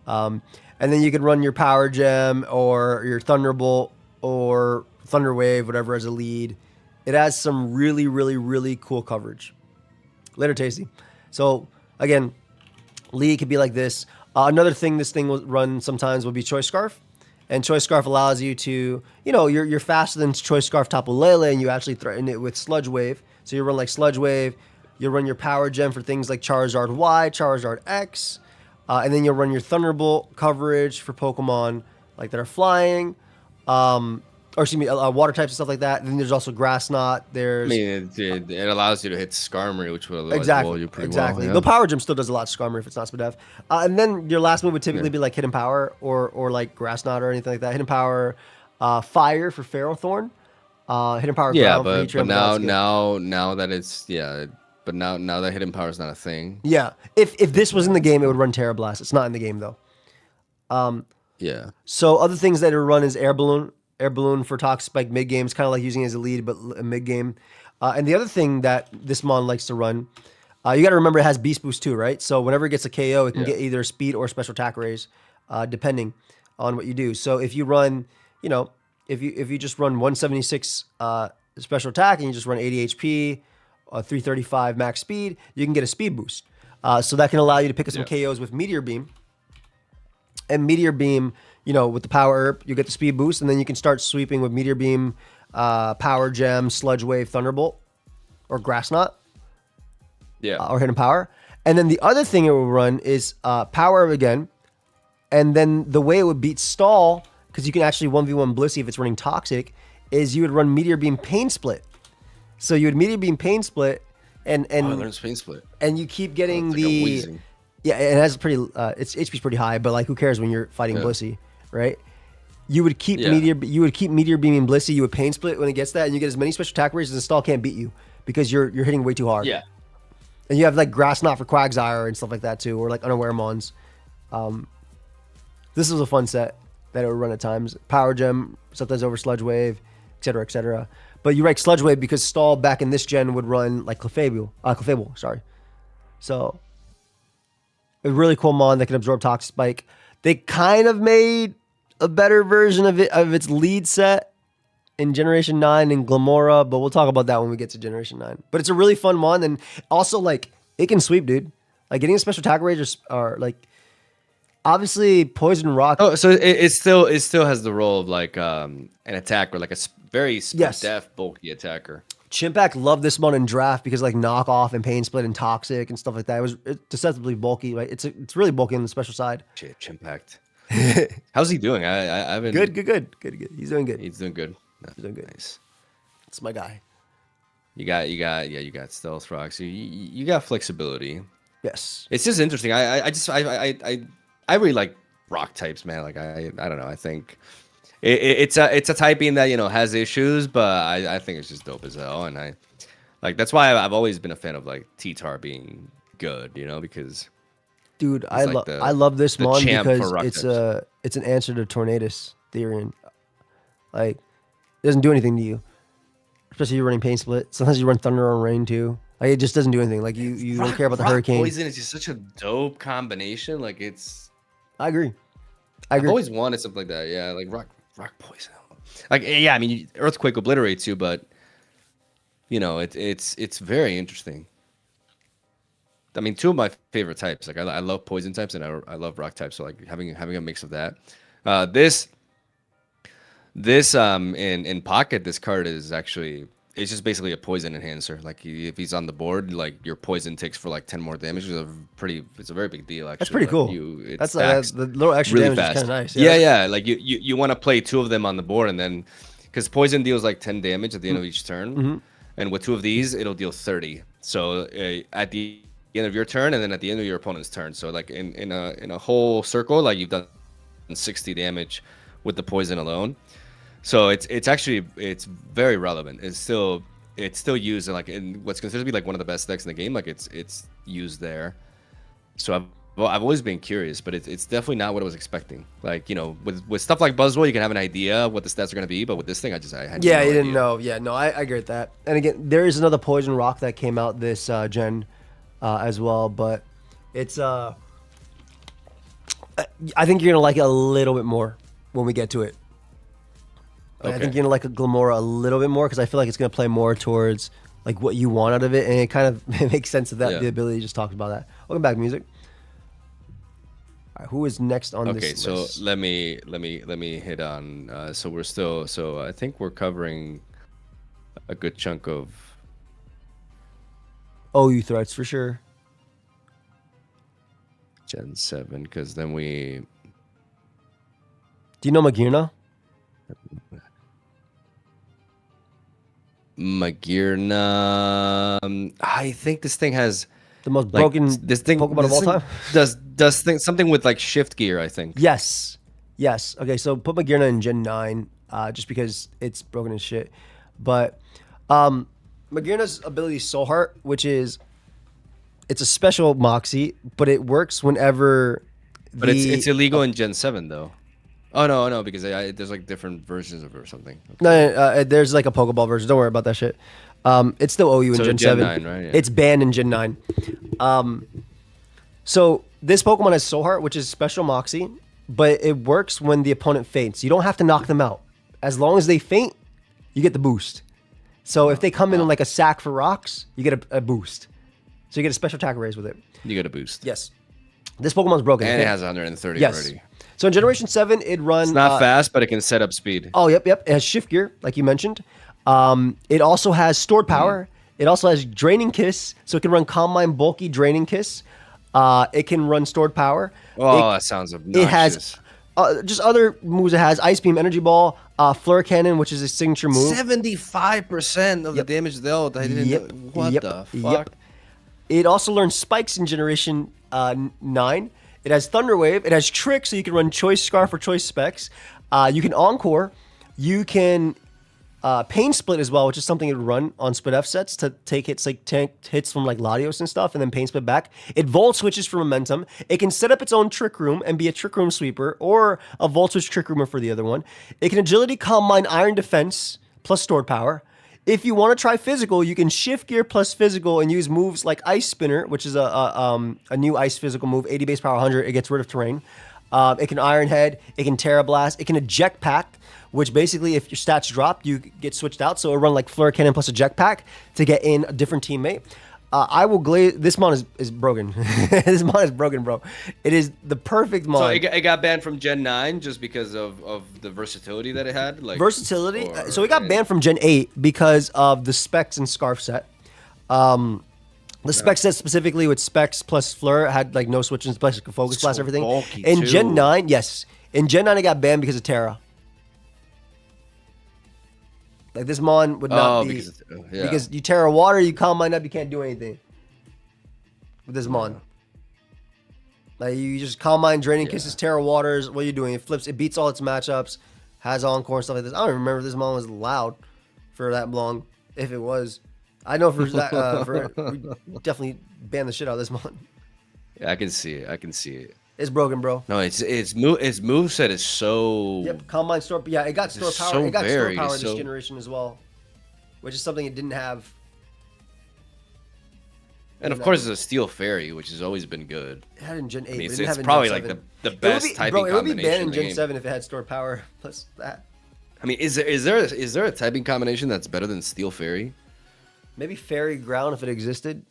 And then you can run your Power Gem or your Thunderbolt or Thunder Wave, whatever, as a lead. It has some really, really, really cool coverage. Later, Tasty. So, again, lead could be like this. Another thing this thing will run sometimes will be Choice Scarf. And Choice Scarf allows you to, you're faster than Choice Scarf Tapu Lele, and you actually threaten it with Sludge Wave. So you run like Sludge Wave. You run your Power Gem for things like Charizard Y, Charizard X. And then you'll run your Thunderbolt coverage for Pokemon like that are flying. Water types and stuff like that. And then there's also Grass Knot. I mean, it allows you to hit Skarmory, which will exactly you pretty well. Yeah. The Power Gem still does a lot to Skarmory if it's not Spadef. And then your last move would typically be like Hidden Power or like Grass Knot or anything like that. Hidden Power, Fire for Ferrothorn. Hidden Power. Yeah, Ground but for now that it's but now that Hidden Power is not a thing. Yeah, if this was in the game, it would run Terra Blast. It's not in the game though. Yeah. So other things that it run is Air Balloon. Air Balloon for Toxic Spike mid-game. It's kind of like using it as a lead, but mid-game. And the other thing that this mon likes to run, you got to remember it has Beast Boost too, right? So whenever it gets a KO, it can get either speed or special attack raise, depending on what you do. So if you run, if you just run 176 special attack and you just run 80 HP, 335 max speed, you can get a speed boost. So that can allow you to pick up some KOs with Meteor Beam. And Meteor Beam, with the Power Herb, you get the speed boost, and then you can start sweeping with Meteor Beam, Power Gem, Sludge Wave, Thunderbolt, or Grass Knot. Yeah. Or Hidden Power. And then the other thing it will run is Power Herb again. And then the way it would beat Stall, because you can actually 1v1 Blissey if it's running Toxic, is you would run Meteor Beam Pain Split. So you would Meteor Beam Pain Split, and learns Pain Split. And you keep getting Yeah, it has its HP's pretty high, but like who cares when you're fighting Blissey, right? You would keep Meteor Beaming Blissey, you would Pain Split when it gets that, and you get as many special attack raises as Stall can't beat you because you're hitting way too hard. Yeah. And you have like Grass Knot for Quagsire and stuff like that too, or like Unaware Mons. This was a fun set that it would run at times. Power Gem, sometimes over Sludge Wave, etc., etc. But you write Sludge Wave because Stall back in this gen would run like Clefable, sorry. So a really cool mon that can absorb Toxic Spike. They kind of made a better version of its lead set in Generation 9 in Glamora, but we'll talk about that when we get to Generation 9. But it's a really fun mon, and also like it can sweep, dude. Like getting a special attack range are like obviously Poison Rock. Oh, so it still has the role of like an attacker, like a very def bulky attacker. Chimpact loved this mon in draft because like knockoff and Pain Split and Toxic and stuff like that. It was deceptively bulky. Right? It's really bulky on the special side. Chimpact. How's he doing? I haven't. Good. He's doing good. He's doing good. He's doing good. Nice. It's my guy. You got Stealth Rock. So you got flexibility. Yes. It's just interesting. I really like rock types, man. Like I don't know. I think it's a typing that has issues, but I think it's just dope as hell, and I like that's why I've always been a fan of like T-Tar being good, because dude, I love this mon because it's an answer to Tornadus Therian. Like it doesn't do anything to you, especially if you're running Pain Split. Sometimes you run Thunder on Rain too. Like it just doesn't do anything. Like you don't care about the hurricane. Poison is just such a dope combination. Like it's. I agree. I've always wanted something like that. Yeah, like rock poison. Like yeah, I mean earthquake obliterates you, but you know it's very interesting. I mean, two of my favorite types. Like I love poison types and I love rock types. So like having a mix of that. This in pocket, this card is actually it's just basically a poison enhancer. Like if he's on the board, like your poison takes for like 10 more damage. It's a very big deal. Actually, that's pretty cool. That's the little extra really damage fast. is kind of nice. Yeah. Like you want to play two of them on the board, and then because poison deals like 10 damage at the end of each turn, and with two of these, it'll deal 30. So at the end of your turn, and then at the end of your opponent's turn. So like in a whole circle, like you've done 60 damage with the poison alone. So it's actually very relevant. It's still used in what's considered to be like one of the best decks in the game. Like it's used there. So I've always been curious, but it's definitely not what I was expecting. Like, you know, with stuff like Buzzwole, you can have an idea what the stats are going to be, but with this thing, I had no you didn't idea. know. Yeah, no, I get that. And again, there is another poison rock that came out this gen as well, but it's I think you're gonna like it a little bit more when we get to it. Okay. I think you're gonna like a Glamora a little bit more because I feel like it's gonna play more towards like what you want out of it, and it kind of makes sense of that. Yeah. The ability you just talked about that. Welcome back, music. All right, who is next on this list? Okay, so let me hit on. So we're still. So I think we're covering a good chunk of OU threats for sure. Gen 7, because then we. Do you know Magirna? Magirna. I think this thing has the most broken Pokemon of all time. Does something with like shift gear, I think. Yes. Okay, so put Magirna in Gen 9, just because it's broken as shit. But Magirna's ability is Soul Heart, which is it's a special Moxie, but it works whenever. But it's illegal in Gen 7 though. Oh no, because there's like different versions of it or something. Okay. No, there's like a Pokeball version. Don't worry about that shit. It's still OU in Gen 7. 9, right? Yeah. It's banned in Gen 9. So this Pokemon has Soul Heart, which is special Moxie, but it works when the opponent faints. You don't have to knock them out. As long as they faint, you get the boost. So if they come in like a sack for rocks, you get a boost. So you get a special attack raise with it. You get a boost. Yes. This Pokemon's broken. And it has 130 already. So in Generation 7, it runs... It's not fast, but it can set up speed. Oh, yep. It has Shift Gear, like you mentioned. It also has Stored Power. It also has Draining Kiss, so it can run Calm Mind, Bulky, Draining Kiss. It can run Stored Power. That sounds obnoxious. It has just other moves it has. Ice Beam, Energy Ball, Fleur Cannon, which is a signature move. 75% of the damage dealt. What the fuck? It also learns Spikes in Generation 9. It has Thunder Wave. It has Trick, so you can run Choice Scarf or Choice Specs. You can Encore. You can Pain Split as well, which is something it would run on Split F sets to take hits hits from like Latios and stuff, and then Pain Split back. It Volt Switches for Momentum. It can set up its own Trick Room and be a Trick Room sweeper, or a Volt Switch Trick Roomer for the other one. It can Agility, Calm Mind, Iron Defense, plus Stored Power. If you want to try Physical, you can Shift Gear plus Physical and use moves like Ice Spinner, which is a new Ice Physical move, 80 base power, 100. It gets rid of terrain. It can Iron Head. It can Terra Blast. It can Eject Pack, which basically, if your stats drop, you get switched out. So it'll run like Fleur Cannon plus Eject Pack to get in a different teammate. I will glaze. This mon is broken. This mon is broken, bro. It is the perfect mon. So it got banned from Gen 9 just because of the versatility that it had? Like versatility? So it got banned from Gen 8 because of the Specs and Scarf set. The Specs set specifically with Specs plus Fleur had like no switching, Focus Blast, everything. In Gen 9, yes. In Gen 9, it got banned because of Terra. Like this mon would not be because you Terra Water, you Calm Mind up, you can't do anything with this mon. Like you just Calm Mind, Draining Kisses, Terra Waters. What are you doing? It flips, it beats all its matchups, has Encore and stuff like this. I don't even remember if this mon was loud for that long. If it was, I know for that we definitely banned the shit out of this mon. Yeah, I can see it. It's broken, bro. No, its moveset is so. Yep, Calm Mind, Store. Yeah, it got Store Power. It got Store Power this generation as well, which is something it didn't have. And of course, there's a Steel Fairy, which has always been good. It had it in Gen 8. I mean, but it it's, didn't have it in probably Gen like 7. the best typing It would be combination banned in the Gen game. 7 if it had stored power plus that. I mean, is there a typing combination that's better than Steel Fairy? Maybe Fairy Ground if it existed.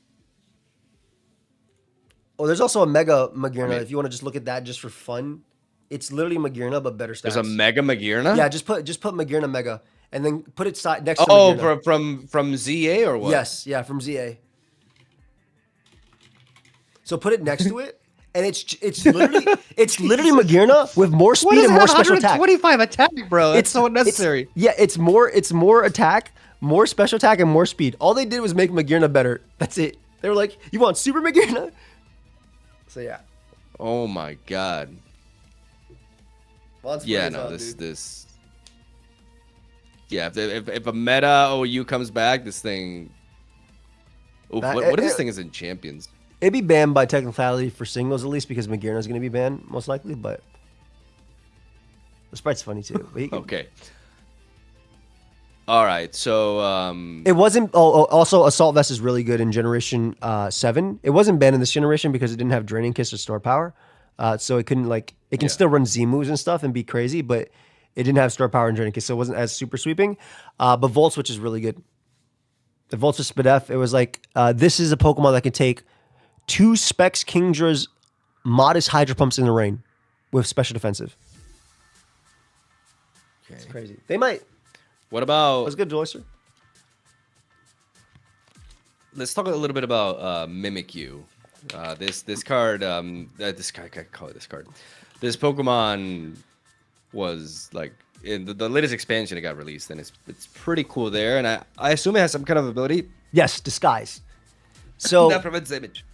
Oh, there's also a Mega Magirna if you want to just look at that just for fun. It's literally Magirna but better stats. There's a Mega Magirna? Yeah, just put Magirna Mega and then put it next to Oh, Magirna. from ZA or what? Yes, yeah, from ZA. So put it next to it, and it's literally Magirna with more speed and more special attack. 125 attack, bro. It's so unnecessary. It's more attack, more special attack, and more speed. All they did was make Magirna better. That's it. They were like, "You want Super Magirna?" So yeah. Oh my god. Well, yeah, no, this. Yeah, if a meta OU comes back, this thing. Oof, what if this thing is in Champions? It'd be banned by technicality for singles at least because Magirna's going to be banned most likely, but the sprite's funny too. Okay. All right, so it wasn't. Also, Assault Vest is really good in Generation 7. It wasn't banned in this generation because it didn't have Draining Kiss or Store Power, so it couldn't it can still run Z moves and stuff and be crazy, but it didn't have Store Power and Draining Kiss, so it wasn't as super sweeping. But Volt Switch is really good. The Volt Switch Spadef, it was like this is a Pokemon that can take 2 Specs Kingdra's modest Hydro Pumps in the rain with special defensive. Okay. It's crazy. They might. What about? What's good, Joycer? Let's talk a little bit about Mimikyu. This card. This card. I call it this card. This Pokemon was like in the latest expansion. It got released, and it's pretty cool there. And I assume it has some kind of ability. Yes, Disguise. So that prevents damage.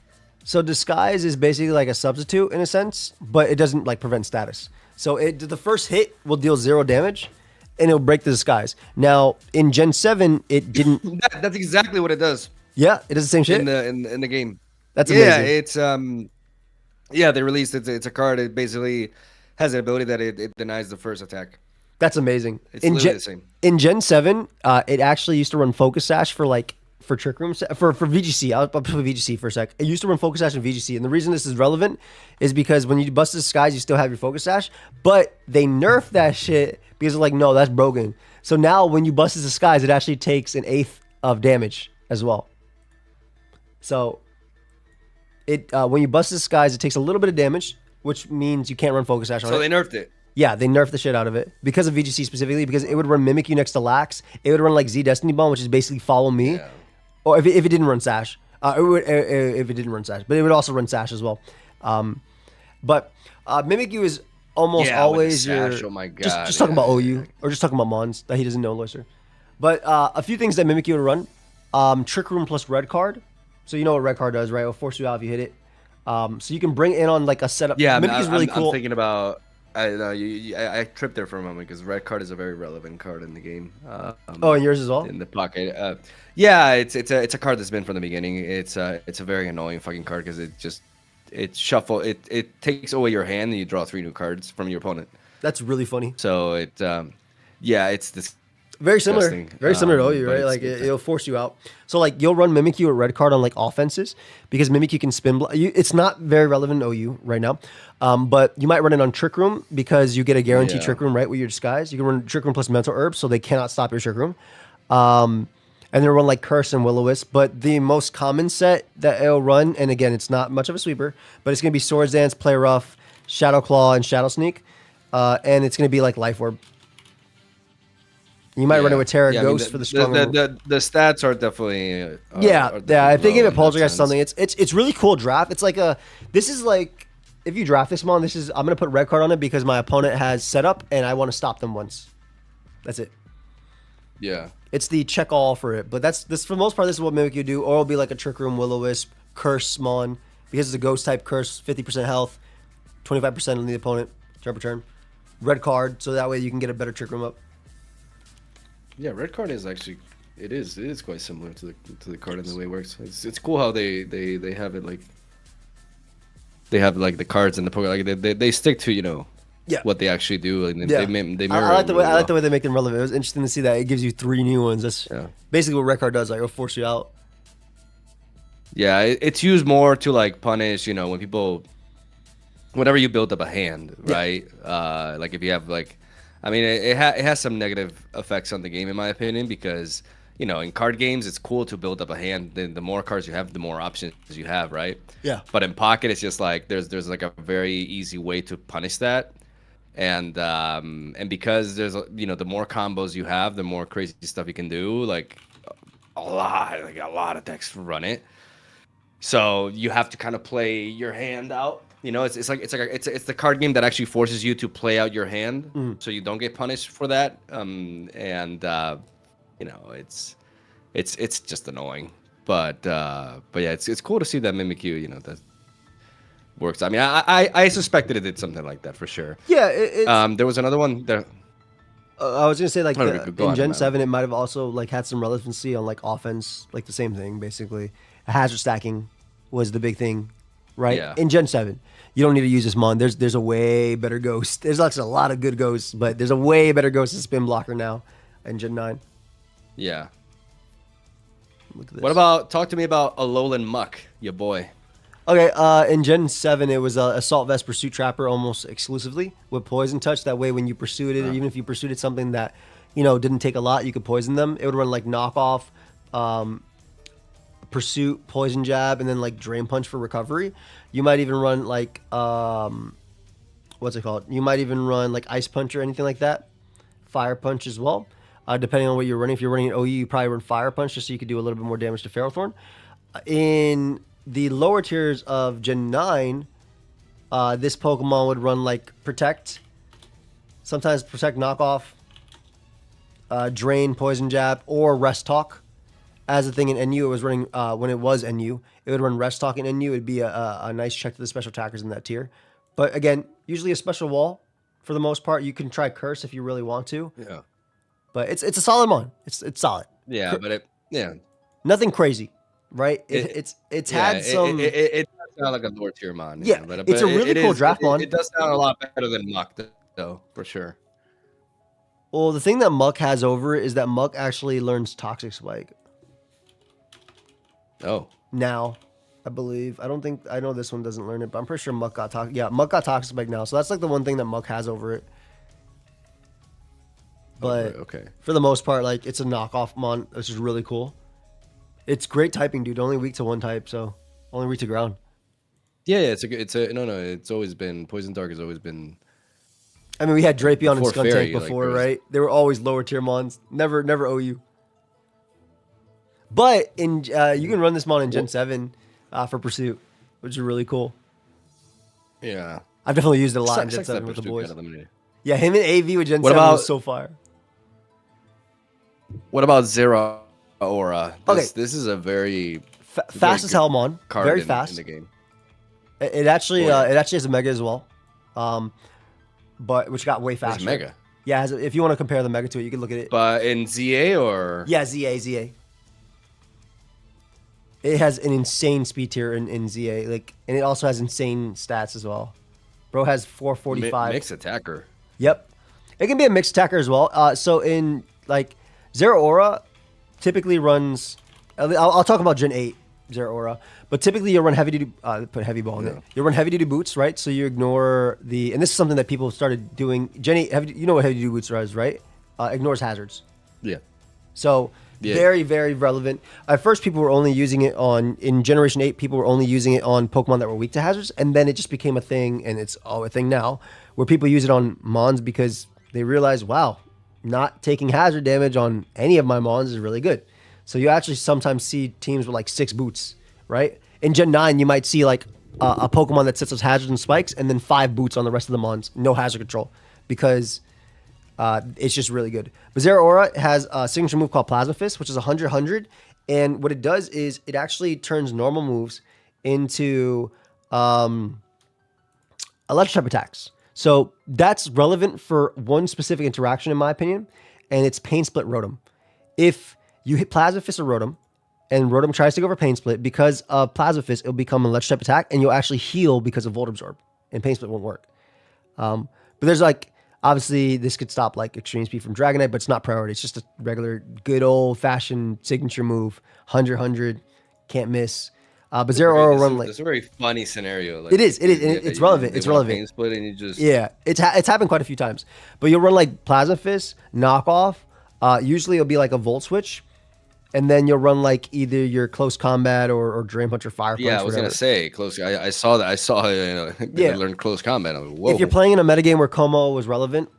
So Disguise is basically like a substitute in a sense, but it doesn't like prevent status. So the first hit will deal 0 damage, and it'll break the Disguise. Now in Gen 7, it didn't. That's exactly what it does. Yeah, it does the same shit in the game. That's amazing. Yeah, it's yeah, they released it's a card. It basically has an ability that it denies the first attack. That's amazing. It's literally the same. In Gen 7, it actually used to run Focus Sash for Trick Room, for VGC. I'll put VGC for a sec. It used to run Focus Sash in VGC, and the reason this is relevant is because when you bust the Disguise, you still have your Focus Sash, but they nerfed that shit because they're like, no, that's broken. So now when you bust the Disguise, it actually takes 1/8 of damage as well. So when you bust the Disguise, it takes a little bit of damage, which means you can't run Focus Sash on it. So they nerfed it. Yeah, they nerfed the shit out of it because of VGC specifically, because it would run Mimikyu next to Lax. It would run like Z Destiny Bomb, which is basically Follow Me. Yeah. Or if it didn't run Sash. If it didn't run Sash. But it would also run Sash as well. But Mimikyu is almost always your... Oh my god. Just talking about OU. Or just talking about Mons that he doesn't know, Loiser. But a few things that Mimikyu would run. Trick Room plus Red Card. So you know what Red Card does, right? It'll force you out if you hit it. So you can bring in on like a setup. Yeah, Mimikyu's really cool. I'm thinking about... I tripped there for a moment because Red Card is a very relevant card in the game. And yours as well? In the pocket. Yeah, it's a card that's been from the beginning. It's a very annoying fucking card because it takes away your hand and you draw 3 new cards from your opponent. That's really funny. So it's this very similar to OU, right? Like it'll force you out. So like you'll run Mimikyu with Red Card on like offenses because Mimikyu can spin. It's not very relevant in OU right now, but you might run it on Trick Room because you get a guaranteed Trick Room right with your Disguise. You can run Trick Room plus Mental Herb, so they cannot stop your Trick Room. And then run like Curse and Will-O-Wisp. But the most common set that it'll run, and again, it's not much of a sweeper, but it's gonna be Swords Dance, Play Rough, Shadow Claw, and Shadow Sneak, and it's gonna be like Life Orb. You might run it with Terra Ghost for the stronger. The stats are definitely. If they give it Poltergeist something, it's really cool draft. It's like this is like if you draft this mon, I'm gonna put Red Card on it because my opponent has setup and I want to stop them once. That's it. Yeah. It's the check all for it, but this for the most part. This is what Mimikyu do, or it'll be like a Trick Room, Will-O-Wisp, Curse mon because it's a Ghost type Curse, 50% health, 25% on the opponent, turn per turn. Red Card, so that way you can get a better Trick Room up. Yeah, Red Card is actually it is quite similar to the card in the way it works. It's cool how they have it like they have like the cards and the Pokemon like they stick to what they actually do and they mirror. I like the way they make them relevant. It was interesting to see that it gives you 3 new ones. That's basically what Red Card does. Like it'll force you out. Yeah, it's used more to like punish, when people, whenever you build up a hand, right? Like if you have like, I mean, it has some negative effects on the game in my opinion because in card games it's cool to build up a hand. Then the more cards you have, the more options you have, right? Yeah. But in Pocket, it's just like there's like a very easy way to punish that, and because there's the more combos you have, the more crazy stuff you can do. Like a lot of decks run it. So you have to kind of play your hand out. It's the card game that actually forces you to play out your hand, so you don't get punished for that. It's just annoying. But yeah, it's cool to see that Mimikyu, that works. I mean, I suspected it did something like that for sure. Yeah. There was another one that. I was gonna say like in Gen man. 7, it might have also like had some relevancy on like offense, like the same thing basically. Hazard stacking was the big thing, right? Yeah. In Gen 7, you don't need to use this mon. There's a way better ghost. There's actually a lot of good ghosts, but there's a way better ghost as spin blocker now in Gen 9. Yeah. Look at this. Talk to me about Alolan Muck, your boy. Okay, in Gen 7, it was Assault Vest Pursuit Trapper almost exclusively with Poison Touch. That way, when you pursued it, or even if you pursued it something that, didn't take a lot, you could poison them. It would run like Knockoff, Pursuit, Poison Jab, and then like Drain Punch for recovery. You might even run like, what's it called? You might even run like Ice Punch or anything like that. Fire Punch as well. Depending on what you're running. If you're running an OU, you probably run Fire Punch just so you could do a little bit more damage to Ferrothorn. In the lower tiers of Gen 9, this Pokemon would run like Protect, sometimes Protect Knockoff, Drain, Poison Jab, or Rest Talk. As a thing in NU, it was running, when it was NU, it would run Rest Talk in NU. It would be a nice check to the special attackers in that tier. But again, usually a special wall for the most part. You can try Curse if you really want to. Yeah. But it's a solid mon. It's solid. Yeah, but nothing crazy, right? It's had some. It does sound like a lower tier mon. Yeah, but it's a really cool draft mon. It does sound a lot better than Muck, though, for sure. Well, the thing that Muck has over it is that Muck actually learns Toxic Spike. Oh. Now, I believe. I know this one doesn't learn it, but I'm pretty sure Muck got Toxic. Yeah, Muck got Toxic Spike now. So that's like the one thing that Muck has over it. But okay. For the most part, like it's a knockoff mon, which is really cool. It's great typing, dude. Only weak to one type, so only weak to ground. Yeah, it's always been Poison Dark has always been. I mean, we had Drapion and Skuntank Fairy, before, like, right? They were always lower tier mons, never OU. But in you can run this mon in Gen 7 for Pursuit, which is really cool. Yeah, I've definitely used it a lot in Gen 7 with the boys. Yeah, him and AV with Gen 7 was so fire. What about Zero Aura? Okay. This is a very fast as hell mon. Very fast in the game. It actually has a Mega as well, but which got way faster. It's Mega. Yeah, if you want to compare the Mega to it, you can look at it. But in ZA or ZA. It has an insane speed tier in ZA, and it also has insane stats as well. Bro has 445. Mixed attacker. Yep, it can be a mixed attacker as well. So in like Zero Aura, typically runs. I'll talk about Gen 8 Zero Aura, but typically you'll run heavy duty. Put heavy ball in it. You'll run heavy duty boots, right? So you ignore the, and this is something that people started doing. Gen 8, you know what heavy duty boots is, right? Ignores hazards. Yeah. So. Yeah. Very, very relevant. At first, people were only using it in Generation 8, people were only using it on Pokemon that were weak to hazards, and then it just became a thing, and it's a thing now, where people use it on Mons because they realize, wow, not taking hazard damage on any of my Mons is really good. So you actually sometimes see teams with like 6 boots, right? In Gen 9, you might see like a Pokemon that sets those hazards and spikes, and then 5 boots on the rest of the Mons, no hazard control, because it's just really good. But Zero Aura has a signature move called Plasma Fist, which is 100-100. And what it does is it actually turns normal moves into electric type attacks. So that's relevant for one specific interaction, in my opinion, and it's Pain Split Rotom. If you hit Plasma Fist or Rotom, and Rotom tries to go for Pain Split, because of Plasma Fist, it'll become an electric type attack, and you'll actually heal because of Volt Absorb, and Pain Split won't work. But there's like, obviously, this could stop like Extreme Speed from Dragonite, but it's not priority. It's just a regular, good old-fashioned signature move. 100-100, can't miss. But Zeraora will run like It's a very funny scenario. Like it is. And yeah, it's relevant. they It's want a relevant. pain split, and you just Yeah, it's happened quite a few times. But you'll run like Plasma Fist, knockoff. Usually it'll be like a Volt Switch, and then you'll run like either your close combat or Drain Punch or Fire Punch. yeah. I was gonna say close. I saw that. I saw Yeah. they learned close combat. I was like, whoa. If you're playing in a metagame where Como was relevant,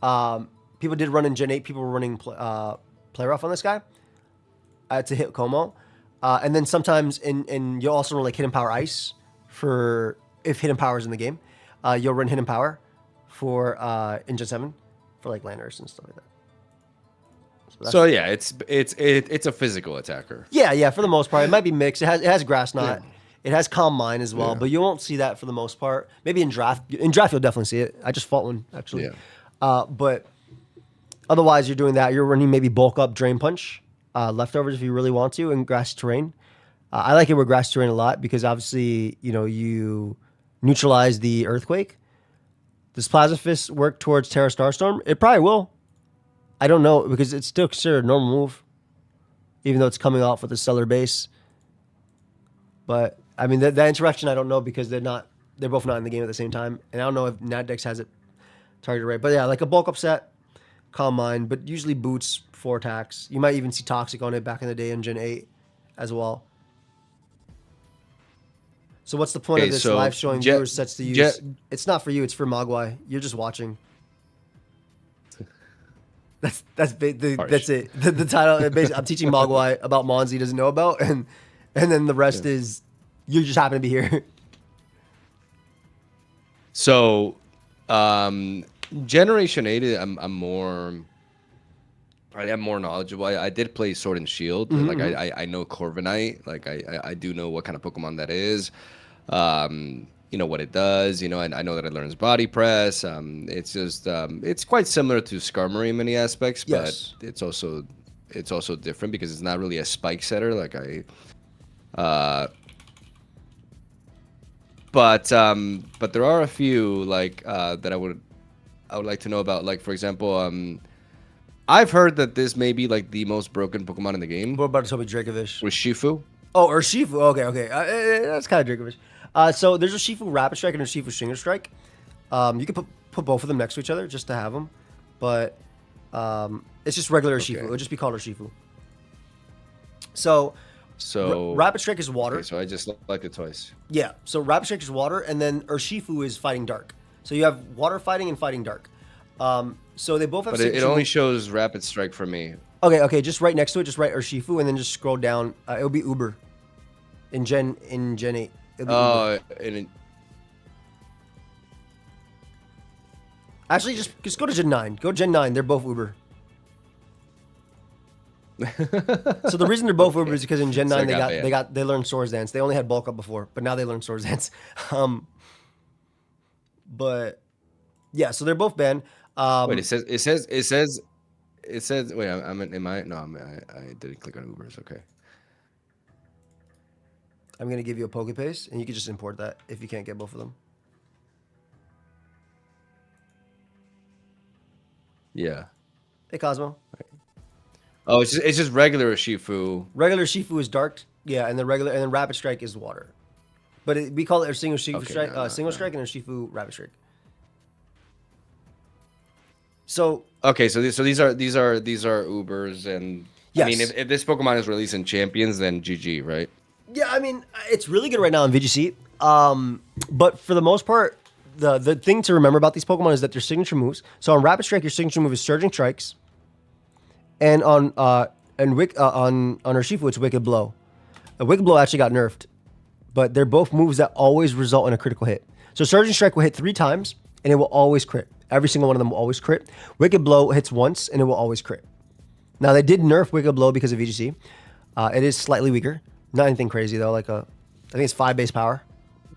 people did run in Gen 8. People were running play rough on this guy to hit Como. And then sometimes you'll also run like Hidden Power Ice for if Hidden Power is in the game. You'll run Hidden Power for in Gen 7 for like Landers and stuff like that. So yeah, it's a physical attacker. Yeah, for the most part. It might be mixed. It has Grass Knot. Yeah. It has Calm Mind as well, Yeah. but you won't see that for the most part. Maybe in draft. In draft, you'll definitely see it. I just fought one, actually. Yeah. But otherwise, you're doing that. You're running maybe Bulk Up, Drain Punch, leftovers if you really want to, in grassy terrain. I like it with grassy terrain a lot because obviously, you neutralize the Earthquake. Does Plasma Fist work towards Terra Starstorm? It probably will. I don't know because it's still considered a normal move, even though it's coming off with a stellar base. But I mean that interaction I don't know because they're both not in the game at the same time, and I don't know if Natdex has it targeted right. But yeah, like a bulk up set, Calm Mind, but usually boots 4 attacks. You might even see Toxic on it back in the day in Gen 8 as well. So what's the point of this live showing viewers sets to use? It's not for you. It's for Mogwai. You're just watching. That's it. The title. I'm teaching Mogwai about Mons he doesn't know about, and then the rest is you just happen to be here. So, Generation 8, I'm more knowledgeable. I did play Sword and Shield. Mm-hmm. Like I know Corviknight. Like I do know what kind of Pokemon that is. What it does, and I know that it learns body press. It's just it's quite similar to Skarmory in many aspects, Yes. but it's also different because it's not really a spike setter but there are a few like that I would like to know about. Like for example, I've heard that this may be like the most broken Pokemon in the game. What about Toby Dracovish? With Shifu. Oh, or Shifu. Okay. That's kind of Dracovish. So there's a Shifu Rapid Strike and a Shifu Stinger Strike. You can put both of them next to each other just to have them, but it's just regular Shifu. It'll just be called Urshifu. So Rapid Strike is water. Okay, so I just like it twice. Yeah. So Rapid Strike is water, and then Urshifu is fighting dark. So you have water fighting and fighting dark. So they both have. But it only shows Rapid Strike for me. Okay. Just right next to it, just write Urshifu, and then just scroll down. It'll be Uber. In Gen 8. Actually, just go to Gen 9. Go to Gen 9. They're both Uber. So the reason they're both Uber is because in Gen 9 they learned Swords Dance. They only had Bulk Up before, but now they learned Swords Dance. But yeah, so they're both banned. Wait, it says. Wait, I didn't click on Ubers. Okay. I'm gonna give you a Pokepaste, and you can just import that if you can't get both of them. Yeah. Hey Cosmo. Oh, it's just regular Shifu. Regular Shifu is dark, yeah, and then Rapid Strike is water. But we call it a single Shifu strike, strike, and a Shifu Rapid Strike. So okay, so these are Ubers, and yes. I mean if this Pokemon is released in Champions, then GG, right? Yeah, I mean it's really good right now in VGC. But for the most part, the thing to remember about these Pokemon is that they're signature moves. So on Rapid Strike, your signature move is Surging Strikes, and on Urshifu, it's Wicked Blow. Wicked Blow actually got nerfed, but they're both moves that always result in a critical hit. So Surging Strike will hit 3 times, and it will always crit. Every single one of them will always crit. Wicked Blow hits once, and it will always crit. Now, they did nerf Wicked Blow because of VGC. It is slightly weaker. Not anything crazy, though. I think it's 5 base power.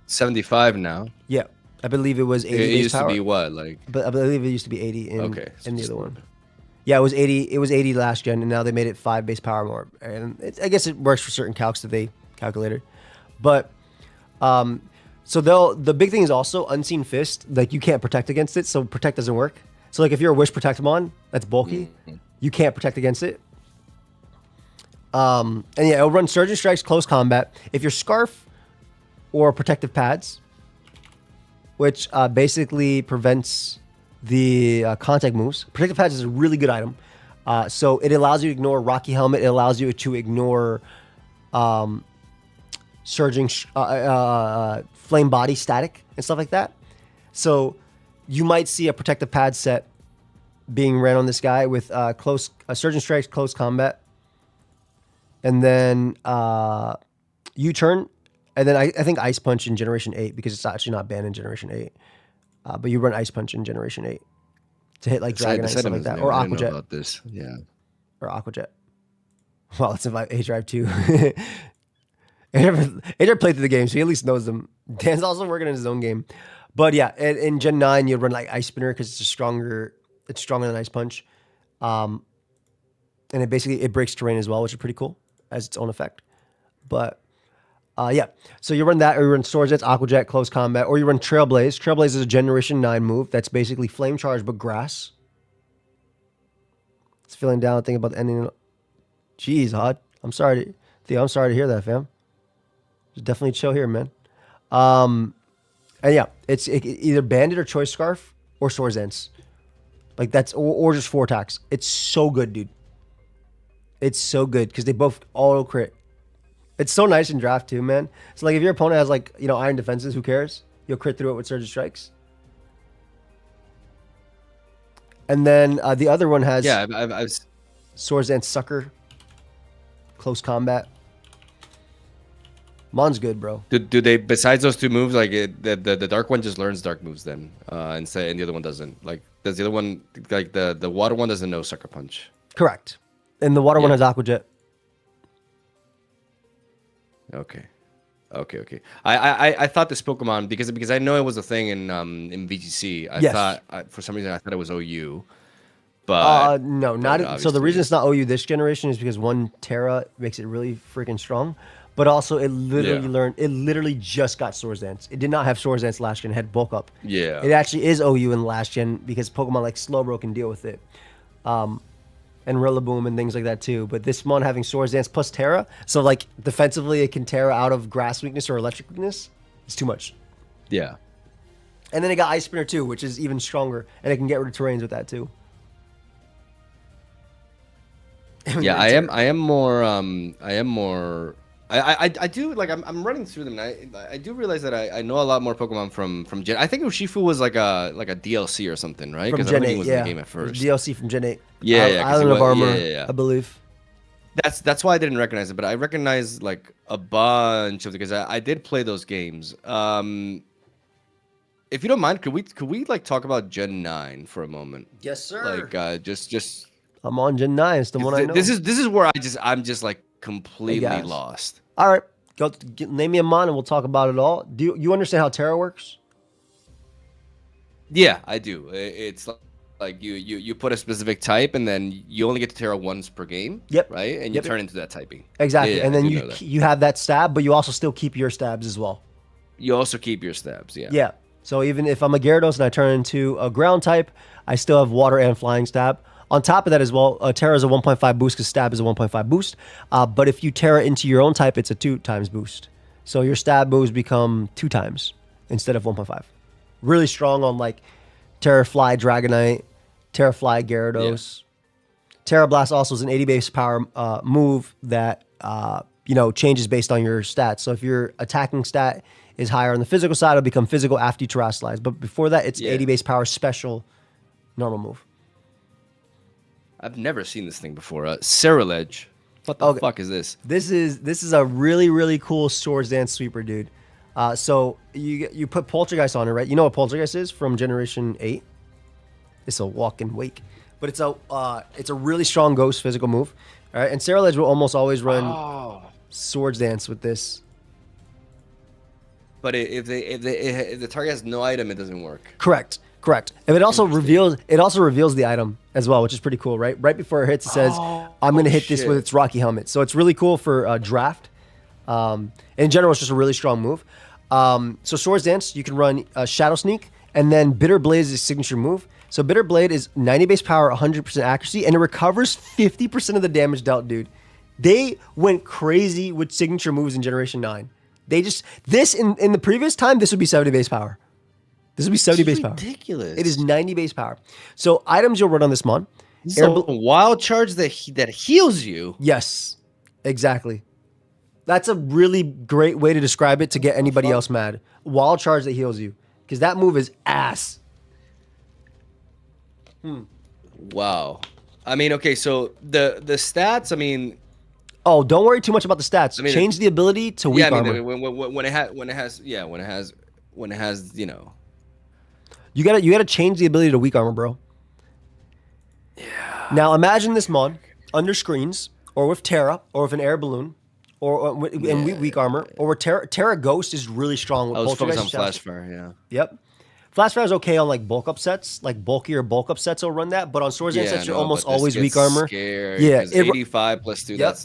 75 now. Yeah. I believe it was 80 It base used power. to be what? Like, But I believe it used to be 80 in so the other one. Yeah, it was 80. It was 80 last gen, and now they made it 5 base power more. And I guess it works for certain calcs that they calculated. But so the big thing is also Unseen Fist. Like you can't protect against it, so protect doesn't work. So like if you're a Wish Protectamon that's bulky, you can't protect against it. And yeah, it'll run Surging Strikes, Close Combat. If you're Scarf or Protective Pads, which basically prevents the contact moves. Protective Pads is a really good item. So it allows you to ignore Rocky Helmet. It allows you to ignore Surging Flame Body Static and stuff like that. So you might see a Protective Pad set being ran on this guy with Surging Strikes, Close Combat. And then U-Turn. And then I think Ice Punch in Generation 8 because it's actually not banned in Generation 8. But you run Ice Punch in Generation 8 to hit like Dragonite and stuff like that. Or I didn't know Aquajet. about this. Yeah. Or Aquajet. Well, let's invite H-Drive too. H-Drive played through the game, so he at least knows them. Dan's also working in his own game. But yeah, in Gen 9, you'd run like Ice Spinner because it's stronger than Ice Punch. And it breaks terrain as well, which is pretty cool as its own effect. But yeah, so you run that, or you run Swords Dance, Aquajet, Close Combat, or you run Trailblaze. Trailblaze is a Generation 9 move that's basically Flame Charge but grass. It's feeling down, thinking about the ending. Jeez, Hod. I'm sorry to hear that, fam. Just definitely chill here, man. And yeah, it's either Bandit or Choice Scarf or Swords Dance. Like that's, or just 4 attacks. It's so good, dude. It's so good because they both auto crit. It's so nice in draft too, man. So like if your opponent has like, iron defenses, who cares? You'll crit through it with Surge Strikes. And then the other one has I've Swords Dance Sucker, Close Combat. Mon's good, bro. Do they, besides those 2 moves, like the dark one just learns dark moves then, and the other one doesn't? Like, does the other one, like the water one doesn't know Sucker Punch? Correct. And the water one has Aquajet. Okay. I thought this Pokemon because I know it was a thing in VGC. For some reason I thought it was OU, but no, not. So the reason it's not OU this generation is because one Terra makes it really freaking strong, but also it literally just got Swords Dance. It did not have Swords Dance last gen. It had Bulk Up. Yeah. It actually is OU in last gen because Pokemon like Slowbro can deal with it. And Rillaboom and things like that too. But this mon having Swords Dance plus Terra, so like defensively it can Terra out of Grass weakness or Electric weakness. It's too much. Yeah. And then it got Ice Spinner too, which is even stronger, and it can get rid of terrains with that too. Yeah, I am more. I do like I'm running through them. And I do realize that I know a lot more Pokemon from Gen. I think Urshifu was like a DLC or something, right? From Gen 8, was in the game at first. DLC from Gen 8. Yeah, Island of Armor, I believe. That's why I didn't recognize it, but I recognize like a bunch of because I did play those games. If you don't mind, could we like talk about Gen 9 for a moment? Yes, sir. Like just. I'm on Gen 9. It's the one I know. This is where I'm just like completely lost. All right, name me a mon and we'll talk about it all. Do you understand how Terra works? Yeah, I do. It's like you put a specific type and then you only get to Terra once per game. Yep. Right, and you turn into that typing. Exactly, and then you have that stab, but you also still keep your stabs as well. You also keep your stabs. Yeah. Yeah. So even if I'm a Gyarados and I turn into a ground type, I still have water and flying stab. On top of that as well, Terra is a 1.5 boost because stab is a 1.5 boost. But if you Terra into your own type, it's a 2 times boost. So your stab moves become 2 times instead of 1.5. Really strong on like Terra Fly Dragonite, Terra Fly Gyarados. Yeah. Terra Blast also is an 80 base power move that changes based on your stats. So if your attacking stat is higher on the physical side, it'll become physical after you terrestrialize. But before that, it's 80 base power special normal move. I've never seen this thing before. Ceruledge. What the fuck is this? This is a really, really cool Swords Dance sweeper, dude. So you put Poltergeist on it, right? You know what Poltergeist is from Generation 8? It's a walk and wake. But it's a really strong ghost physical move. All right, and Ceruledge will almost always run Swords Dance with this. But if the target has no item, it doesn't work. Correct. And it also reveals the item as well, which is pretty cool, right? Right before it hits, it says, "I'm going to hit this with its Rocky Helmet." So it's really cool for draft. In general, it's just a really strong move. So Swords Dance, you can run Shadow Sneak, and then Bitter Blade is a signature move. So Bitter Blade is 90 base power, 100% accuracy, and it recovers 50% of the damage dealt, dude. They went crazy with signature moves in Generation 9. They just, this in the previous time, this would be 70 base power. This would be 70 base power. Ridiculous. It is 90 base power. So items you'll run on this mon. This is a wild charge that heals you. Yes, exactly. That's a really great way to describe it to get anybody else mad. Wild charge that heals you. Because that move is ass. Wow. I mean, okay, so the stats, I mean... Oh, don't worry too much about the stats. I mean, change the ability to weak armor. When it has, you know... You gotta change the ability to weak armor, bro. Yeah. Now imagine this mon under screens, or with Terra, or with an air balloon, or weak armor, or with Terra Ghost is really strong with I was focused on Poltergeist. Flashfire, yeah. Yep. Flashfire is okay on like bulk up sets, like bulkier bulk up sets will run that, but on Swords and sets you're almost always weak armor. Yeah, 85 plus 2, yep.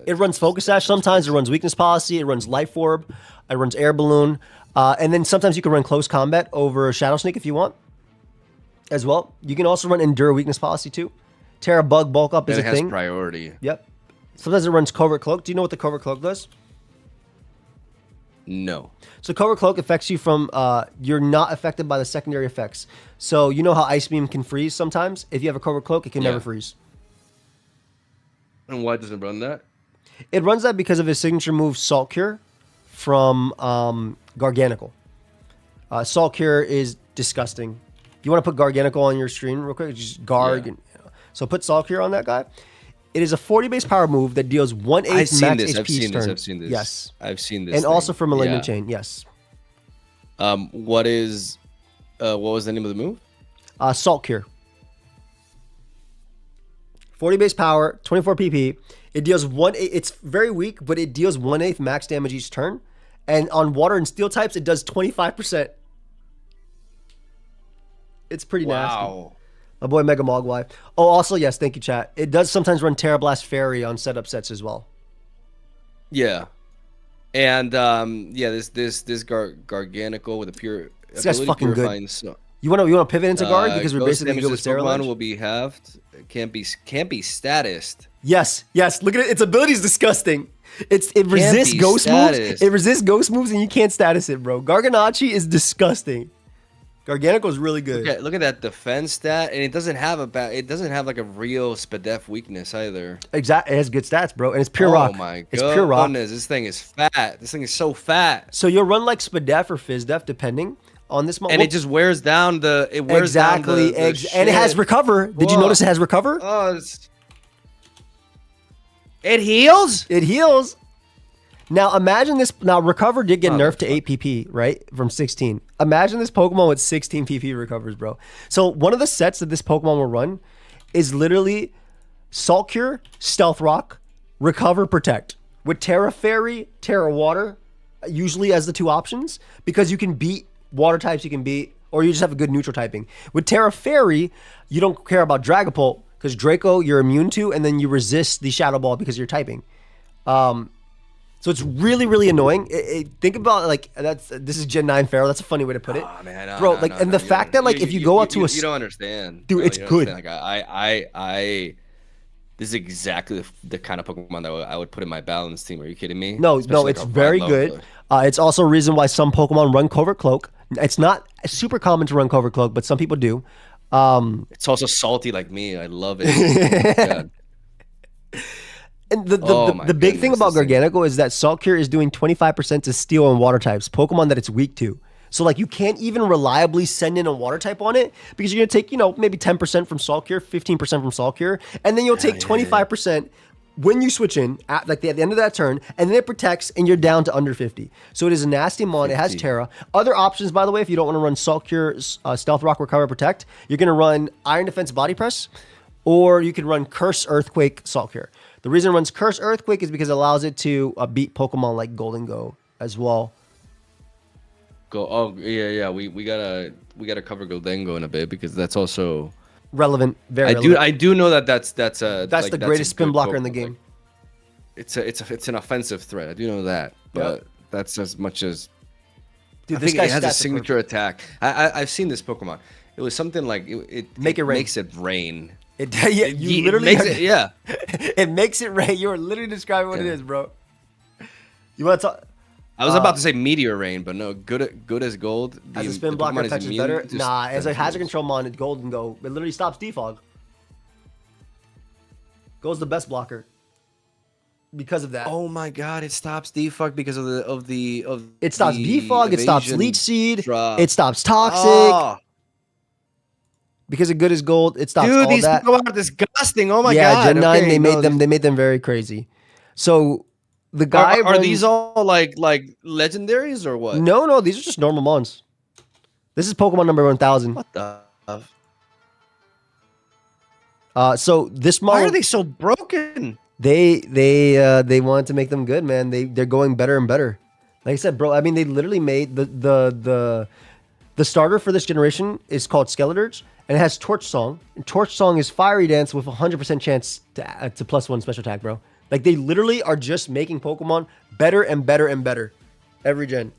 It runs Focus Sash sometimes, it runs Weakness Policy, it runs Life Orb, it runs Air Balloon, and then sometimes you can run Close Combat over Shadow Sneak if you want as well. You can also run Endure Weakness Policy too. Terra Bug bulk up is a thing. Priority. Yep. Sometimes it runs Covert Cloak. Do you know what the Covert Cloak does? No. So Covert Cloak affects you from, you're not affected by the secondary effects. So you know how Ice Beam can freeze sometimes? If you have a Covert Cloak, it can never freeze. And why does it run that? It runs that because of his signature move, Salt Cure, from Garganical. Salt Cure is disgusting. You want to put Garganical on your screen real quick? Just Garg. Yeah. So put Salt Cure on that guy. It is a 40 base power move that deals 1/8 max HP each turn. I've seen this. Yes. I've seen this. And also for Malignant Chain, yes. What was the name of the move? Salt Cure. 40 base power, 24 PP. It deals 1/8. It's very weak, but it deals 1/8 max damage each turn. And on water and steel types, it does 25%. It's pretty nasty. My boy MegaMogwai. Oh, also, yes, thank you, chat. It does sometimes run Terra Blast Fairy on setup sets as well. Yeah. And this Garganical with a pure this guy's fucking good. You want to pivot into guard because we're basically good with Sterilage? Will be halved. Can't be statused. Yes. Look at it. Its ability is disgusting. It resists ghost moves. It resists ghost moves, and you can't status it, bro. Garganachi is disgusting. Garganical is really good. Look at that defense stat, and it doesn't have like a real Spadef weakness either. Exactly, it has good stats, bro, and it's pure rock. Oh my god, it's pure rock. This thing is fat. This thing is so fat. So you'll run like Spadef or Fizdef depending on this model, and it just wears down the. It wears down the and it has recover. Did you notice it has recover? Oh, it heals. It heals. Now imagine this. Now recover did get nerfed to 8 PP, right? From 16. Imagine this Pokemon with 16 PP recovers, bro. So one of the sets that this Pokemon will run is literally Salt Cure, Stealth Rock, Recover, Protect. With Terra Fairy, Terra Water, usually as the two options. Because you can beat water types, you can beat, or you just have a good neutral typing. With Terra Fairy, you don't care about Dragapult, because Draco you're immune to, and then you resist the Shadow Ball because you're typing. So it's really, really annoying. Think about like this is Gen 9 Pharaoh. That's a funny way to put it, man, bro. The fact that like if you go out to you don't understand, dude, it's good. Like I this is exactly the kind of Pokemon that I would put in my balance team. Are you kidding me? No, it's very good. It's also a reason why some Pokemon run Covert Cloak. It's not super common to run Covert Cloak, but some people do. It's also salty like me. I love it. And the big thing about Garganical is that Salt Cure is doing 25% to Steel and Water types, Pokemon that it's weak to. So like you can't even reliably send in a Water type on it because you're gonna take maybe 10% from Salt Cure, 15% from Salt Cure, and then you'll take 25% when you switch in at the end of that turn, and then it protects, and you're down to under 50. So it is a nasty mon. It has Terra. Other options, by the way, if you don't want to run Salt Cure, Stealth Rock, Recover, Protect, you're gonna run Iron Defense, Body Press, or you can run Curse, Earthquake, Salt Cure. The reason it runs Curse Earthquake is because it allows it to beat Pokemon like Golden Go as well. We gotta cover Goldengo in a bit because that's also relevant. Very relevant. I do know that's the greatest spin blocker in the game. Like, it's an offensive threat. I do know that, but that's as much as. Dude, I think it has a signature attack. I've seen this Pokemon. It was something like it makes it rain. Yeah, you literally makes it. Yeah. it makes it rain. You're literally describing what it is, bro. You want to talk? I was about to say meteor rain, but no, good as gold. As a spin blocker, Pokemon touch is immune better. to Nah, as a hazard hazards. control mon, gold and go. It literally stops defog. Gold's the best blocker because of that. Oh my god, it stops defog because of the It stops defog. It stops leech seed. drop. It stops toxic. Oh. Because of good as gold, it stops Dude, all these that. Pokemon are disgusting. Oh my Yeah, god. Gen 9, Okay, they no, made them very crazy. So the guy are these all like legendaries or what? No, these are just normal mons. This is Pokemon number 1000. What the? So this mon, Why are they so broken? They wanted to make them good, man. They're going better and better. Like I said, bro. I mean, they literally made the starter for this generation is called Skeledirge, and it has Torch Song. And Torch Song is Fiery Dance with 100% chance to +1 special attack, bro. Like they literally are just making Pokemon better and better and better every gen.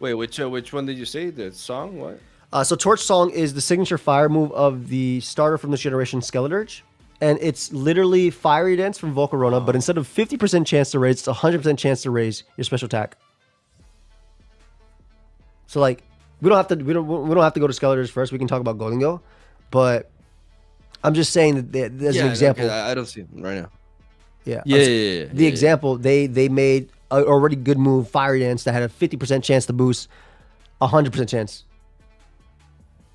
Wait, which one did you say? The song? What? So Torch Song is the signature fire move of the starter from this generation, Skeledirge. And it's literally Fiery Dance from Volcarona, but instead of 50% chance to raise, it's 100% chance to raise your special attack. So like, we don't have to go to Skeledirge first. We can talk about Golden Go, but I'm just saying that as an example. Okay, I don't see it right now. Yeah. The example, they made a already good move, Fiery Dance, that had a 50% chance to boost, 100% chance.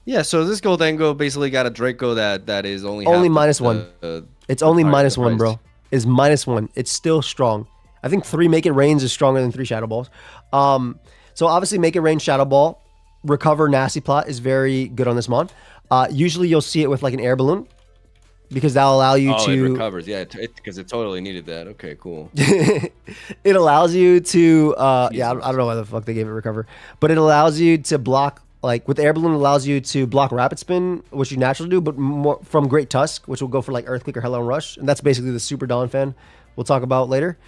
Yeah, so this Goldango basically got a Draco that is only -1. It's only -1, bro. It's -1. It's still strong. I think 3 Make It Rains is stronger than 3 Shadow Balls. So obviously Make It Rain, Shadow Ball, Recover, Nasty Plot is very good on this mon. Usually you'll see it with like an air balloon, because that'll allow you to. It recovers, yeah, because it totally needed that. Okay, cool. It allows you to. Yeah, I don't know why the fuck they gave it Recover, but it allows you to block. Like with air balloon, allows you to block Rapid Spin, which you naturally do, but more from Great Tusk, which will go for like Earthquake or Hello Rush, and that's basically the Super Dawn fan we'll talk about later.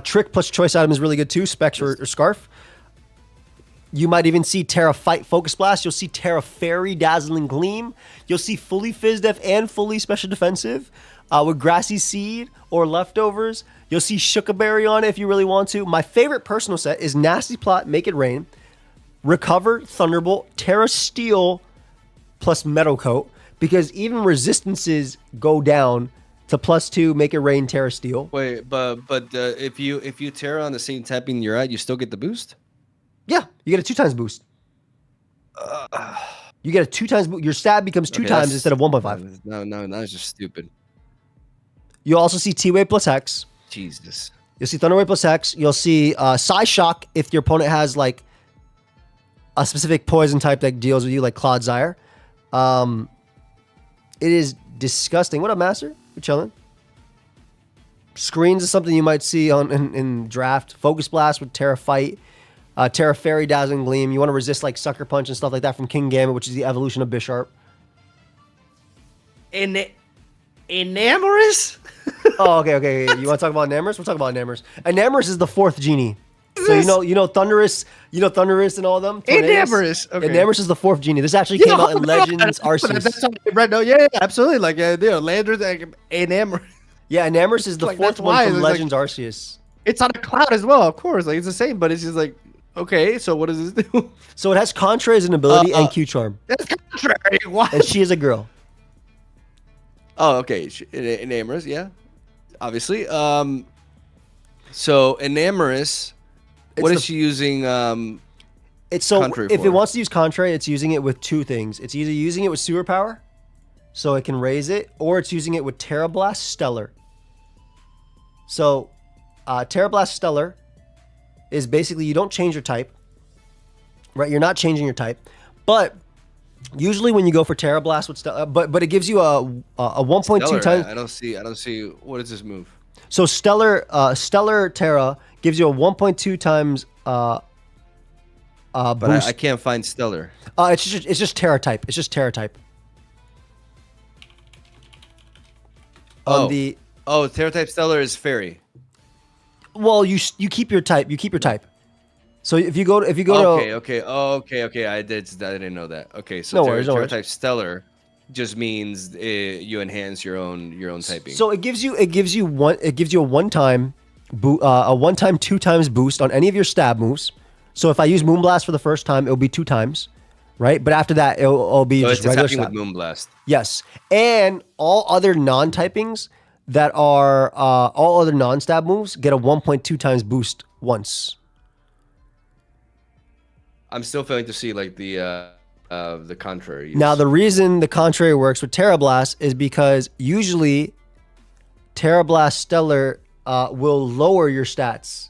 Trick plus Choice Item is really good too. Specs or Scarf. You might even see Terra Fight Focus Blast. You'll see Terra Fairy Dazzling Gleam. You'll see fully Fizz Def and fully Special Defensive with Grassy Seed or Leftovers. You'll see Shookaberry on it if you really want to. My favorite personal set is Nasty Plot, Make It Rain, Recover, Thunderbolt, Terra Steel plus Metal Coat, because even resistances go down to +2, Make It Rain, Terra Steel. Wait, but if you Terra on the same tapping you're at, you still get the boost? Yeah, you get a 2 times boost. You get a 2 times boost. Your stab becomes 2 times instead of 1.5. No, it's just stupid. You'll also see T-Wave plus Hex. Jesus. You'll see Thunderwave plus Hex. You'll see Psy Shock if your opponent has like a specific poison type that deals with you, like Clodsire. It is disgusting. What up, Master? We're chilling. Screens is something you might see in draft. Focus Blast with Terra Fight. Terra Fairy Dazzling Gleam. You want to resist like Sucker Punch and stuff like that from King Gambit, which is the evolution of Bisharp. Enamorous? Oh, okay. You want to talk about Enamorous? We'll talk about Enamorous. Enamorous is the 4th genie. So you know Thunderous and all of them. Enamorous. Okay. Enamorous is the 4th genie. This actually came out in Legends Arceus. That's right. No, yeah, absolutely. Like Landers, Enamorous. Yeah, Enamorous is the Like, 4th that's one why from it's Legends Arceus. It's on a cloud as well, of course. Like it's the same, but it's just like, okay, so what does this do? So it has Contra as an ability and Q Charm. That's contrary. What? And she is a girl. Oh, okay. Enamorous, yeah. Obviously. So Enamorous, what is she using It's so Contrary if for? it wants to use Contrary, it's using it with 2 things. It's either using it with Sewer Power, so it can raise it, or it's using it with Terra Blast Stellar. So Terra Blast Stellar is basically you don't change your type, right? You're not changing your type, but usually when you go for Terra Blast with Stellar, but it gives you a 1.2 times. I don't see. What is this move? So Stellar Terra gives you a 1.2 times But boost. I can't find Stellar. It's just Terra type. It's just Terra type. Terra type Stellar is Fairy. Well, you keep your type. You keep your type. So if you go to Okay. I didn't know that. Okay, so No worries, no Terra worries. type Stellar just means you enhance your own typing. So it gives you a one time 2 times boost on any of your stab moves. So if I use Moonblast for the first time, it'll be 2 times, right? But after that, it'll be just it's regular attacking stab. with Moonblast. Yes, and all other non-typings that are all other non-stab moves get a 1.2 times boost once. I'm still failing to see like the contrary use. Now, the reason the contrary works with Terra Blast is because usually Terra Blast Stellar will lower your stats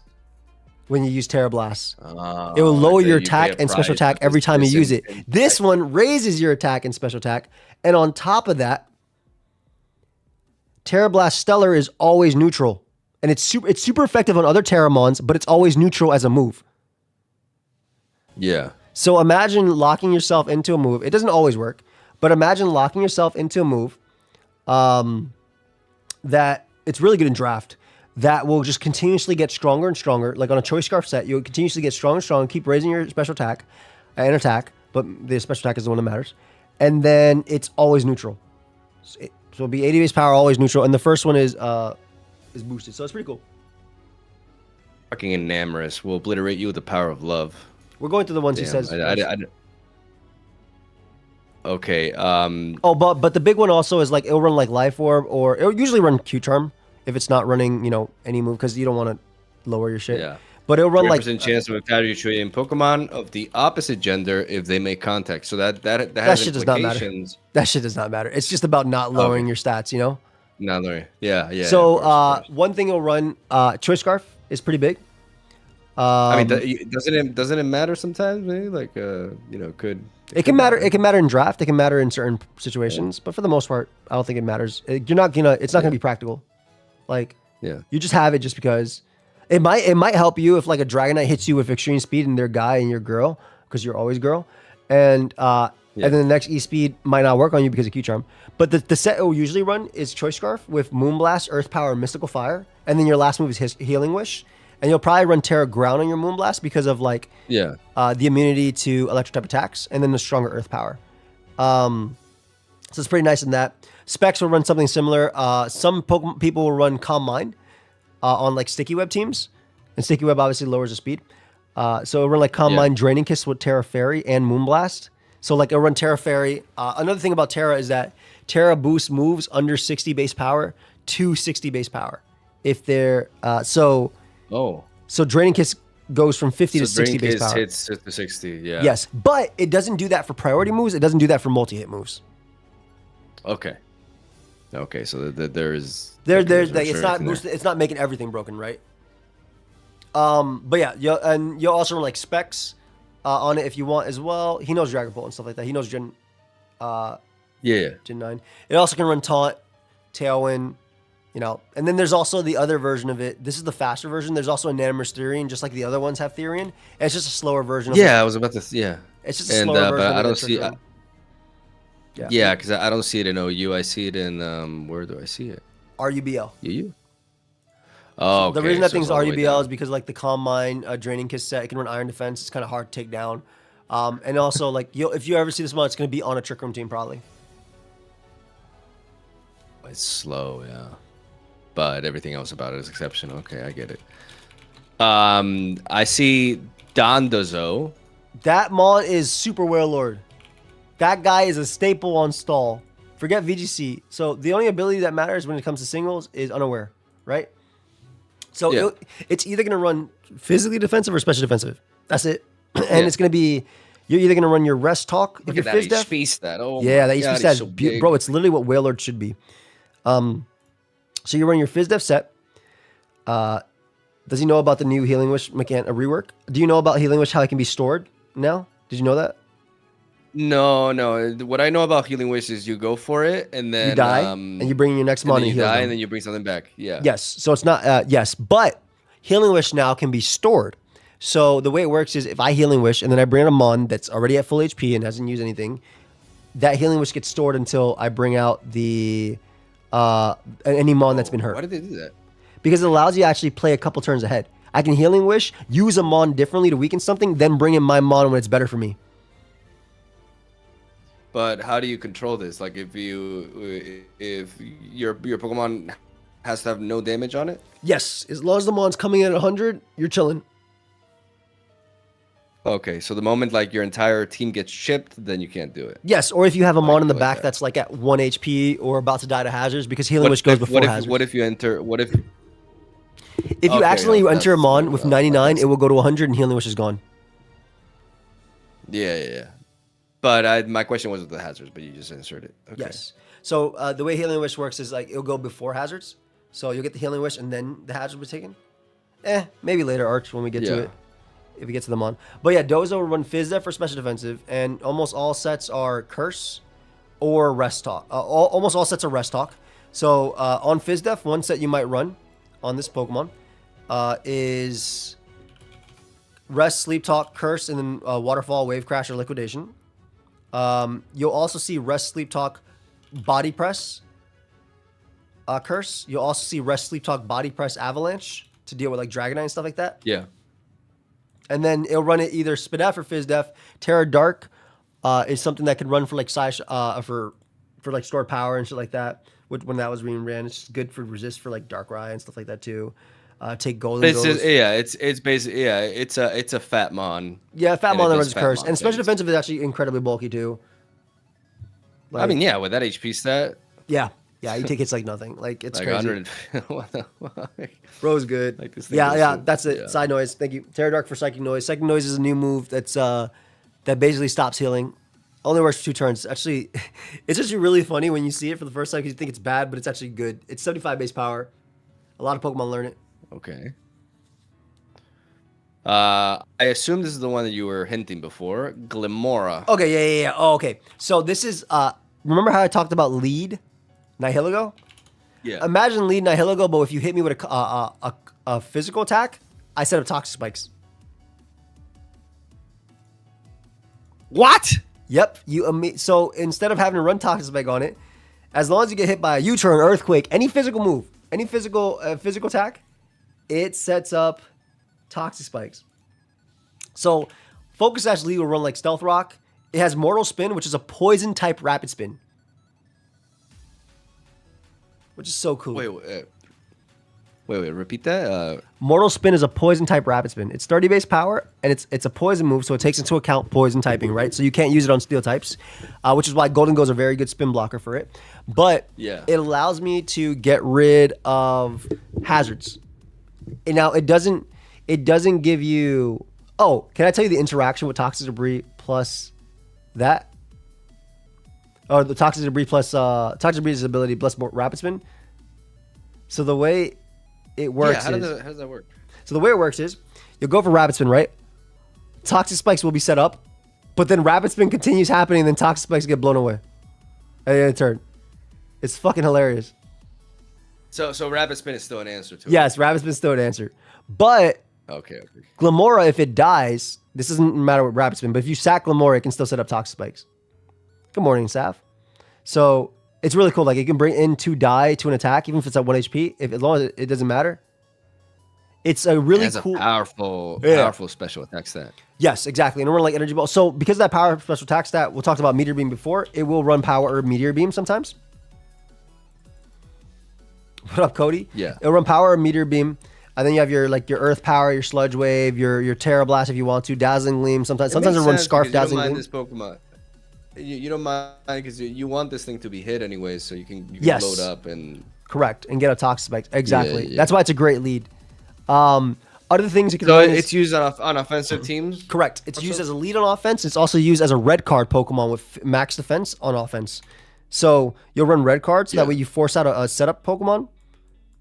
when you use Terra Blast. It will lower your attack and special attack every time you use it. This one raises your attack and special attack. And on top of that, Terra Blast Stellar is always neutral. And it's super effective on other Terramons, but it's always neutral as a move. Yeah. So imagine locking yourself into a move. It doesn't always work, but imagine locking yourself into a move that it's really good in draft that will just continuously get stronger and stronger. Like on a Choice Scarf set, you'll continuously get stronger and stronger, keep raising your special attack and attack, but the special attack is the one that matters. And then it's always neutral. So it'll be 80 base power, always neutral. And the first one is boosted. So it's pretty cool. Fucking enamorous will obliterate you with the power of love. We're going through the ones he Damn, says. Okay. Oh, but the big one also is like it'll run like Life Orb, or it'll usually run Q Charm if it's not running, any move, because you don't want to lower your shit. Yeah. But it'll run like 3% chance of infatuating Pokemon of the opposite gender if they make contact. So that that has shit does not matter. That shit does not matter. It's just about not lowering your stats, Not lowering. Yeah. So of course. one thing it'll run, Choice Scarf is pretty big. I mean, doesn't it matter sometimes? Maybe like could it can matter. It can matter in draft. It can matter in certain situations, but for the most part, I don't think it matters. It's not gonna be practical. Like, you just have it just because it might help you if like a Dragonite hits you with extreme speed and they're guy and you're girl, because you're always girl, and then the next E speed might not work on you because of Q Charm. But the set it will usually run is Choice Scarf with Moonblast, Earth Power, Mystical Fire, and then your last move is Healing Wish. And you'll probably run Terra Ground on your Moonblast because of like the immunity to electric type attacks, and then the stronger Earth Power. So it's pretty nice in that. Specs will run something similar. Some people will run Calm Mind on like Sticky Web teams, and Sticky Web obviously lowers the speed. So it'll run like Calm Mind, Draining Kiss with Terra Fairy and Moonblast. So like it'll run Terra Fairy. Another thing about Terra is that Terra boosts moves under 60 base power to 60 base power. If they're so Draining Kiss goes from 50 to 60 base power. Hits to 60, yeah. Yes, but it doesn't do that for priority moves. It doesn't do that for multi-hit moves. Okay, so there's it's not boosted, it's not making everything broken, right? But yeah, you'll also run like specs on it if you want as well. He knows Dragon Bolt and stuff like that. He knows Gen 9. It also can run Taunt, Tailwind, and then there's also the other version of it. This is the faster version. There's also a Nanomer's Therian, just like the other ones have Therian. And it's just a slower version of I was about to It's just a slower version but of I don't see because I don't see it in OU. I see it in where do I see it? RUBL. UU. Oh, the reason that thing's RUBL is because like the Calm Mind Draining Kiss set, it can run Iron Defense. It's kind of hard to take down. And also like if you ever see this mod, it's going to be on a Trick Room team probably. It's slow, yeah. But everything else about it is exceptional. Okay, I get it. I see Dondozo. That mon is Super Warlord. That guy is a staple on stall. Forget VGC. So the only ability that matters when it comes to singles is Unaware, right? So it's either going to run physically defensive or special defensive. That's it. And it's going to be, you're either going to run your Rest Talk if you're Fizz Def. That HP stat is bro, it's literally what Warlord should be. So you're running your Fizz Def set. Does he know about the new Healing Wish rework? Do you know about Healing Wish, how it can be stored now? Did you know that? No. What I know about Healing Wish is you go for it and then you die and you bring in your next mon and you die and then you bring something back. Yeah. Yes. So it's not but Healing Wish now can be stored. So the way it works is if I Healing Wish and then I bring in a mon that's already at full HP and hasn't used anything, that Healing Wish gets stored until I bring out the any mon that's been hurt. Why did they do that? Because it allows you to actually play a couple turns ahead. I can Healing Wish, use a mon differently to weaken something, then bring in my mon when it's better for me. But how do you control this? Like if your Pokemon has to have no damage on it? Yes, as long as the mon's coming in at 100, you're chilling. Okay, so the moment like your entire team gets chipped, then you can't do it. Yes, or if you have a mon in the like back that. that's like at 1 HP or about to die to hazards, because healing wish goes before hazards. What if you enter? What if If you Okay, accidentally enter a mon with 99, that's- it will go to 100 and healing wish is gone. Yeah. But my question wasn't the hazards, but you just answered it. Okay. Yes. So the way healing wish works is like it'll go before hazards. So you'll get the healing wish and then the hazard will be taken. Maybe later, Arch, when we get to it. If we get to them on. But yeah, Dozo will run Fizz Def for special defensive, and almost all sets are Curse or Rest Talk. Almost all sets are Rest Talk. So on Fizz Def, one set you might run on this Pokemon is Rest, Sleep Talk, Curse, and then Waterfall, Wave Crash, or Liquidation. You'll also see Rest, Sleep Talk, Body Press, Curse. You'll also see Rest, Sleep Talk, Body Press, Avalanche to deal with like Dragonite and stuff like that. Yeah. And then it'll run it either Spidef or Fizz Def. Terra Dark is something that can run for like for like stored power and shit like that. When that was being ran, it's good for resist for like Darkrai and stuff like that too. Take Golden It's basically it's a fat mon. Yeah, fat and mon it that does runs fat Curse, mon and special things. defensive is actually incredibly bulky too. I mean, yeah, with that HP stat, Yeah, you take hits like nothing. Like it's like crazy. 100. What the fuck? Bro's good. Like this thing Yeah, goes yeah, so- that's it. yeah. Side noise. Thank you. Terra Dark for Psychic Noise. Psychic Noise is a new move that's that basically stops healing. Only works for 2 turns. Actually, it's actually really funny when you see it for the first time because you think it's bad, but it's actually good. It's 75 base power. A lot of Pokemon learn it. Okay. I assume this is the one that you were hinting before, Glimora. Okay, yeah. Oh, okay. So this is remember how I talked about lead Nihilego? Yeah. Imagine lead Nihilego, but if you hit me with a physical attack, I set up Toxic Spikes. What? Yep. So instead of having to run Toxic Spike on it, as long as you get hit by a U-turn, Earthquake, any physical move, any physical attack, it sets up Toxic Spikes. So Focus Sash Lead will run like Stealth Rock. It has Mortal Spin, which is a poison type rapid spin, which is so cool. Wait, repeat that. Mortal Spin is a poison type rapid spin. It's 30 base power, and it's a poison move, so it takes into account poison typing, right? So you can't use it on steel types, which is why Golden Go is a very good spin blocker for it. But Yeah. it allows me to get rid of hazards. And now it doesn't give you. Oh, can I tell you the interaction with Toxic Debris plus that? Or the Toxic Debris plus Toxic Debris' ability plus more rapid spin. So the way it works how is, does that work? so the way it works is you'll go for Rapid Spin, right? Toxic Spikes will be set up, but then Rapid Spin continues happening, and then Toxic Spikes get blown away at the end of the turn. It's fucking hilarious. So rapid spin is still an answer to it. Yes, Rapid Spin's still an answer. But Okay. Glimora, if it dies, this doesn't matter with Rapid Spin, but if you sack Glimora, it can still set up Toxic Spikes. Good morning, Saf. So it's really cool. Like it can bring in 2 die to an attack, even if it's at 1 HP, as long as it doesn't matter. It's a really cool, a powerful special attack stat. Yes, exactly. And it'll run like Energy Ball. So because of that power special attack stat, we talked about Meteor Beam before. It will run Power Herb Meteor Beam sometimes. What up, Cody? Yeah. It'll run Power Herb Meteor Beam. And then you have your Earth Power, your Sludge Wave, your Terra Blast if you want to, Dazzling Gleam. Sometimes it'll run Scarf Dazzling Gleam. This Pokemon. You don't mind because you want this thing to be hit anyways, so you can Yes. load up and Correct. And get a Toxic Spike. Exactly. Yeah. That's why it's a great lead. Other things you can so run is- it's used on offensive teams. Correct. It's used as a lead on offense. It's also used as a red card Pokemon with max defense on offense. So you'll run red cards. So that way you force out a setup Pokemon.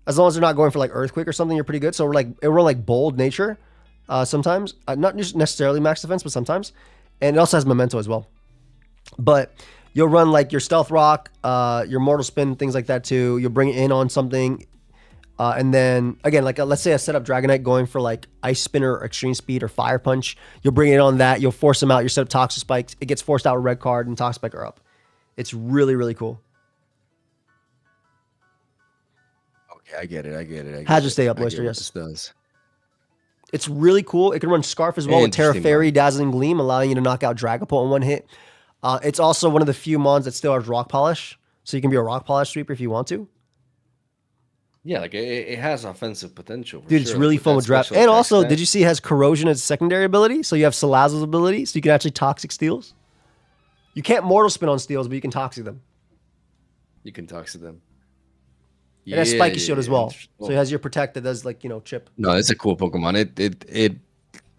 As long as they're not going for like Earthquake or something, you're pretty good. So it'll run like Bold Nature sometimes. Not just necessarily max defense, but sometimes. And it also has Memento as well. But you'll run like your Stealth Rock, your Mortal Spin, things like that too. You'll bring it in on something. And then again, like let's say a setup Dragonite going for like Ice Spin or Extreme Speed or Fire Punch. You'll bring it on that. You'll force them out. You set up Toxic Spikes. It gets forced out with red card and Toxic Spike are up. It's really, really cool. Okay, I get it. Hazard stay up, I get Loister, what yes. this does. It's really cool. It can run Scarf as well with Terra Interesting, Fairy, man. Dazzling Gleam, allowing you to knock out Dragapult in one hit. It's also one of the few mons that still has rock polish, so you can be a rock polish sweeper if you want to. Yeah, like it has offensive potential. For Dude, it's sure, really like, with fun that with draft. special And attack also, stat. did you see it has corrosion as a secondary ability? So you have Salazzle's ability, so you can actually toxic steals. You can't mortal spin on steals, but you can toxic them. You can talk to them. It has spiky shield as well. Interesting. So it has your protect that does like, chip. No, it's a cool Pokemon. It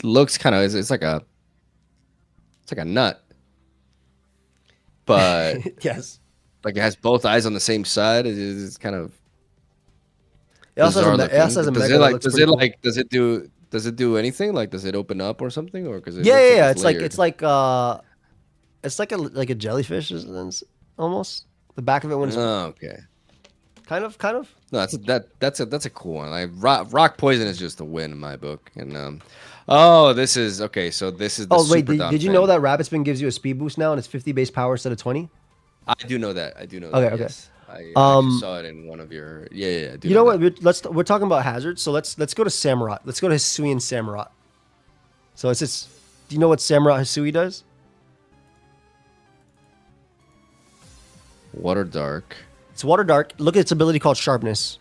looks kind of it's like a nut, but Yes. like it has both eyes on the same side. It's kind of It also bizarre has a looking. mega that looks pretty cool. does it do anything? Like, does it open up or something? Or because Yeah. It's like a jellyfish almost. The back of it when it's okay. kind of. No, that's a cool one. Like rock poison is just a win in my book. And this is okay. So this is the Oh wait, Super did you know that Rapid Spin gives you a speed boost now and it's 50 base power instead of 20? I do know that. Okay, okay. Yes. I actually saw it in one of your. Yeah. I do You know what? that. We're talking about hazards, so let's go to Samurott. Let's go to Hisui and Samurott. So it's this. Do you know what Samurott Hisui does? Water dark. It's water dark. Look at its ability called Sharpness.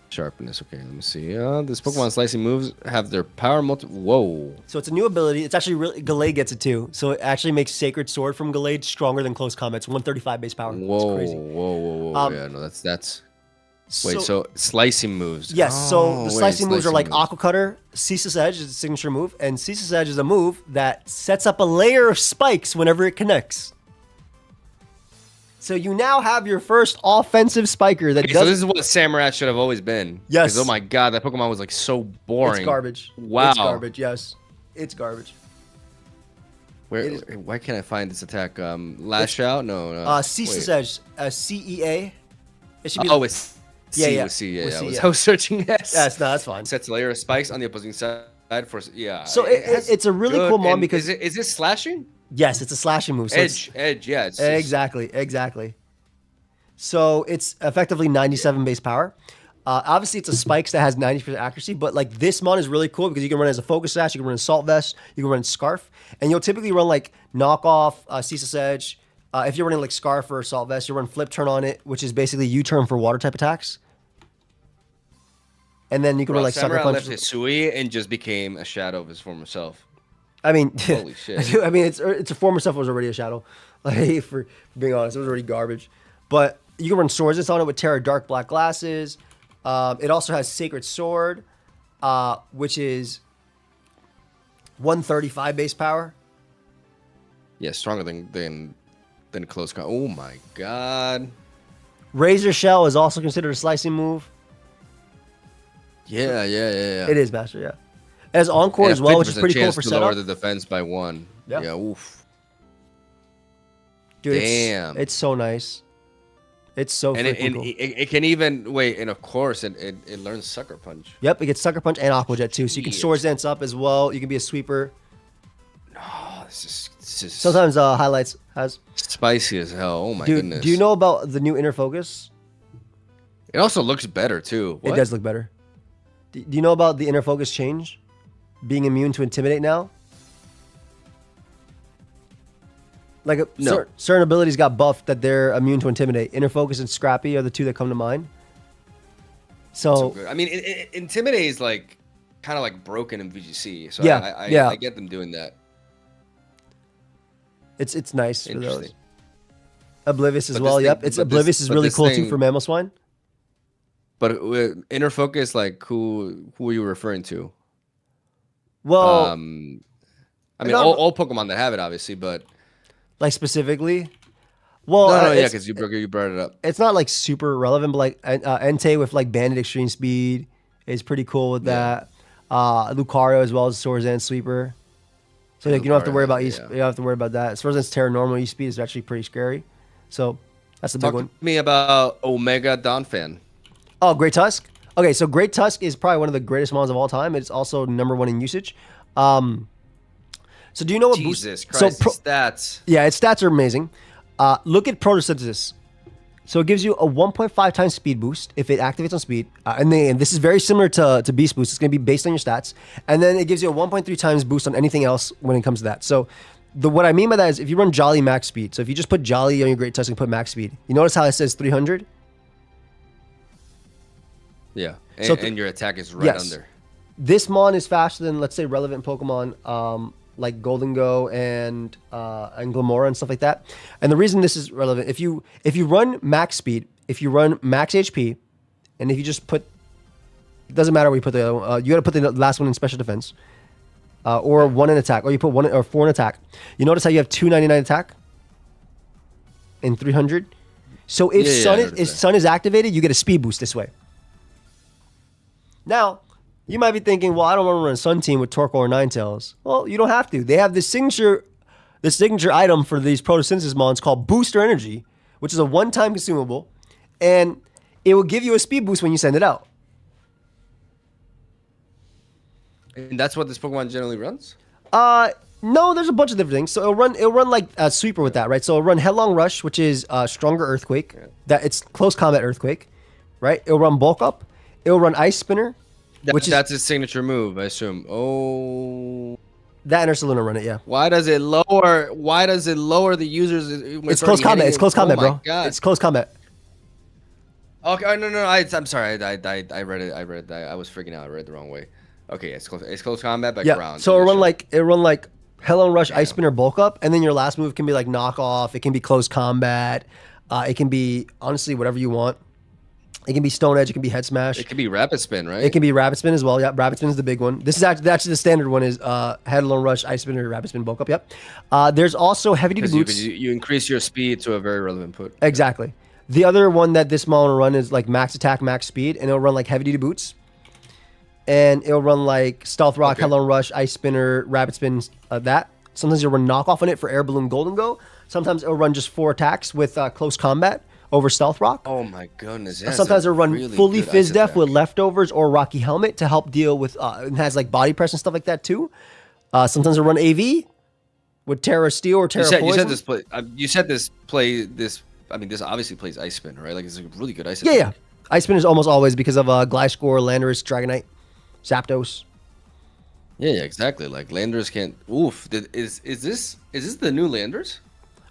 Sharpness. Okay, let me see. This Pokemon slicing moves have their power Whoa. So it's a new ability. It's actually really Gallade gets it too. So it actually makes Sacred Sword from Gallade stronger than close combat. It's 135 base power. Whoa. It's crazy. Whoa. Yeah, no, that's. Wait, so slicing moves. Yes, so the slicing moves are like moves. Aqua Cutter, Ceaseless Edge is a signature move, and Ceaseless Edge is a move that sets up a layer of spikes whenever it connects. So you now have your first offensive spiker that Okay, does. so this is what Samurai should have always been. Yes. 'Cause, oh my god, that Pokemon was like so boring. It's garbage. Wow. It's garbage. Yes, it's garbage. Why can't I find this attack? Lash out? No. Ceaseless wait. Edge, CEA. It should be. Oh, it's Yeah, C yeah. with C. Yeah, With I C, was, yeah. I was searching S. Yes, no, that's fine. Sets a layer of spikes on the opposing side for yeah. So has it's a really good- cool mon and because is it slashing? yes, it's a slashing move. So Edge, yeah. It's just- exactly. So it's effectively 97 base power. Obviously, it's a spikes that has 90% accuracy, but like this mon is really cool because you can run as a focus sash, you can run assault vest, you can run scarf, and you'll typically run like knockoff, Ceaseless Edge. If you're running like scarf or assault vest, you run flip turn on it, which is basically U-turn for water type attacks. And then you can run like sucker Samurai punch. left Hisui and just became a shadow of his former self. I mean, Holy shit. I mean, it's a former stuff was already a shadow. Like for being honest, it was already garbage. But you can run swords on it with Terra Dark Black Glasses. It also has Sacred Sword, which is 135 base power. Yeah, stronger than close combat. Oh my god. Razor Shell is also considered a slicing move. Yeah. It is, Master, yeah. It has Encore as well, which is 50% pretty cool chance for to setup. lower the defense by 1. Yeah. Yeah, oof. Dude, Damn. It's so nice. It's so And freaking cool. it can even wait, and of course it learns Sucker Punch. Yep, it gets Sucker Punch and Aqua Jet too. So you can Shit. Swords Dance up as well. You can be a sweeper. Oh, this is Sometimes highlights has. spicy as hell. Oh my Dude, goodness. do you know about the new Inner Focus? It also looks better too. It does look better. Do you know about the Inner Focus change? Being immune to Intimidate now? Like No. certain abilities got buffed that they're immune to Intimidate. Inner Focus and Scrappy are the two that come to mind. So good. I mean, Intimidate is like kind of like broken in VGC. So Yeah, I get them doing that. It's nice for those. Interesting. Oblivious as But well. this Yep, thing- it's but this- Oblivious is but really this cool too thing- for Mamoswine. But Inner Focus, like who are you referring to? Well, I mean, not- all Pokemon that have it, obviously, but like specifically. Well, no, yeah, it's- because you brought it up. it's not like super relevant, but like Entei with like Bandit Extreme Speed is pretty cool with that. Lucario as well as Swords and Sweeper. So like you don't have to worry about Lucario, you don't have to worry about that. Swords and Terra Normal E-Speed is actually pretty scary. So that's the big Talk one. to me about Omega Donphan. Oh, Great Tusk. Okay, so Great Tusk is probably one of the greatest mons of all time. It's also #1 in usage. So do you know what Jesus boost? Christ, So stats. yeah, its stats are amazing. Look at Photosynthesis. So it gives you a 1.5 times speed boost if it activates on speed. And this is very similar to Beast Boost. It's going to be based on your stats. And then it gives you a 1.3 times boost on anything else when it comes to that. So what I mean by that is if you run Jolly max speed. So if you just put Jolly on your Great Tusk and put max speed, you notice how it says 300? Yeah. And, So and your attack is right yes. under. This Mon is faster than, let's say, relevant Pokemon like Golden Go and Glamora and stuff like that. And the reason this is relevant, if you run max speed, if you run max HP, and if you just put, it doesn't matter where you put the other one, you got to put the last one in special defense, or 1 in attack, or you put 1 or 4 in attack. You notice how you have 299 attack and 300. So if Sun is activated, you get a speed boost this way. Now, you might be thinking, well, I don't want to run a Sun team with Torkoal or Ninetales. Well, you don't have to. They have this signature item for these Photosynthesis Mons called Booster Energy, which is a one-time consumable, and it will give you a speed boost when you send it out. And that's what this Pokemon generally runs? No, there's a bunch of different things. So it'll run like a sweeper with that, right? So it'll run Headlong Rush, which is stronger Earthquake. Yeah. That it's close combat Earthquake, right? It'll run Bulk Up. It'll run Ice Spinner. That's his signature move, I assume. Oh, that and Ursaluna run it, yeah. Why does it lower the users? It's close combat. It's close combat, bro. God. It's close combat. Okay, no. I'm sorry. I read it. I was freaking out. I read it the wrong way. Okay, it's close combat, but ground. So it'll run like Hellon Rush, Ice Spinner, Bulk Up, and then your last move can be like Knock Off. It can be close combat. It can be honestly whatever you want. It can be Stone Edge. It can be Head Smash. It can be Rapid Spin, right? It can be Rapid Spin as well. Yeah, Rapid Spin is the big one. This is actually the standard one is Headlong Rush, Ice Spinner, Rapid Spin, Bulk Up. Yep. There's also Heavy Duty Boots. You increase your speed to a very relevant put. Exactly. The other one that this model will run is like Max Attack, Max Speed, and it'll run like Heavy Duty Boots. And it'll run like Stealth Rock, Headlong Rush, Ice Spinner, Rapid Spin, that. Sometimes you'll run Knockoff on it for Air Balloon, Golden Go. Sometimes it'll run just 4 attacks with Close Combat over Stealth Rock. Oh my goodness! Yeah, sometimes it'll run really fully Fizz Def with Leftovers or Rocky Helmet to help deal with. It has like Body Press and stuff like that too. Sometimes it'll run AV with Terra Steel or Terra Poison. You said this play. I mean, this obviously plays Ice Spin, right? Like it's a really good Ice Spin. Yeah. Ice Spin is almost always because of Gliscor, Landorus, Dragonite, Zapdos. Yeah, exactly. Like Landorus can't. Oof. Is this the new Landorus?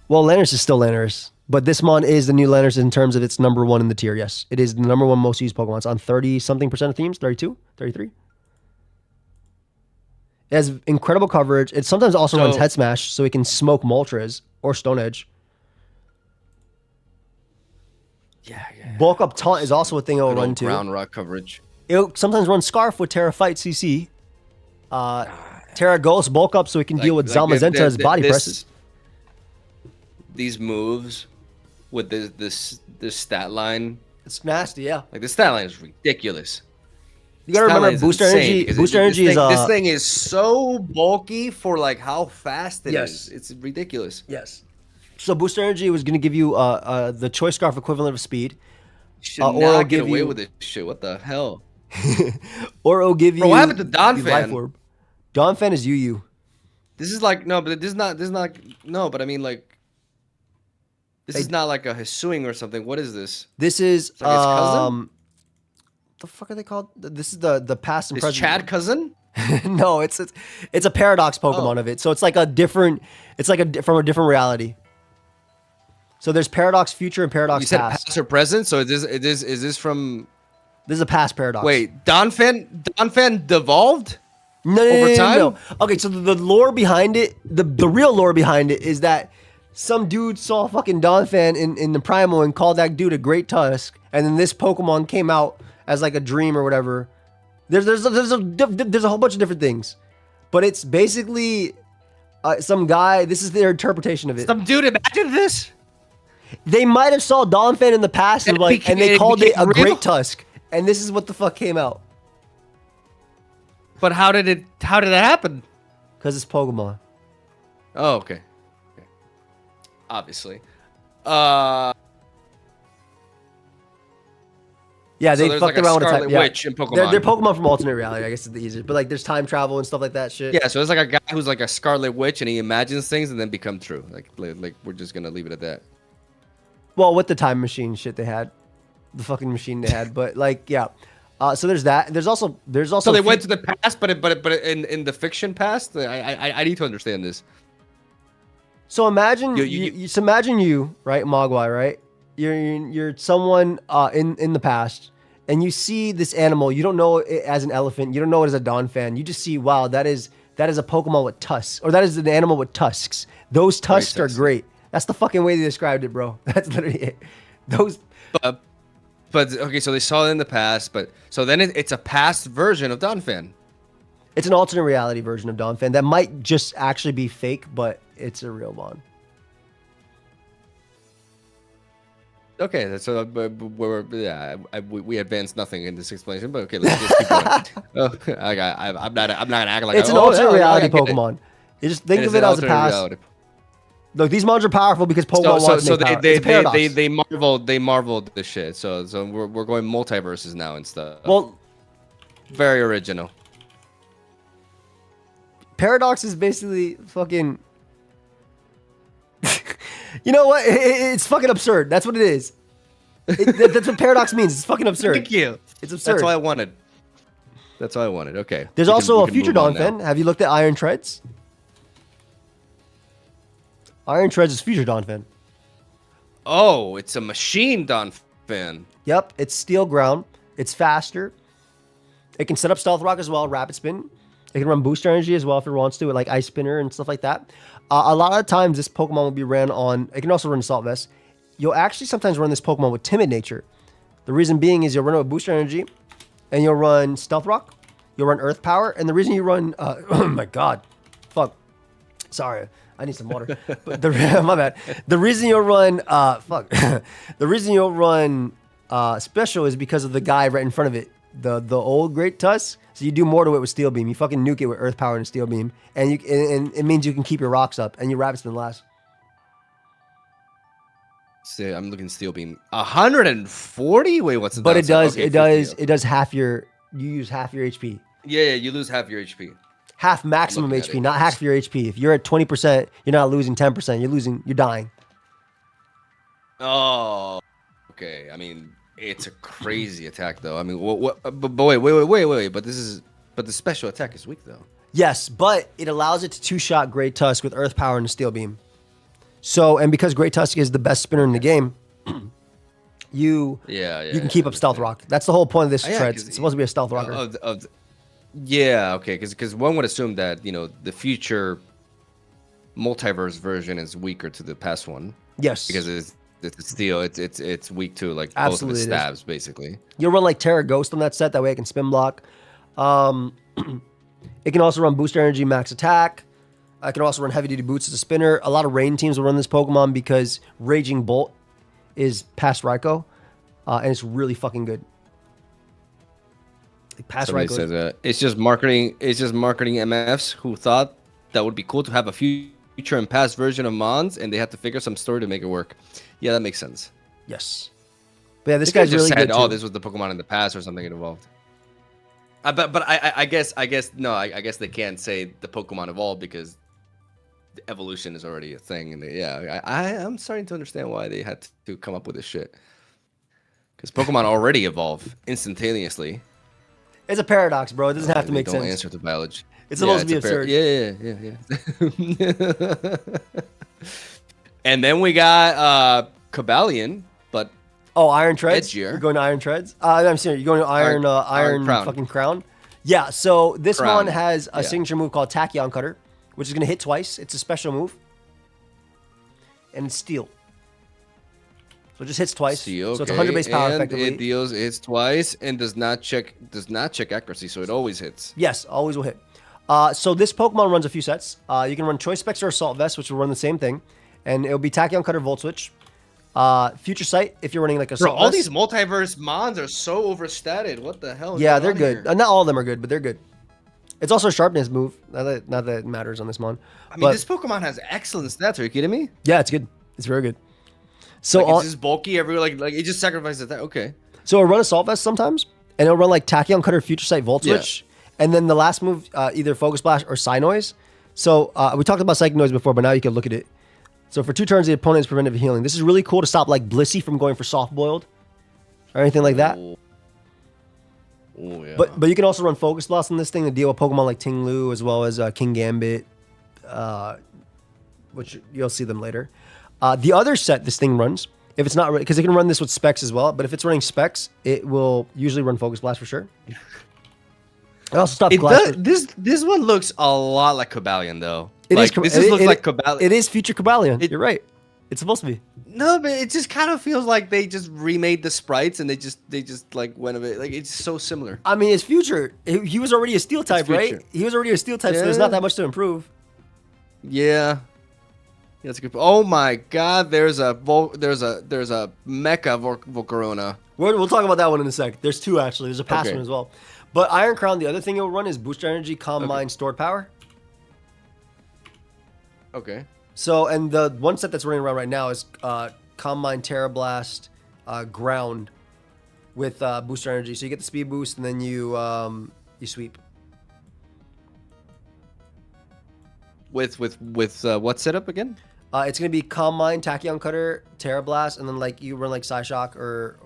Well, Landorus is still Landorus. But this Mon is the new Landorus in terms of its number 1 in the tier, yes. It is the number 1 most used Pokemon. It's on 30-something% of themes, 32, 33. It has incredible coverage. It sometimes also runs Head Smash, so it can smoke Moltres or Stone Edge. Yeah. Bulk Up Taunt is also a thing it will run too. Ground Rock coverage. It'll sometimes run Scarf with Terra Fight CC. Terra Ghost Bulk Up so it can deal with Zamazenta's body presses. These moves with this stat line, it's nasty, yeah. Like the stat line is ridiculous. You gotta remember Booster Energy. Booster Energy is this thing is so bulky for like how fast it is. It's ridiculous. Yes. So Booster Energy was gonna give you the Choice Scarf equivalent of speed. Should not get away with this shit. What the hell? Or it'll give you. What happened to Donphan? Donphan is UU. This is like no, but this is not no, but I mean like. This is not like a Hisuing or something. What is this? This is it's like his cousin? The fuck are they called? This is the past and present. Chad cousin? No, it's a Paradox Pokemon of it. So it's like a different. It's like from a different reality. So there's Paradox Future and Paradox Past. You said past or present. So is this from? This is a past Paradox. Wait, Donphan devolved? No. Okay, so the lore behind it, the real lore behind it is that. Some dude saw fucking Donphan in the Primal and called that dude a Great Tusk, and then this Pokemon came out as like a dream or whatever. There's a whole bunch of different things, but it's basically some guy. This is their interpretation of it. Some dude imagined this. They might have saw Donphan in the past and they called it a Great Tusk, and this is what the fuck came out. But how did it happen? Because it's Pokemon. Oh, okay. Obviously. Yeah, they fucked around with the type. Witch in Pokemon. They're Pokemon from alternate reality, I guess is the easiest. But like there's time travel and stuff like that shit. Yeah, so it's like a guy who's like a Scarlet Witch and he imagines things and then become true. Like we're just gonna leave it at that. Well, with the time machine shit they had. The fucking machine they had. But like, yeah. So there's that. There's also So they went to the past, but in the fiction past? I need to understand this. So imagine imagine you, right, Mogwai, right? You're someone in the past, and you see this animal. You don't know it as an elephant. You don't know it as a Donphan. You just see, wow, that is a Pokemon with tusks, or that is an animal with tusks. Those tusks are great. That's the fucking way they described it, bro. That's literally it. Those. But okay, so they saw it in the past, but so then it's a past version of Donphan. It's an alternate reality version of Donphan that might just actually be fake, but it's a real one. Okay, that's we advanced nothing in this explanation, but okay, let's just keep going. I'm not gonna act like it's an alternate reality Pokemon. You just think of it as a past. Reality. Look, these mons are powerful because Pokemon wants to make power. They marveled this shit. So we're going multiverses now and stuff. Well, very original. Paradox is basically fucking. You know what? It's fucking absurd. That's what it is. That's what Paradox means. It's fucking absurd. Thank you. It's absurd. That's all I wanted. That's all I wanted. Okay. There's also a future Donphan. Have you looked at Iron Treads? Iron Treads is future Donphan. Oh, it's a machine Donphan. Yep, it's steel ground. It's faster. It can set up Stealth Rock as well, Rapid Spin. It can run Booster Energy as well if it wants to, like Ice Spinner and stuff like that. A lot of times, this Pokemon will be ran on. It can also run Assault Vest. You'll actually sometimes run this Pokemon with Timid Nature. The reason being is you'll run it with Booster Energy, and you'll run Stealth Rock. You'll run Earth Power, and the reason you run, oh my God, fuck, sorry, I need some water. But my bad. The reason you'll run, the reason you'll run Special is because of the guy right in front of it, the old Great Tusk. So you do more to it with Steel Beam. You fucking nuke it with Earth Power and Steel Beam, and it means you can keep your rocks up, and your Rapid Spin last. See, I'm looking Steel Beam. 140? Wait, what's the? But it does. Okay, it does half your. You use half your HP. Yeah, you lose half your HP. Half maximum HP, not half your HP. If you're at 20%, you're not losing 10%. You're dying. Oh, okay. I mean, it's a crazy attack, though. I mean, but wait. But the special attack is weak, though. Yes, but it allows it to two-shot Great Tusk with Earth Power and a Steel Beam. So, and because Great Tusk is the best spinner in the game, you can keep up Stealth Rock. That's the whole point of this Treads. It's supposed to be a Stealth Rocker. Yeah, okay, because one would assume that, the future multiverse version is weaker to the past one. Yes. Because it's steel, it's weak to like Absolutely both of the stabs, basically. You'll run like Terra Ghost on that set, that way it can spin block. It can also run Booster Energy, Max Attack. I can also run Heavy Duty Boots as a spinner. A lot of rain teams will run this Pokemon because Raging Bolt is past Raikou, and it's really fucking good. Somebody says it's just marketing. It's just marketing MFs who thought that would be cool to have a future and past version of Mons, and they had to figure some story to make it work. Yeah, that makes sense. Yes, but yeah, this guy's really good. Oh, this was the Pokemon in the past or something. It evolved. But I guess they can't say the Pokemon evolved because the evolution is already a thing, and I'm starting to understand why they had to come up with this shit. Because Pokemon already evolve instantaneously. It's a paradox, bro. It doesn't have to make sense. Don't answer to biology. It's supposed to be absurd. Yeah. And then we got Cobalion, but Iron Treads. Edgier. You're going to Iron Treads. I'm serious. You're going to Iron Crown. Fucking Crown. Yeah. So this one has a signature move called Tachyon Cutter, which is going to hit twice. It's a special move, and it's steel. So it just hits twice. Okay. So it's 100 base power effectively. It hits twice and does not check accuracy, so it always hits. Yes, always will hit. So this Pokemon runs a few sets. You can run Choice Specs or Assault Vest, which will run the same thing, and it'll be Tachyon Cutter, Volt Switch. Future Sight if you're running like a Assault all Vest. These multiverse Mons are so overstated. What the hell? Yeah, they're good. Not all of them are good, but they're good. It's also a Sharpness move. Not that it matters on this Mon. I mean, this Pokemon has excellent stats. Are you kidding me? Yeah, it's good. It's very good. So it's just bulky. Like it just sacrifices that. Okay. So it'll run Assault Vest sometimes, and it'll run like Tachyon Cutter, Future Sight, Volt Switch, and then the last move either Focus Blast or Psy Noise. So we talked about Psychic Noise before, but now you can look at it. So for 2 turns, the opponent is prevented from healing. This is really cool to stop like Blissey from going for Soft Boiled or anything like that. Oh, yeah. But you can also run Focus Blast on this thing to deal with Pokemon like Ting Lu as well as King Gambit, which you'll see them later. The other set this thing runs, if it's not, because it can run this with specs as well, but if it's running specs, it will usually run Focus Blast for sure. It also stops glass. This one looks a lot like Cobalion though. Looks like Cobalion. It is future Cobalion. You're right. It's supposed to be. No, but it just kind of feels like they just remade the sprites and they just like went a bit like it's so similar. I mean, it's future. He was already a steel type, right? He was already a steel type, so there's not that much to improve. Yeah. That's a good. Oh my God! There's a Mecha Volcarona. We'll talk about that one in a sec. There's two actually. There's a past one as well. But Iron Crown, the other thing it will run is Booster Energy, Calm Mind, Stored Power. Okay. So, and the one set that's running around right now is Calm Mind, Terra Blast, Ground with Booster Energy. So you get the speed boost and then you sweep. With what setup again? It's gonna be Calm Mind, Tachyon Cutter, Terra Blast, and then like you run like Psyshock or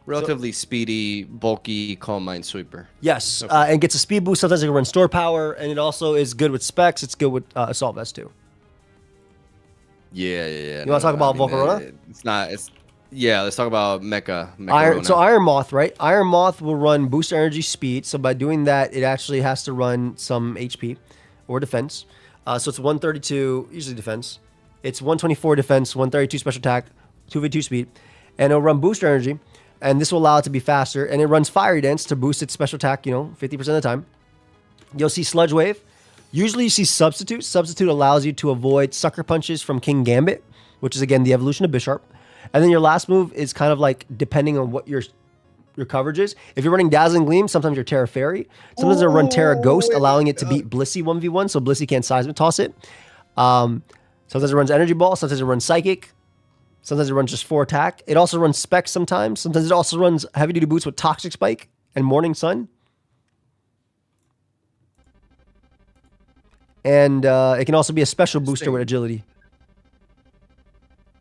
relatively speedy, bulky, Calm Mind sweeper. Yes, and gets a speed boost. Sometimes it can run Store Power, and it also is good with specs. It's good with Assault Vest too. Yeah. You want to talk about Volcarona? Let's talk about Mecha. Iron Moth, right? Iron Moth will run Booster Energy Speed. So by doing that, it actually has to run some HP or defense. So it's 132, usually defense. It's 124 defense, 132 special attack, 2v2 speed. And it'll run Booster Energy. And this will allow it to be faster. And it runs Fiery Dance to boost its special attack, 50% of the time. You'll see Sludge Wave. Usually you see Substitute. Substitute allows you to avoid Sucker Punches from King Gambit, which is, again, the evolution of Bisharp. And then your last move is kind of like depending on what your coverage is. If you're running Dazzling Gleam, sometimes you're Terra Fairy. Sometimes they'll run Terra Ghost, allowing it to beat Blissey 1v1, so Blissey can't Seismic Toss it. Sometimes it runs Energy Ball. Sometimes it runs Psychic. Sometimes it runs just 4 attack. It also runs Specs sometimes. Sometimes it also runs Heavy Duty Boots with Toxic Spike and Morning Sun. And it can also be a special booster with Agility.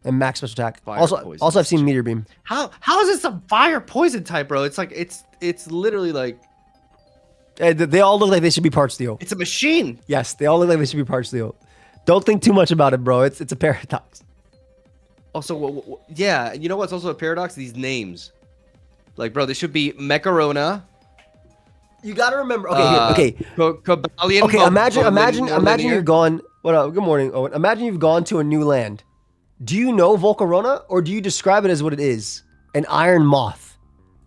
And max special attack. Also, I've seen Meteor Beam. How is this a fire poison type, bro? It's like it's literally like they all look like they should be part steel. It's a machine. Yes, they all look like they should be part steel. Don't think too much about it, bro. It's a paradox. Also, yeah, you know what's also a paradox? These names, like, bro, they should be Mecarona. You gotta remember. Okay. Cobalion. Okay, imagine you're gone. What up? Good morning, Owen. Imagine you've gone to a new land. Do you know Volcarona, or do you describe it as what it is? An Iron Moth.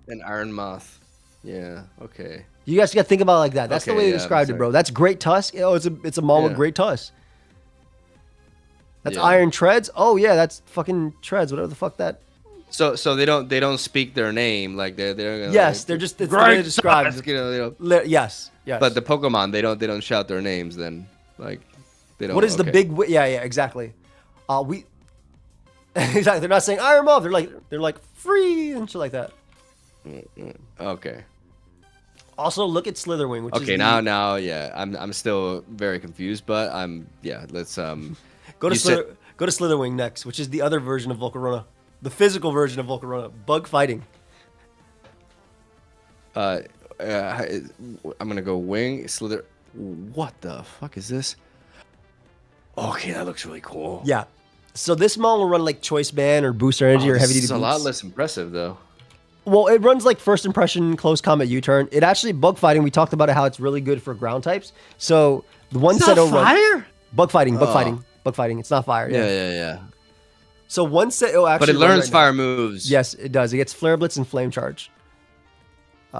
An Iron Moth. Yeah. Okay. You guys got to think about it like that. That's the way you described it, bro. That's Great Tusk. Oh, it's a mom with Great Tusk. That's Iron Treads. Oh yeah, that's fucking Treads. Whatever the fuck that. So they don't speak their name like they're yes, they're just it's the way they describe it. Yes. But the Pokemon they don't shout their names then like they don't. What is the big? Yeah, exactly. Exactly. They're not saying Iron Moth. They're like free and shit like that. Okay. Also, look at Slitherwing. Which okay, now, yeah, I'm still very confused, but let's go to Slitherwing next, which is the other version of Volcarona, the physical version of Volcarona, bug fighting. I'm gonna go Wing Slither. What the fuck is this? Okay, that looks really cool. Yeah. So this model will run like Choice Band or Booster Energy or Heavy Duty Boots. It's a lot less impressive though. Well, it runs like First Impression, Close Combat, U-Turn. It actually bug fighting. We talked about how it's really good for ground types. So the one set will run bug fighting. It's not fire. Yeah. So one set will actually. But it learns fire moves. Yes, it does. It gets Flare Blitz and Flame Charge.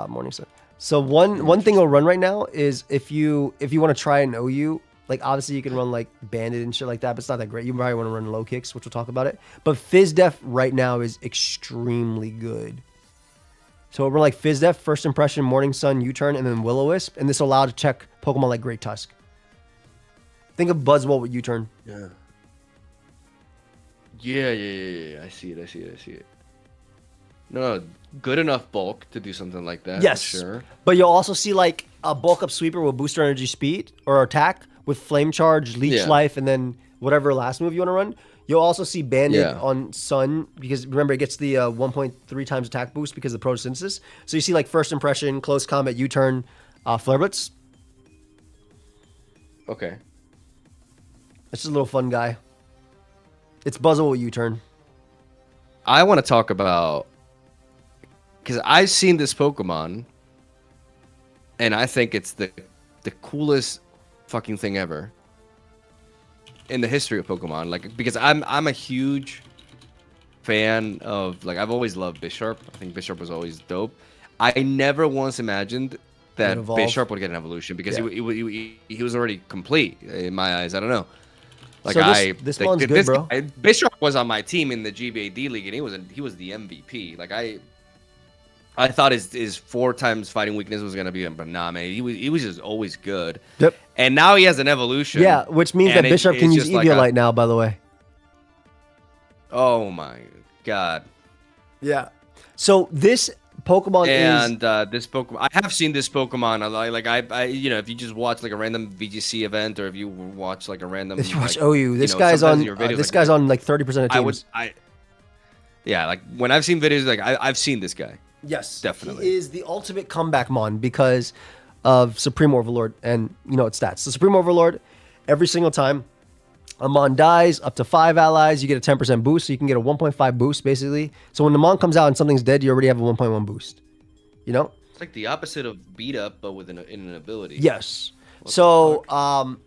Morning Sun. So one thing it'll run right now is if you want to try an OU. Like, obviously, you can run, like, Bandit and shit like that, but it's not that great. You probably want to run low kicks, which we'll talk about it. But Fizz Def right now is extremely good. So we'll run, like, Fizz Def, First Impression, Morning Sun, U-Turn, and then Will-O-Wisp. And this will allow to check Pokemon like Great Tusk. Think of Buzzwole with U-Turn. Yeah. I see it. No, good enough bulk to do something like that. Yes. Sure. But you'll also see, like, a bulk up sweeper with Booster Energy Speed or Attack. With Flame Charge, Leech Life, and then whatever last move you want to run. You'll also see Bandit on Sun, because remember, it gets the 1.3 times attack boost because of the photosynthesis. So you see like First Impression, Close Combat, U-Turn, Flare Blitz. Okay. It's just a little fun guy. It's Buzzle U-turn. I want to talk about, because I've seen this Pokemon, and I think it's the coolest fucking thing ever in the history of Pokemon. Like, because I'm a huge fan of, like, I've always loved Bisharp. I think Bisharp was always dope. I never once imagined that Bisharp would get an evolution, because he was already complete in my eyes. I don't know. Like, so this one's good, bro. Bisharp was on my team in the GBAD league, and he was the MVP. Like, I thought his 4 times fighting weakness was gonna be him, but nah, man, he was just always good. Yep. And now he has an evolution. Yeah, which means that Bisharp can use Eviolite now, by the way. Oh my god. Yeah. So this Pokemon this Pokemon, I have seen this Pokemon. Like I if you just watch like a random VGC event, or if you watch like a random, if you watch like, OU, this guy's on on like 30% of teams. Yeah, like when I've seen videos, like I've seen this guy. Yes, definitely. He is the ultimate comeback mon because of Supreme Overlord and its stats. The Supreme Overlord, every single time a mon dies, up to 5 allies, you get a 10% boost, so you can get a 1.5 boost basically. So when the mon comes out and something's dead, you already have a 1.1 boost. It's like the opposite of beat up, but with an ability. Yes. So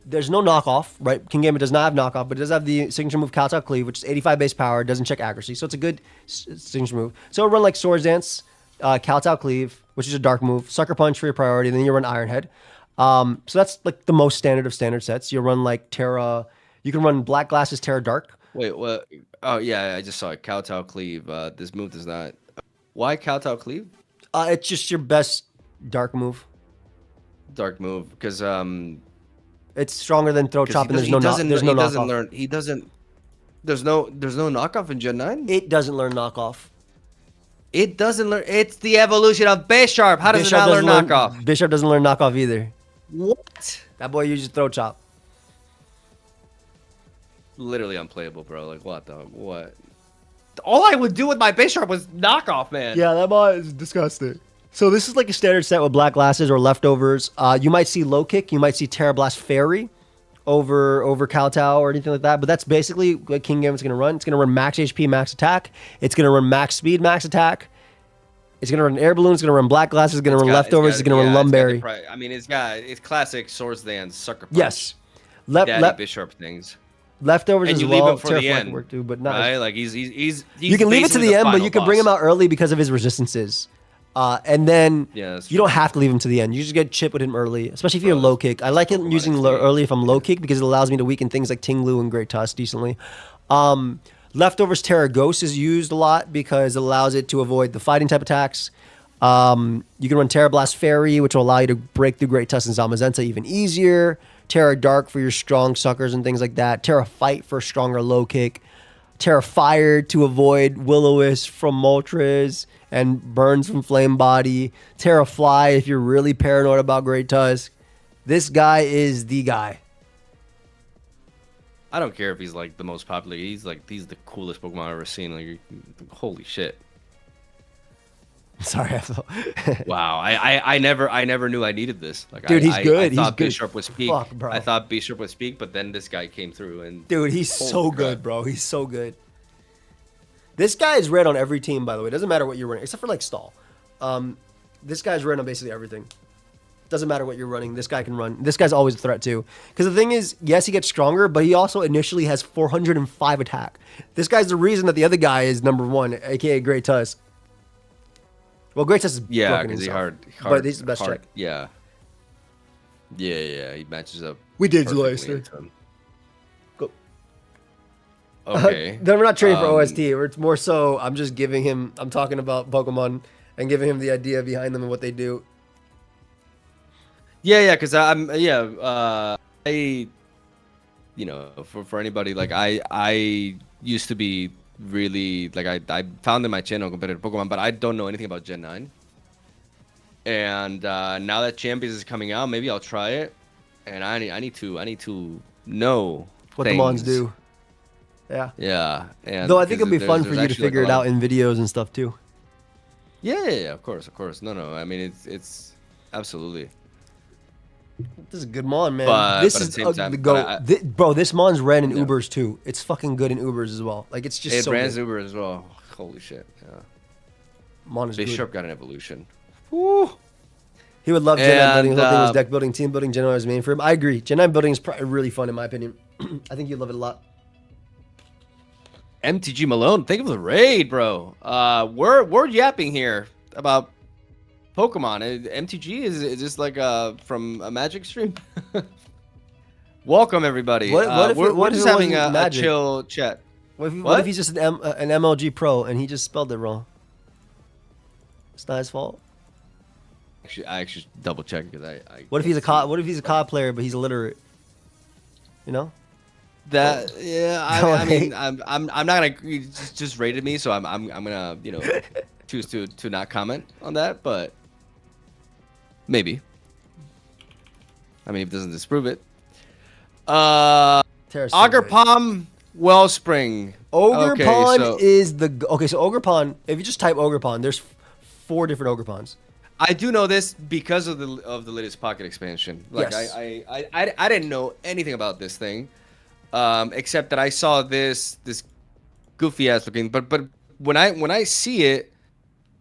there's no knockoff, right? King Gambit does not have knockoff, but it does have the signature move Kowtow Cleave, which is 85 base power, doesn't check accuracy, so it's a good signature move. So it'll run like Swords Dance, Kowtow Cleave, which is a dark move, Sucker Punch for your priority, then you run Iron Head. So that's like the most standard of standard sets. You run like Terra, you can run Black Glasses, Terra Dark. Wait, what? Oh yeah, I just saw it. Kowtow Cleave. This move does not. Why Kowtow Cleave? It's just your best dark move. Dark move, because it's stronger than Throat Chop, and there's no knockoff. There's no knockoff in Gen 9? It doesn't learn knockoff. It doesn't learn. It's the evolution of Bisharp. How does it not learn knockoff? Bisharp doesn't learn knockoff either. What? That boy uses Throat Chop. Literally unplayable, bro. Like, what? All I would do with my Bisharp was knockoff, man. Yeah, that bot is disgusting. So this is like a standard set with Black Glasses or leftovers. You might see Low Kick. You might see Terra Blast Fairy over Kowtow or anything like that. But that's basically what King Gambit's going to run. It's going to run max HP, max attack. It's going to run max speed, max attack. It's going to run Air Balloon. It's going to run Black Glasses. It's going to run leftovers. It's going to run Lumberry. I mean, it's classic Swords Dance, Sucker Punch. Yes. Daddy Bisharp things. Leftovers and as you well. Leave him for the end, work too, but not right? Like he's you can leave it to the end, but you can bring him out early because of his resistances. And then you don't have to leave him to the end. You just get chip with him early, especially if you're Low Kick. I like it using early if I'm Low Kick because it allows me to weaken things like Tinglu and Great Tusk decently. Leftovers Terra Ghost is used a lot because it allows it to avoid the fighting type attacks. You can run Terra Blast Fairy, which will allow you to break through Great Tusk and Zamazenta even easier. Terra Dark for your strong suckers and things like that. Terra Fight for stronger Low Kick. Terra Fire to avoid Will-O-Wisp from Moltres and burns from Flame Body. Terra Fly if you're really paranoid about Great Tusk. This guy is the guy. I don't care if he's like the most popular. He's the coolest Pokemon I've ever seen. Like, holy shit. Sorry, wow, I never knew I needed this. Like, dude, he's good. I thought he's Bisharp was peak. Fuck, bro. I thought Bisharp was peak, but then this guy came through and dude, he's so good, bro. He's so good. This guy is red on every team, by the way. It doesn't matter what you're running, except for like Stall. This guy's red on basically everything. Doesn't matter what you're running. This guy can run. This guy's always a threat too. Because the thing is, yes, he gets stronger, but he also initially has 405 attack. This guy's the reason that the other guy is number 1, aka Great Tusk. Well, Great Tusk is broken because himself, he but he's the best check. Yeah, he matches up. We did Zulaster. Go. Okay. Then we're not trading for OST. It's more so I'm just giving him. I'm talking about Pokemon and giving him the idea behind them and what they do. Yeah, because for anybody, like I used to be really like I founded my channel competitive Pokemon, but I don't know anything about Gen 9. And now that Champions is coming out, maybe I'll try it. And I need to know what the mons do. Yeah. And though I think it'll be fun for you to figure it out in videos and stuff too. Yeah, of course. No. I mean, it's absolutely. This is a good mon, man. But This at the is same time, the go, bro. This mon's ran in Yeah. Ubers too. It's fucking good in Ubers as well. Like it's just it so brands good. Uber as well. Holy shit! Yeah. Mon is good. Bishop got an evolution. Woo. He would love Gen 9 building. The whole thing was deck building, team building. Gen 9 was main for him. I agree. Gen 9 building is probably really fun in my opinion. I think you'd love it a lot. MTG Malone, think of the raid, bro. We're yapping here about Pokemon. MTG is just like from a Magic stream. Welcome everybody. We're just having a chill chat. What if he's just an MLG pro and he just spelled it wrong? It's not his fault. Actually, I actually double checked because I. What if he's a COD player but he's illiterate? You know. That I mean I'm not gonna, you just rated me, so I'm gonna choose to not comment on that, but maybe. I mean, if it doesn't disprove it. Ogerpon Wellspring. Ogerpon is the so Ogerpon. If you just type Ogerpon, there's 4 different Ogerpons. I do know this because of the latest Pocket expansion. Like yes. I didn't know anything about this thing. Except that I saw this goofy ass looking, but when I see it,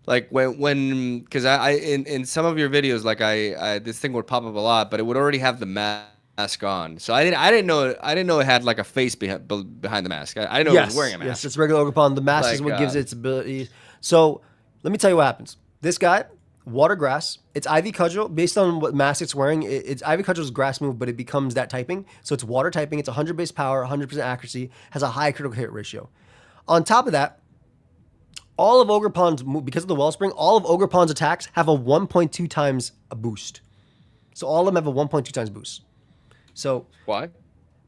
like when because I in some of your videos, like I this thing would pop up a lot, but it would already have the mask on, so I didn't know it had like a face behind the mask. I didn't know it was wearing a mask. Yes, it's regular Ogerpon. The mask is what gives it its abilities. So let me tell you what happens. This guy. Water grass. It's Ivy Cudgel. Based on what mask it's wearing, it's Ivy Cudgel's grass move, but it becomes that typing. So it's water typing. It's 100 base power, 100% accuracy, has a high critical hit ratio. On top of that, all of Ogerpon's move, because of the Wellspring, all of Ogerpon's attacks have a 1.2 times a boost. So all of them have a 1.2 times boost. So why?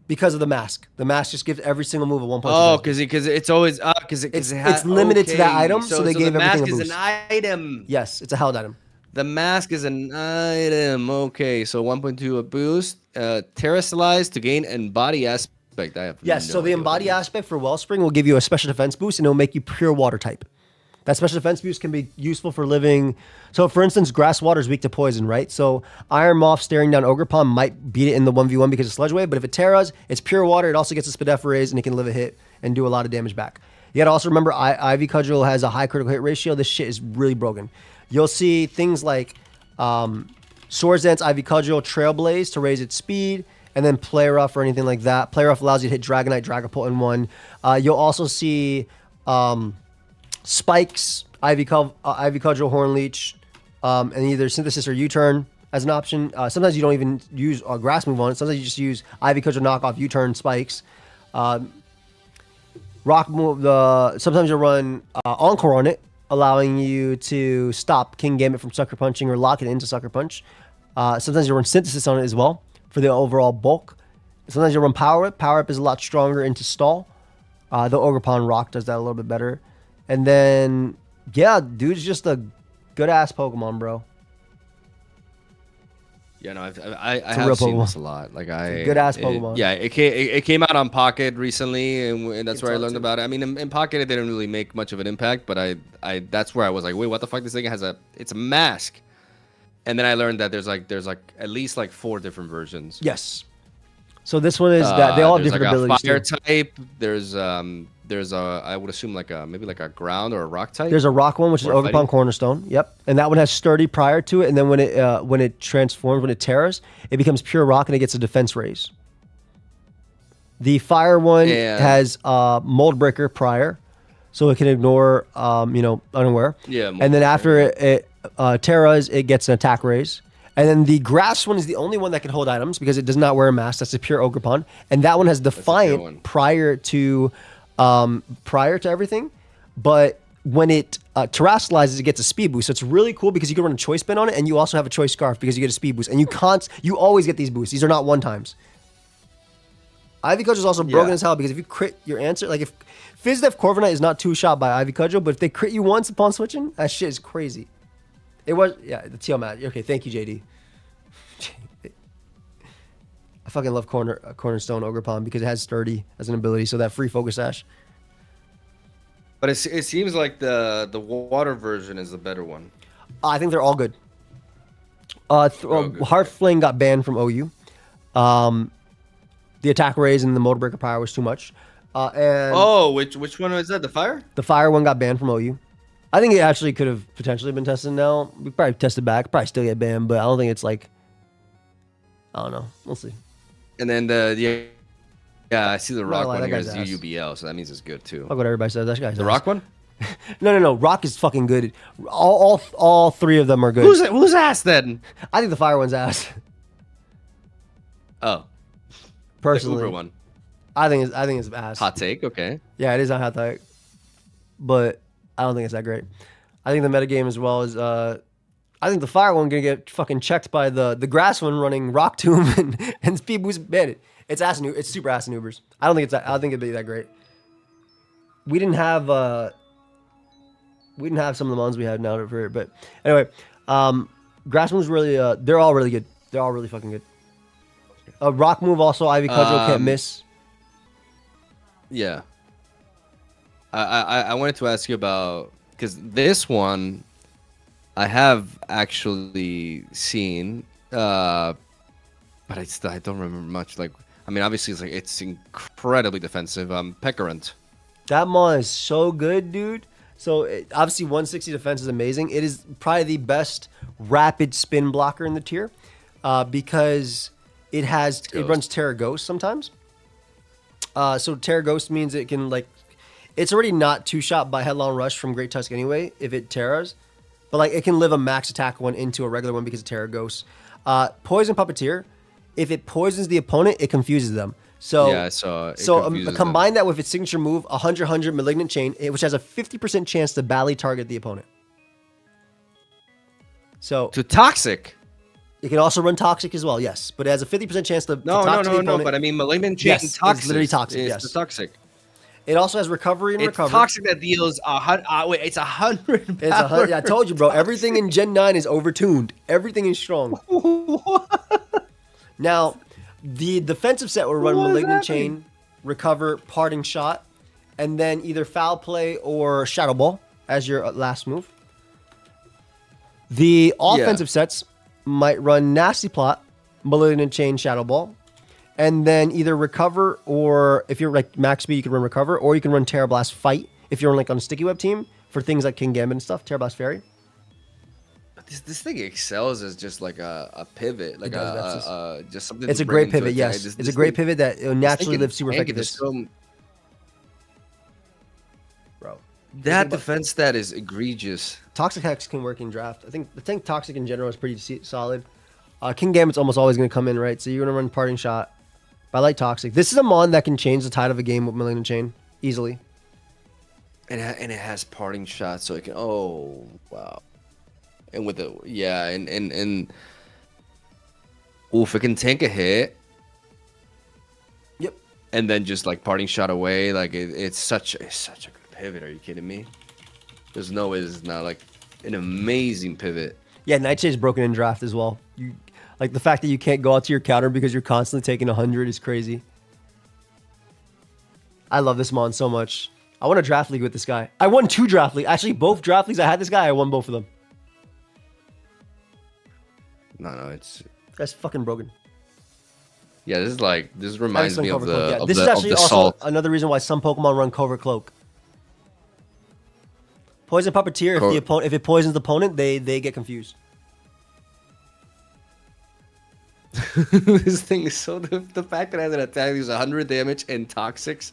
Because of the mask. The mask just gives every single move a 1.2. Oh, because it's always it's limited to that item, so they gave everything a boost. The mask is an item. Yes, it's a held item. The mask is an item. Okay, so 1.2 a boost. Terrestrialize to gain embody aspect. I have so the embody aspect for Wellspring will give you a special defense boost, and it will make you pure water type. That special defense boost can be useful for living. So, for instance, grass water is weak to poison, right? So, Iron Moth staring down Ogerpon might beat it in the 1v1 because of Sludge Wave, but if it Terras, it's pure water. It also gets a Spadef raise, and it can live a hit and do a lot of damage back. You gotta also remember, Ivy Cudgel has a high critical hit ratio. This shit is really broken. You'll see things like Swords Dance, Ivy Cudgel, Trailblaze to raise its speed, and then Play Rough or anything like that. Play Rough allows you to hit Dragonite, Dragapult in one. You'll also see Spikes, Ivy Cudgel, Horn Leech, and either Synthesis or U-Turn as an option. Sometimes you don't even use a Grass move on it. Sometimes you just use Ivy Cudgel knockoff, U-Turn, Spikes. Rock move. Sometimes you'll run Encore on it, allowing you to stop King Gambit from Sucker Punching or lock it into Sucker Punch. Sometimes you'll run Synthesis on it as well for the overall bulk. Sometimes you'll run Power Whip. Power Whip is a lot stronger into stall. The Ogerpon Rock does that a little bit better. And then, yeah, dude's just a good-ass Pokemon, bro. Yeah, no, I have seen this a lot. Like good-ass Pokemon. It came out on Pocket recently, and that's where I learned about it. I mean, in Pocket, it didn't really make much of an impact, but I that's where I was like, wait, what the fuck? This thing has it's a mask. And then I learned that there's at least 4 different versions. Yes. So this one is that they all have different abilities. Fire type. There's I would assume maybe a ground or a rock type. There's a rock one, which is Ogerpon Cornerstone. Yep, and that one has sturdy prior to it, and then when it transforms, when it terras, it becomes pure rock and it gets a defense raise. The fire one has mold breaker prior, so it can ignore unaware. Yeah, and then after it terras, it gets an attack raise. And then the grass one is the only one that can hold items because it does not wear a mask. That's a pure Ogerpon, and that one has Defiant prior to everything. But when it terrestrializes, it gets a speed boost. So it's really cool because you can run a choice spin on it, and you also have a choice scarf because you get a speed boost. And you always get these boosts. These are not one times. Ivy Cudgel is also broken as hell because if you crit your answer, like if Fizdef Corviknight is not 2-shot by Ivy Cudgel, but if they crit you once upon switching, that shit is crazy. It was, the TL match. Okay, thank you, JD. I fucking love Cornerstone Ogerpon because it has sturdy as an ability, so that free focus sash. But it seems like the water version is the better one. I think they're all good. Heart Fling got banned from OU. The attack raise and the motor breaker power was too much. And which one was that? The fire? the fire one got banned from OU. I think it actually could have potentially been tested now. We probably tested back, probably still get banned, but I don't think it's like, I don't know. We'll see. And then yeah, I see the rock one that here guy's is ass. UUBL, so that means it's good too. Fuck what everybody says. That guy's The ass. rock one? No. Rock is fucking good. All three of them are good. Who's ass then? I think the fire one's ass. Oh, Personally, the Uber one. I think it's ass. Hot take. Okay. Yeah, it is on hot take, but I don't think it's that great. I think the metagame as well is I think the fire one gonna get fucking checked by the grass one running Rock Tomb and Speed Boost Bandit. It's it's super ass maneuvers. I don't think it'd be that great. We didn't have some of the ones we had now for it, but anyway, grass moves really they're all really good. They're all really fucking good. A rock move also Ivy Cudgel can't miss. Yeah. I wanted to ask you about, because this one I have actually seen, but I don't remember much. Like, I mean, obviously it's incredibly defensive. Pecorant. That mon is so good, dude. So obviously 160 defense is amazing. It is probably the best rapid spin blocker in the tier because it runs Terra Ghost sometimes. So Terra Ghost means it can it's already not two shot by Headlong Rush from Great Tusk anyway if it Terras, but it can live a max attack one into a regular one because of Terra Ghost. Poison Puppeteer, if it poisons the opponent, it confuses them. So yeah, I saw it. Combine that with its signature move, 100 Malignant Chain, which has a 50% chance to badly target the opponent. So to Toxic. It can also run Toxic as well, yes, but it has a 50% chance to toxic the opponent. No. But I mean, Malignant Chain yes, Toxic. It's literally Toxic. It's yes, the Toxic. It also has recovery and it's recover. Toxic that deals 100. It's 100. It's 100. Yeah, I told you, bro. Everything in Gen 9 is overtuned. Everything is strong. Now, the defensive set will run Malignant Chain, recover, Parting Shot, and then either Foul Play or Shadow Ball as your last move. The offensive sets might run Nasty Plot, Malignant Chain, Shadow Ball, and then either recover, or if you're max speed, you can run recover, or you can run Terra Blast Fight if you're on a Sticky Web team for things like King Gambit and stuff. Terra Blast Fairy. But this thing excels as just like a pivot, like just something. It's a great pivot. Yes, it's a great pivot that naturally lives super effective. Bro, that defense stat is egregious. Toxic Hex can work in draft. I think Toxic in general is pretty solid. King Gambit's almost always going to come in, right? So you're going to run Parting Shot. But I like Toxic. This is a mon that can change the tide of a game with Malignant Chain easily. And it has Parting Shot, so it can. Oh wow! And with and oof, it can tank a hit. Yep. And then just Parting Shot away, it's such a good pivot. Are you kidding me? There's no way this is not an amazing pivot. Yeah, Nightshade's broken in draft as well. The fact that you can't go out to your counter because you're constantly taking 100 is crazy. I love this mon so much. I won a draft league with this guy. I won 2 draft leagues. Actually, both draft leagues I had this guy, I won both of them. No, it's... That's fucking broken. Yeah, this reminds me of the This is actually also salt. another reason why some Pokemon run Covert Cloak. Poison Puppeteer, if it poisons the opponent, they get confused. This thing is so... The fact that it has an attack deals 100 damage and Toxics,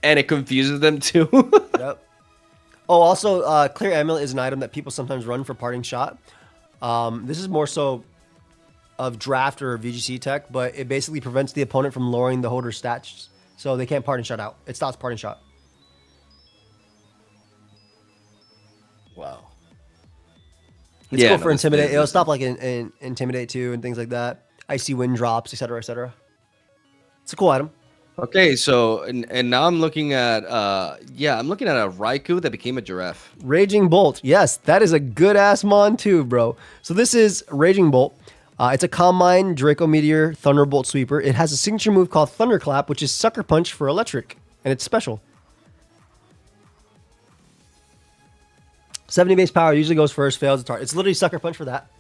and it confuses them too. Yep. Oh, also, Clear Amulet is an item that people sometimes run for Parting Shot. This is more so of draft or VGC tech, but it basically prevents the opponent from lowering the holder's stats, so they can't Parting Shot out. It stops Parting Shot. Wow. It's cool for Intimidate. It'll stop in Intimidate too and things like that. Icy Wind drops, etc., etc. It's a cool item. Okay, so and now I'm looking at a Raikou that became a giraffe. Raging Bolt. Yes, that is a good ass mon too, bro. So this is Raging Bolt. It's a Calm Mind, Draco Meteor, Thunderbolt Sweeper. It has a signature move called Thunderclap, which is Sucker Punch for electric, and it's special. 70 base power usually goes first, fails to target. It's literally Sucker Punch for that.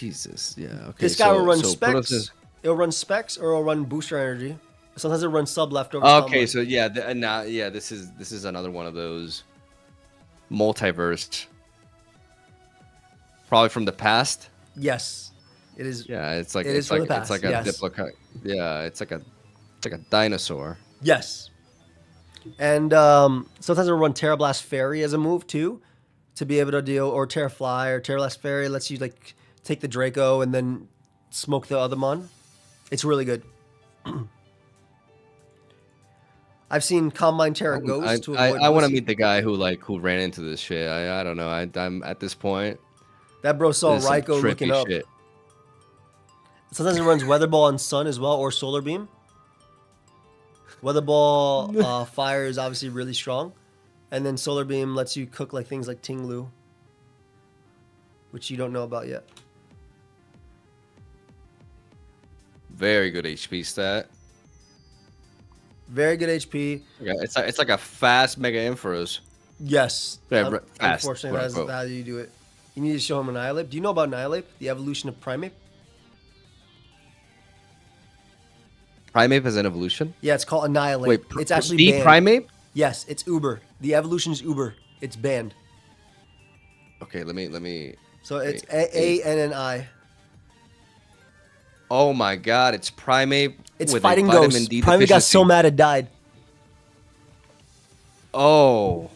Jesus. Yeah. Okay. This guy will run so specs. It'll run specs or it'll run booster energy. Sometimes it'll run sub leftovers. Okay, so yeah, now this is another one of those multiverse, probably from the past. Yes, it is. Yeah, it's like it is from the past. it's like a diplocat. Yeah, it's like a dinosaur. Yes, and sometimes it'll run Terra Blast Fairy as a move too, to be able to deal, or Terra Fly or Terra Blast Fairy lets you like take the Draco and then smoke the other mon. It's really good. I've seen Combine Terra Ghost to avoid I want to meet the guy who ran into this shit. I don't know. I'm at this point. That bro saw Raikou looking up. Shit. Sometimes it runs Weather Ball and Sun as well, or Solar Beam. Weather Ball fire is obviously really strong, and then Solar Beam lets you cook like things like Tinglu, which you don't know about yet. Very good HP stat. Very good HP. Okay, it's like a fast Mega Ampharos. Yes. Fast, unfortunately, that's how you do it. You need to show him Annihilate. Do you know about Annihilate? The evolution of Primeape? Primeape is an evolution? Yeah, it's called Annihilate. Wait, it's actually the banned. Primeape? Yes, it's Uber. The evolution is Uber. It's banned. Okay, let me. So it's A-N-N-I. Oh my God! It's Primeape. It's with fighting vitamin ghosts. D Primeape got so mad it died. Oh.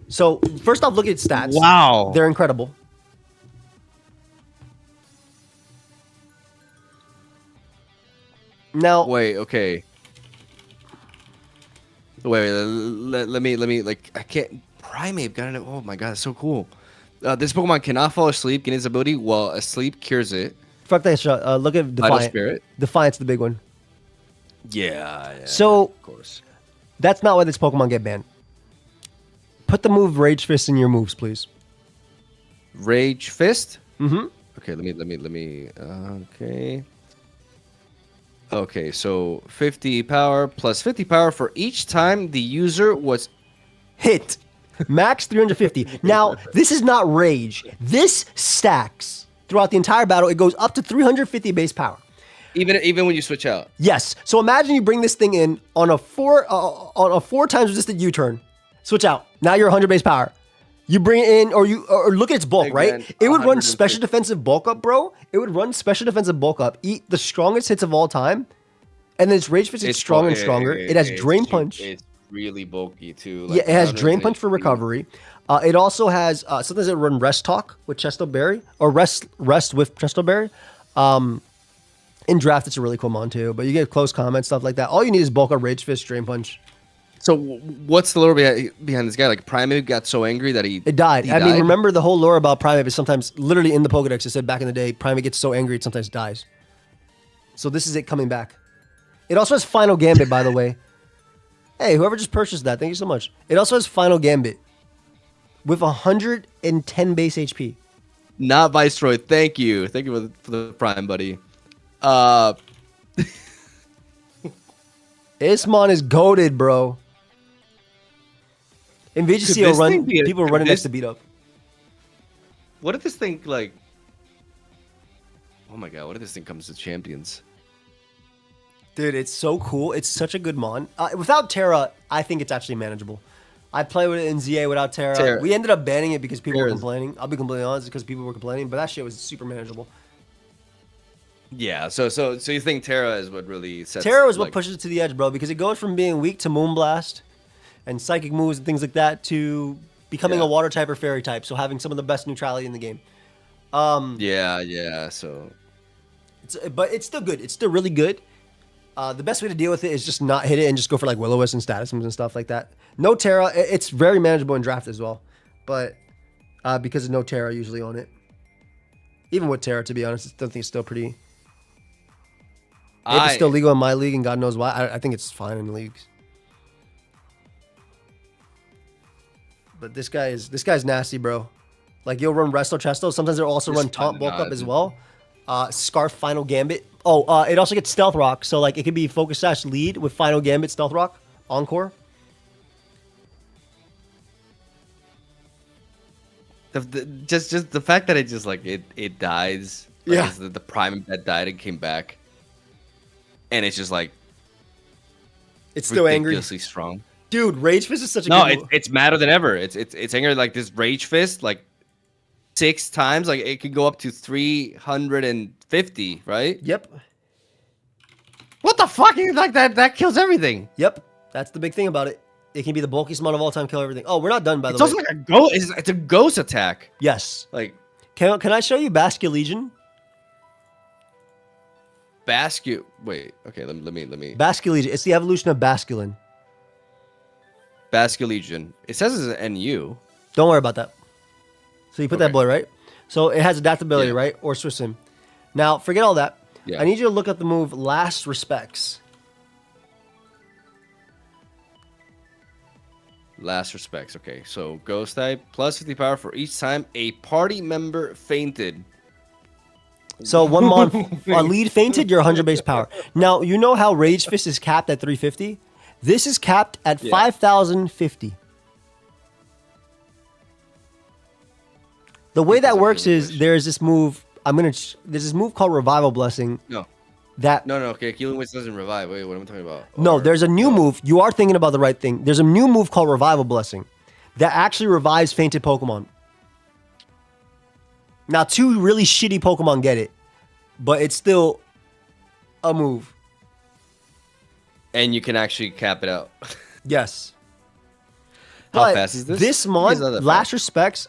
So first off, look at its stats. Wow. They're incredible. Now wait. Okay. Wait. Let me like. I can't. Primeape got it. Oh my God! That's so cool. This Pokemon cannot fall asleep. Gain its ability while asleep cures it. Fuck that shot. Look at Defiant. Spirit. Defiant's the big one. Yeah. So of course. That's not why this Pokemon get banned. Put the move Rage Fist in your moves, please. Rage Fist? Mm-hmm. Okay, let me. Okay. Okay, so 50 power plus 50 power for each time the user was hit. Max 350. Now, this is not Rage. This stacks throughout the entire battle. It goes up to 350 base power. Even when you switch out. Yes. So imagine you bring this thing in on a four times resisted U-turn. Switch out. Now you're 100 base power. You bring it in, or look at its bulk, right? It would run special defensive bulk up, bro. It would run special defensive bulk up, eat the strongest hits of all time, and then its Rage Fist is stronger and stronger. It has Drain Punch. It's really bulky too. Like, yeah, it has Drain Punch for recovery. It also has sometimes it run Rest Talk with Chesto Berry, or Rest with Chesto Berry. In draft, it's a really cool mon too, but you get close comment, stuff like that. All you need is bulk up, Rage Fist, Drain Punch. So what's the lore behind this guy? Like Primeape got so angry that it died. I mean, remember the whole lore about Primeape is sometimes, literally in the Pokedex, it said back in the day, Primeape gets so angry it sometimes dies. So this is it coming back. It also has Final Gambit, by the way. Hey, whoever just purchased that, thank you so much. It also has Final Gambit with 110 base HP. Not Viceroy. Thank you for the Prime, buddy. Ismon is goated, bro. In VGC, people are running next to beat up. What if this thing, like... Oh my God, what if this thing comes to Champions? Dude, it's so cool. It's such a good mon. Without Terra, I think it's actually manageable. I play with it in ZA without Terra. We ended up banning it because people were complaining. I'll be completely honest, because people were complaining, but that shit was super manageable. Yeah, so you think Terra is what really sets... Terra is what pushes it to the edge, bro, because it goes from being weak to Moonblast and Psychic moves and things like that to becoming a Water type or Fairy type, so having some of the best neutrality in the game. So... But it's still good. It's still really good. The best way to deal with it is just not hit it and just go for like Will-O-Wisp and status moves and stuff like that. No Terra. It's very manageable in draft as well, but because of no Terra usually on it. Even with Terra, to be honest, I still think it's still pretty... If it's still legal in my league, and God knows why, I think it's fine in leagues. But this guy's nasty, bro. Like, you'll run Resto Chesto. Sometimes they'll also run Taunt Bulk Up as well. Scarf Final Gambit. Oh, it also gets Stealth Rock. So, like, it could be Focus Sash lead with Final Gambit, Stealth Rock, Encore. Just the fact that it just like it dies. Like, Yeah. it's the prime that died and came back, and it's just like It's still angry. ridiculously strong. Dude, Rage Fist is such a No, good move. it's madder than ever. It's angry like this Rage Fist like 6 times. Like it can go up to 350, right? Yep. What the fuck? Like that kills everything. Yep. That's the big thing about it. It can be the bulkiest mon of all time, kill everything. Oh, we're not done, by the It's way. also like a ghost. It's a ghost attack. Yes. Like Can I show you Basket Legion? basket. Wait. Okay. Let me. Basket Legion. It's the evolution of Basculin. Basket Legion. It says it's an NU. Don't worry about that. So you put that Okay. boy, right? So it has adaptability, Yeah. right? Or Swiss Sim. Now, forget all that. Yeah. I need you to look at the move Last Respects. Last respects. Okay. So ghost type plus 50 power for each time a party member fainted. So one mon, a lead fainted, you're 100 base power. Now, you know how Rage Fist is capped at 350? This is capped at 5,050. The way that works is there's this move. There's this move called Revival Blessing. No. That No. Okay. Healing Witch doesn't revive. Wait. What am I talking about? no, Or- there's a new move. You are thinking about the right thing. There's a new move called Revival Blessing that actually revives fainted Pokemon. Now, 2 really shitty Pokemon get it, but it's still a move. And you can actually cap it out. Yes. How But fast is this? This You guys know mon, that Last fast. Respects,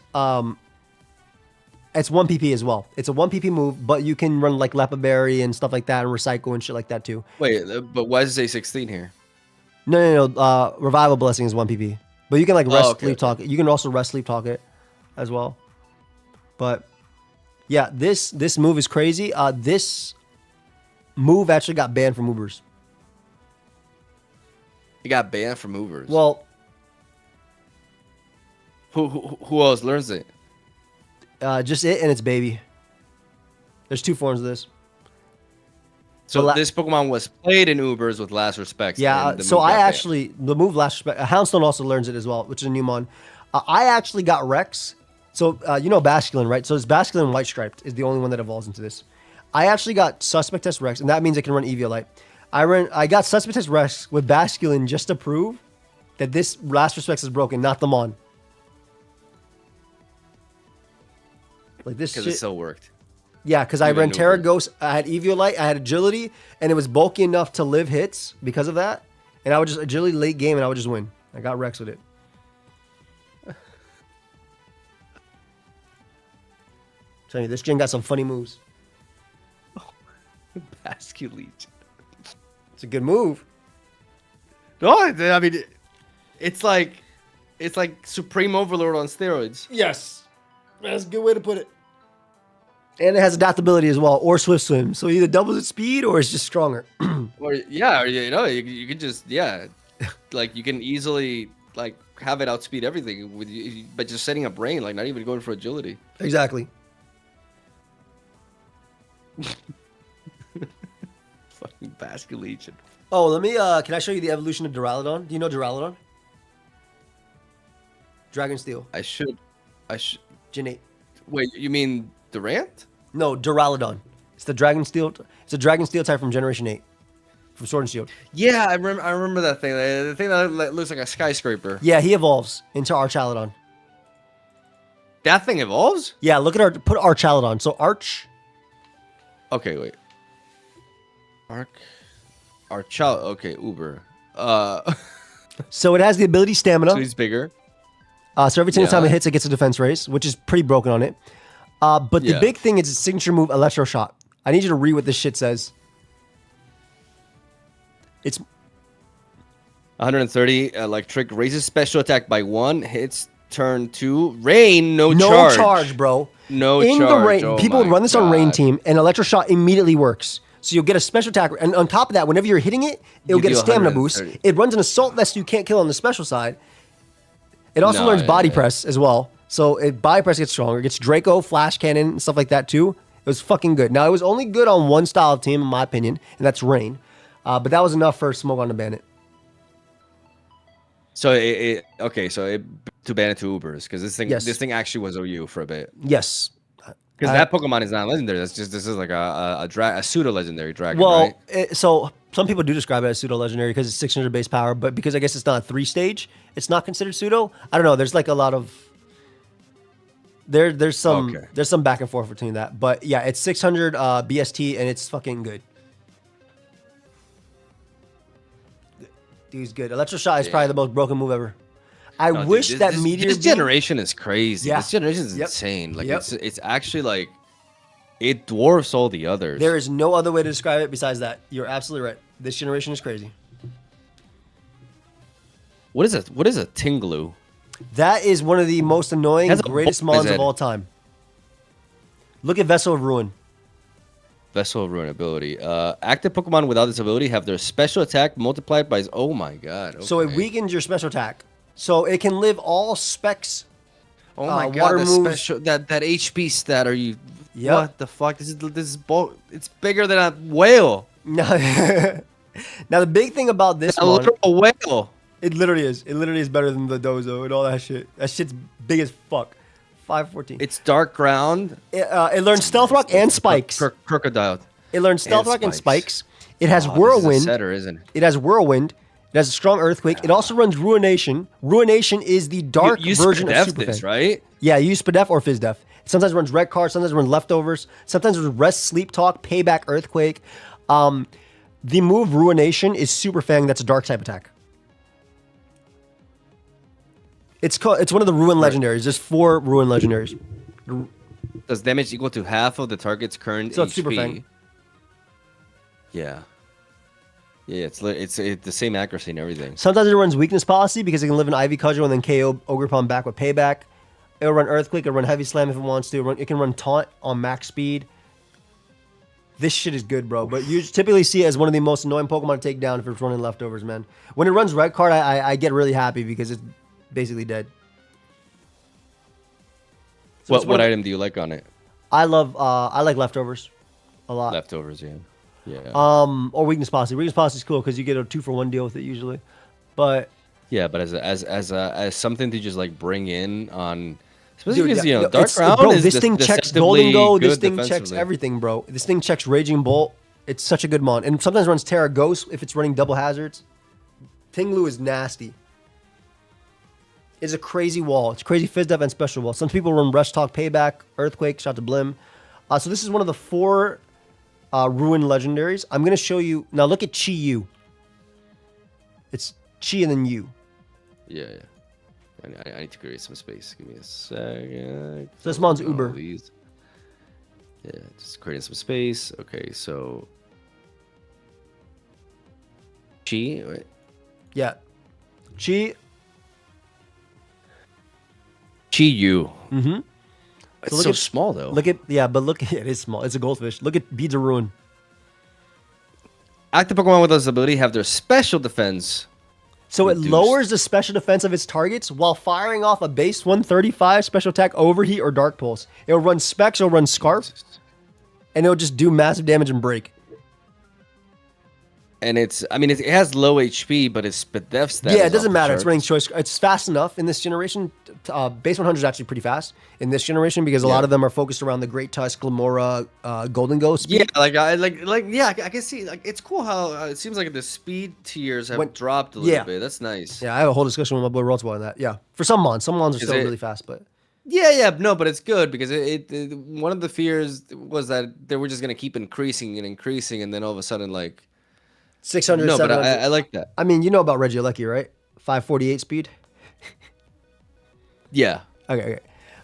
it's 1 PP as well. It's a 1 PP move, but you can run like Lepa Berry and stuff like that and Recycle and shit like that too. Wait, but why does it say 16 here? No. Revival Blessing is 1 PP. But you can like rest, okay, sleep, talk it. You can also rest, sleep, talk it as well. But yeah, this move is crazy. This move actually got banned from Ubers. It got banned from movers. Well, who else learns it? just it and its baby. There's 2 forms of this. So la- this Pokemon was played in Ubers with Last Respects. Yeah, and the so move I got banned. actually, the move Last Respect, Houndstone also learns it as well, which is a new mon. I actually got Rex. So, you know Basculin, right? So this Basculin White Striped is the only one that evolves into this. I actually got Suspect Test Rex, and that means I can run Eviolite. I got Suspect Test Rex with Basculin just to prove that this Last Respects is broken, not the mon. Like this Because shit. it still worked. Yeah, because I Even ran Uber. Terra Ghost, I had Eviolite, I had Agility, and it was bulky enough to live hits because of that. And I would just Agility late game and I would just win. I got Rex with it. Tell you, this gen got some funny moves. Basculin. It's a good move. No, I mean, it's like Supreme Overlord on steroids. Yes. That's a good way to put it. And it has adaptability as well, or Swift Swim. So either doubles its speed or it's just stronger. Or you can just like you can easily like have it outspeed everything with you, by just setting up rain, like not even going for agility. Exactly. Fucking Basculin. Oh, let me, can I show you the evolution of Duraludon? Do you know Duraludon? Dragon Steel. I should. Gen 8. Wait, you mean Durant? No, Duraludon. It's the Dragon Steel. It's a Dragon Steel type from Generation 8. From Sword and Shield. Yeah, I remember that thing. The thing that looks like a skyscraper. Yeah, he evolves into Archaludon. That thing evolves? Yeah, look at put Archaludon. So Arch. Okay, wait. Archal. Okay, Uber. So it has the ability Stamina. So he's bigger. So every single time Yeah. it hits, it gets a defense raise, which is pretty broken on it. But the Yeah. big thing is its signature move, Electro Shot. I need you to read what this shit says. It's 130 electric raises special attack by 1, hits turn 2. Rain, no no charge. bro. No In charge. the rain, Oh people would my run this on Rain God. Team, and Electro Shot immediately works. So you'll get a special attack, and on top of that, whenever you're hitting it, it'll You get a deal stamina boost. 130. It runs an Assault Vest you can't kill on the special side. It also No, learns Body yeah. Press as well. So Body Press gets stronger. It gets Draco, Flash Cannon, and stuff like that too. It was fucking good. Now, it was only good on one style of team, in my opinion, and that's Rain. But that was enough for Smogon to ban it. So it to ban it to Ubers because Yes. this thing actually was OU for a bit. Yes. Because that Pokemon is not legendary. This is like a pseudo legendary dragon, Well, right? so some people do describe it as pseudo legendary because it's 600 base power, but because I guess it's not a 3-stage, it's not considered pseudo. I don't know. There's like a lot of there's some back and forth between that, but yeah, it's 600 BST and it's fucking good. Dude's good. Electroshock is probably the most broken move ever. I wish that Meteor This Beam... generation is crazy. Yeah. This generation is insane. Like Yep. it's actually like it dwarfs all the others. There is no other way to describe it besides that. You're absolutely right. This generation is crazy. What is it? What is a Tinglu? That is one of the most annoying, Has a greatest bulb in his mons of head. all time. Look at Vessel of Ruin. Vessel of Ruin ability. Active Pokemon without this ability have their special attack multiplied by. Oh my god. So it okay. weakens your special attack. So it can live all specs. Oh my god. water That moves. special that HP stat. Are you? Yep. What the fuck? This is it's bigger than a whale. Now, now the big thing about this A mon, literal whale. it literally is. It literally is better than the Dozo and all that shit. That shit's big as fuck. 514. It's dark ground. It learns Stealth Rock and Spikes. Crocodile. It learns Stealth and Rock and Spikes. Spikes. It has Oh, this is a Whirlwind. setter, isn't it? It has Whirlwind. It has a strong Earthquake. It also runs Ruination. Ruination is the dark You version of Spadef Super this, Fan. right? Yeah, you use Spadef or Fizdef. Sometimes it runs Red Card, sometimes it runs Leftovers, sometimes it runs Rest, Sleep Talk, Payback, Earthquake. The move Ruination is Super Fang. That's a dark type attack. It's one of the Ruin legendaries. There's 4 Ruin legendaries. Does damage equal to half of the target's current So HP? it's Super Fang. Yeah. Yeah, it's the same accuracy and everything. Sometimes it runs Weakness Policy because it can live in Ivy Cudgel and then KO Ogerpon back with Payback. It'll run Earthquake. It'll run Heavy Slam if it wants to. It can run Taunt on max speed. This shit is good, bro. But you typically see it as one of the most annoying Pokemon to take down if it's running Leftovers, man. When it runs Red Card, I get really happy because it's basically dead. So What item do you like on it? I like Leftovers a lot. Leftovers, yeah. Yeah. Or Weakness Policy. Weakness Policy is cool because you get a 2-for-1 deal with it usually. But yeah, but as something to just like bring in on, especially because dude, Dark Ground bro, is this thing checks Golden Go. This thing checks defensively. everything, bro. This thing checks Raging Bolt. It's such a good mon, and sometimes runs Terra Ghost if it's running double hazards. Tinglu is nasty. It's a crazy wall. It's crazy Fizdef and special wall. Some people run Rush Talk, Payback, Earthquake, Shot to Blim. So this is one of the 4 Ruin legendaries. I'm gonna show you now. Look at Chi Yu. It's Chi and then Yu. Yeah. I need to create some space. Give me a second. So this mon's All Uber. these. Yeah, just creating some space. Okay, so Chi. Wait. Yeah, Chi. Chi Yu. Mm-hmm. It's look so at- small though. But look at it is small. It's a goldfish. Look at Beads of Ruin. Active Pokemon with this ability have their special defense. So it Reduced. lowers the special defense of its targets while firing off a base 135 special attack Overheat or Dark Pulse. It'll run Specs, it'll run Scarf, and it'll just do massive damage and break. And it has low HP, but its Spadef stat. Yeah, is it doesn't off the matter. It's charts. running choice. It's fast enough in this generation. Base 100 is actually pretty fast in this generation because a lot of them are focused around the Great Tusk, Glamora, Golden Ghost. Speed. Yeah, I can see. Like, it's cool how it seems like the speed tiers have dropped a little bit. That's nice. Yeah, I have a whole discussion with my boy Roltzball on that. Yeah, for some mons are still really fast, but Yeah, no, but it's good because it one of the fears was that they were just gonna keep increasing, and then all of a sudden, like 600. no, but 700. I like that. I mean, you know about Regieleki, right? 548 speed. Yeah, Okay.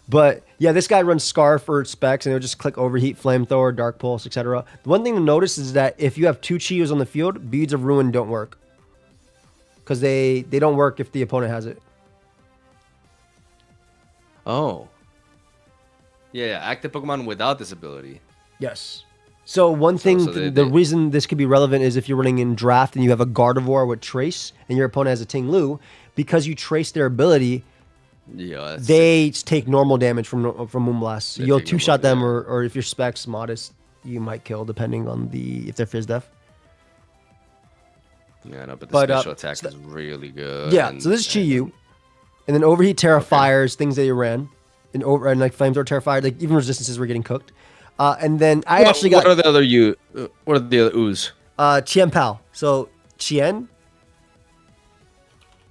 But yeah, this guy runs Scarf or Specs, and it'll just click Overheat, Flamethrower, Dark Pulse, etc. The one thing to notice is that if you have 2 Chios on the field, Beads of Ruin don't work. Because they don't work if the opponent has it. Oh. Yeah, active Pokemon without this ability. Yes. So one thing, the reason this could be relevant is if you're running in draft and you have a Gardevoir with Trace, and your opponent has a Tinglu, because you trace their ability, Yeah, they take normal damage from Moonblast. So They you'll take 2-shot normal, them, or if your Specs modest, you might kill depending on if they're Fizdef. Yeah, no, but the But, special attack is really good. Yeah, so this is Chi Yu. And then overheat Terra fires things that you ran, and like flamethrower Terra fire, like even resistances were getting cooked. And then I actually got What are the other what are the other ooze? Chien Pao. So Chien.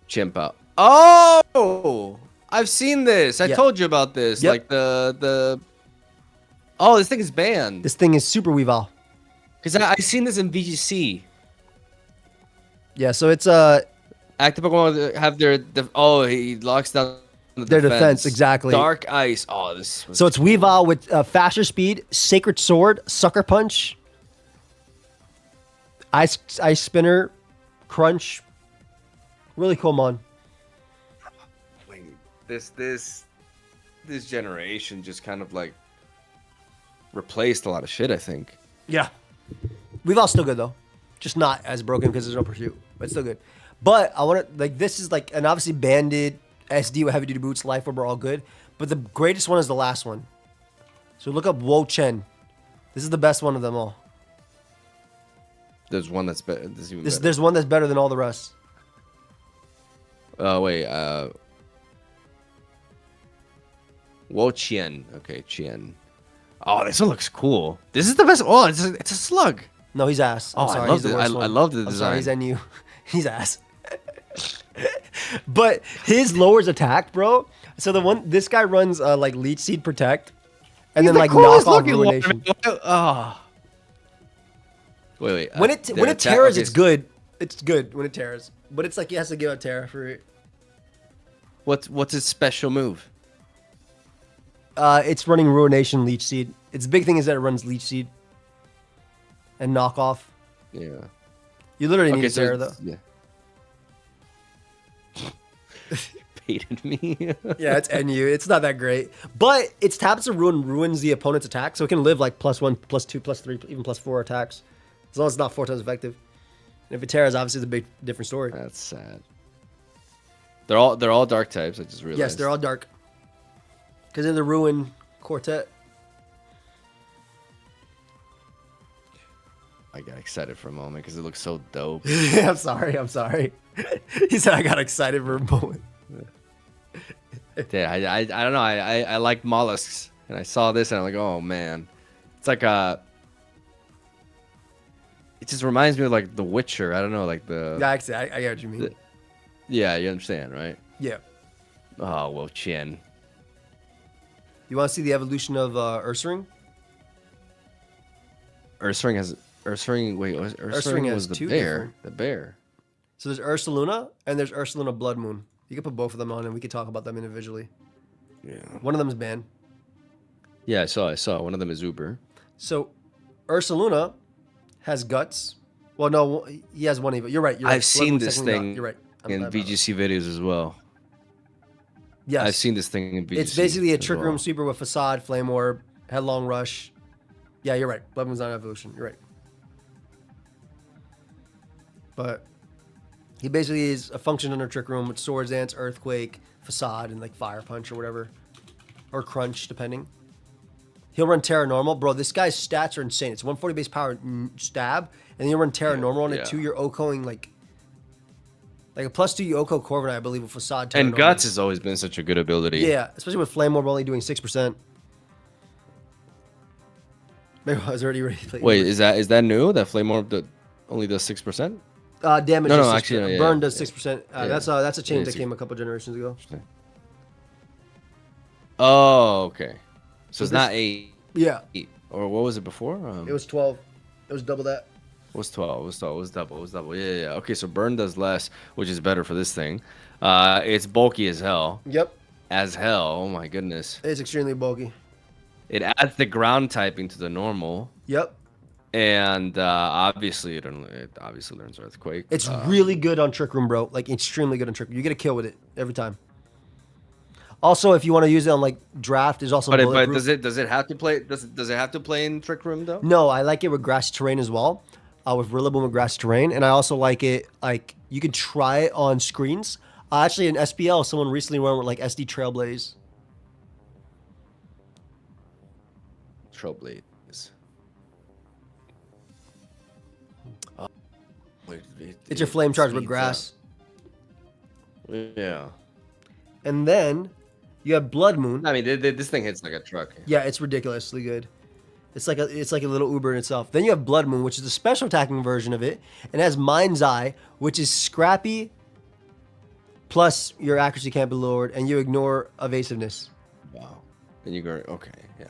Chimpa. Oh, I've seen this. I Yeah. told you about this. Yep. Like the. Oh, this thing is banned. This thing is super Weavile. Because I seen this in VGC. Yeah, so it's Active Pokemon have oh, he locks down their defense exactly. Dark Ice. Oh, this. So it's Weavile with faster speed, Sacred Sword, Sucker Punch, Ice Spinner, Crunch. Really cool, mon. Wait, this generation just kind of like replaced a lot of shit, I think. Yeah. Weavile's still good though, just not as broken because there's no pursuit, but it's still good. But I want to like this is like and obviously Banded, SD with heavy duty boots, Life Orb are all good, but the greatest one is the last one. So look up Wo Chen. This is the best one of them all. There's one that's better. There's one that's better than all the rest. Wait. Wo Qian. Okay, Qian. Oh, this one looks cool. This is the best. Oh, it's a slug. No, he's ass. I'm Oh, sorry, I love he's the it. worst I one. love the I'm design. sorry, he's NU. He's ass. But his lowers attack, bro. So this guy runs like Leech Seed Protect, and then like knock off Ruination. Oh. Wait. When it tears, it's good. It's good when it tears, but it's like he has to give out Terra for it. What's his special move? It's running Ruination Leech Seed. Its big thing is that it runs Leech Seed and knock off. Yeah. You literally need Terra though. Yeah. Baited me. Yeah, it's NU. It's not that great. But its Taps of Ruin ruins the opponent's attack, so it can live like +1, +2, +3, even +4 attacks. As long as it's not 4 times effective. And if it tears, obviously it's a big different story. That's sad. They're all dark types, I just realized. Yes, they're all dark. Because they're the Ruin Quartet. I got excited for a moment because it looks so dope. I'm sorry. He said I got excited for a moment. Yeah, I don't know. I like mollusks, and I saw this, and I'm like, oh man, it's like it just reminds me of like The Witcher. I don't know, like the. Yeah, actually, I get what you mean. Yeah, you understand, right? Yeah. Oh well, Chin. You want to see the evolution of Ursaring? Ursaring has Ursaring. Wait, Ursaring has was the two bear. different- The bear. So there's Ursaluna and there's Ursaluna Blood Moon. You can put both of them on and we could talk about them individually. Yeah. One of them is banned. Yeah, I saw. One of them is Uber. So Ursaluna has guts. Well, no, he has one even. You're right. I've seen this thing You're right. in VGC videos as well. Yes. I've seen this thing in VGC. It's basically a Trick well. Room Sweeper with Facade, Flame Orb, Headlong Rush. Yeah, you're right. Blood Moon's not an evolution. You're right. But he basically is a function under Trick Room with Swords Dance, Earthquake, Facade, and like Fire Punch or whatever. Or Crunch, depending. He'll run Terra Normal. Bro, this guy's stats are insane. It's 140 base power stab, and then you run Terra Normal on it too. You're Okoing like a +2 Yoko Corviknight, I believe, with Facade. Terra And Normal. Guts has always been such a good ability. Yeah, especially with Flame Orb only doing 6%. Maybe I was already ready to play. Wait, is that new? That Flame Orb only does 6%? Damage. No, is 6%. actually, no, yeah, Burn does yeah. 6%. Yeah. That's a change Yeah, that came a couple generations ago. Oh, okay. So it's this- not 8. Yeah, Or what was it before? it was 12. It was double that. It was 12. It was 12. It was double. It was double. Yeah. Okay, so burn does less, which is better for this thing. It's bulky as hell. Yep, As hell. Oh my goodness. it's extremely bulky. It adds the ground typing to the normal, Yep, and obviously it obviously learns Earthquake. it's really good on Trick Room, bro. Like extremely good on Trick Room. You get a kill with it every time. Also, if you want to use it on like draft, there's also But bulletproof. does it have to play? Does it have to play in Trick Room though? No, I like it with grassy terrain as well. With Rillaboom with grassy terrain, and I also like it. Like you can try it on screens. Actually, in SPL, someone recently went with like SD Trailblaze. Trailblaze. It's your flame charge with grass. Yeah. And then you have Blood Moon. I mean, this thing hits like a truck. Yeah, it's ridiculously good. It's like a little Uber in itself. Then you have Blood Moon, which is the special attacking version of it, and it has Mind's Eye, which is scrappy. Plus your accuracy can't be lowered, and you ignore evasiveness. Wow. And you go, okay, yeah.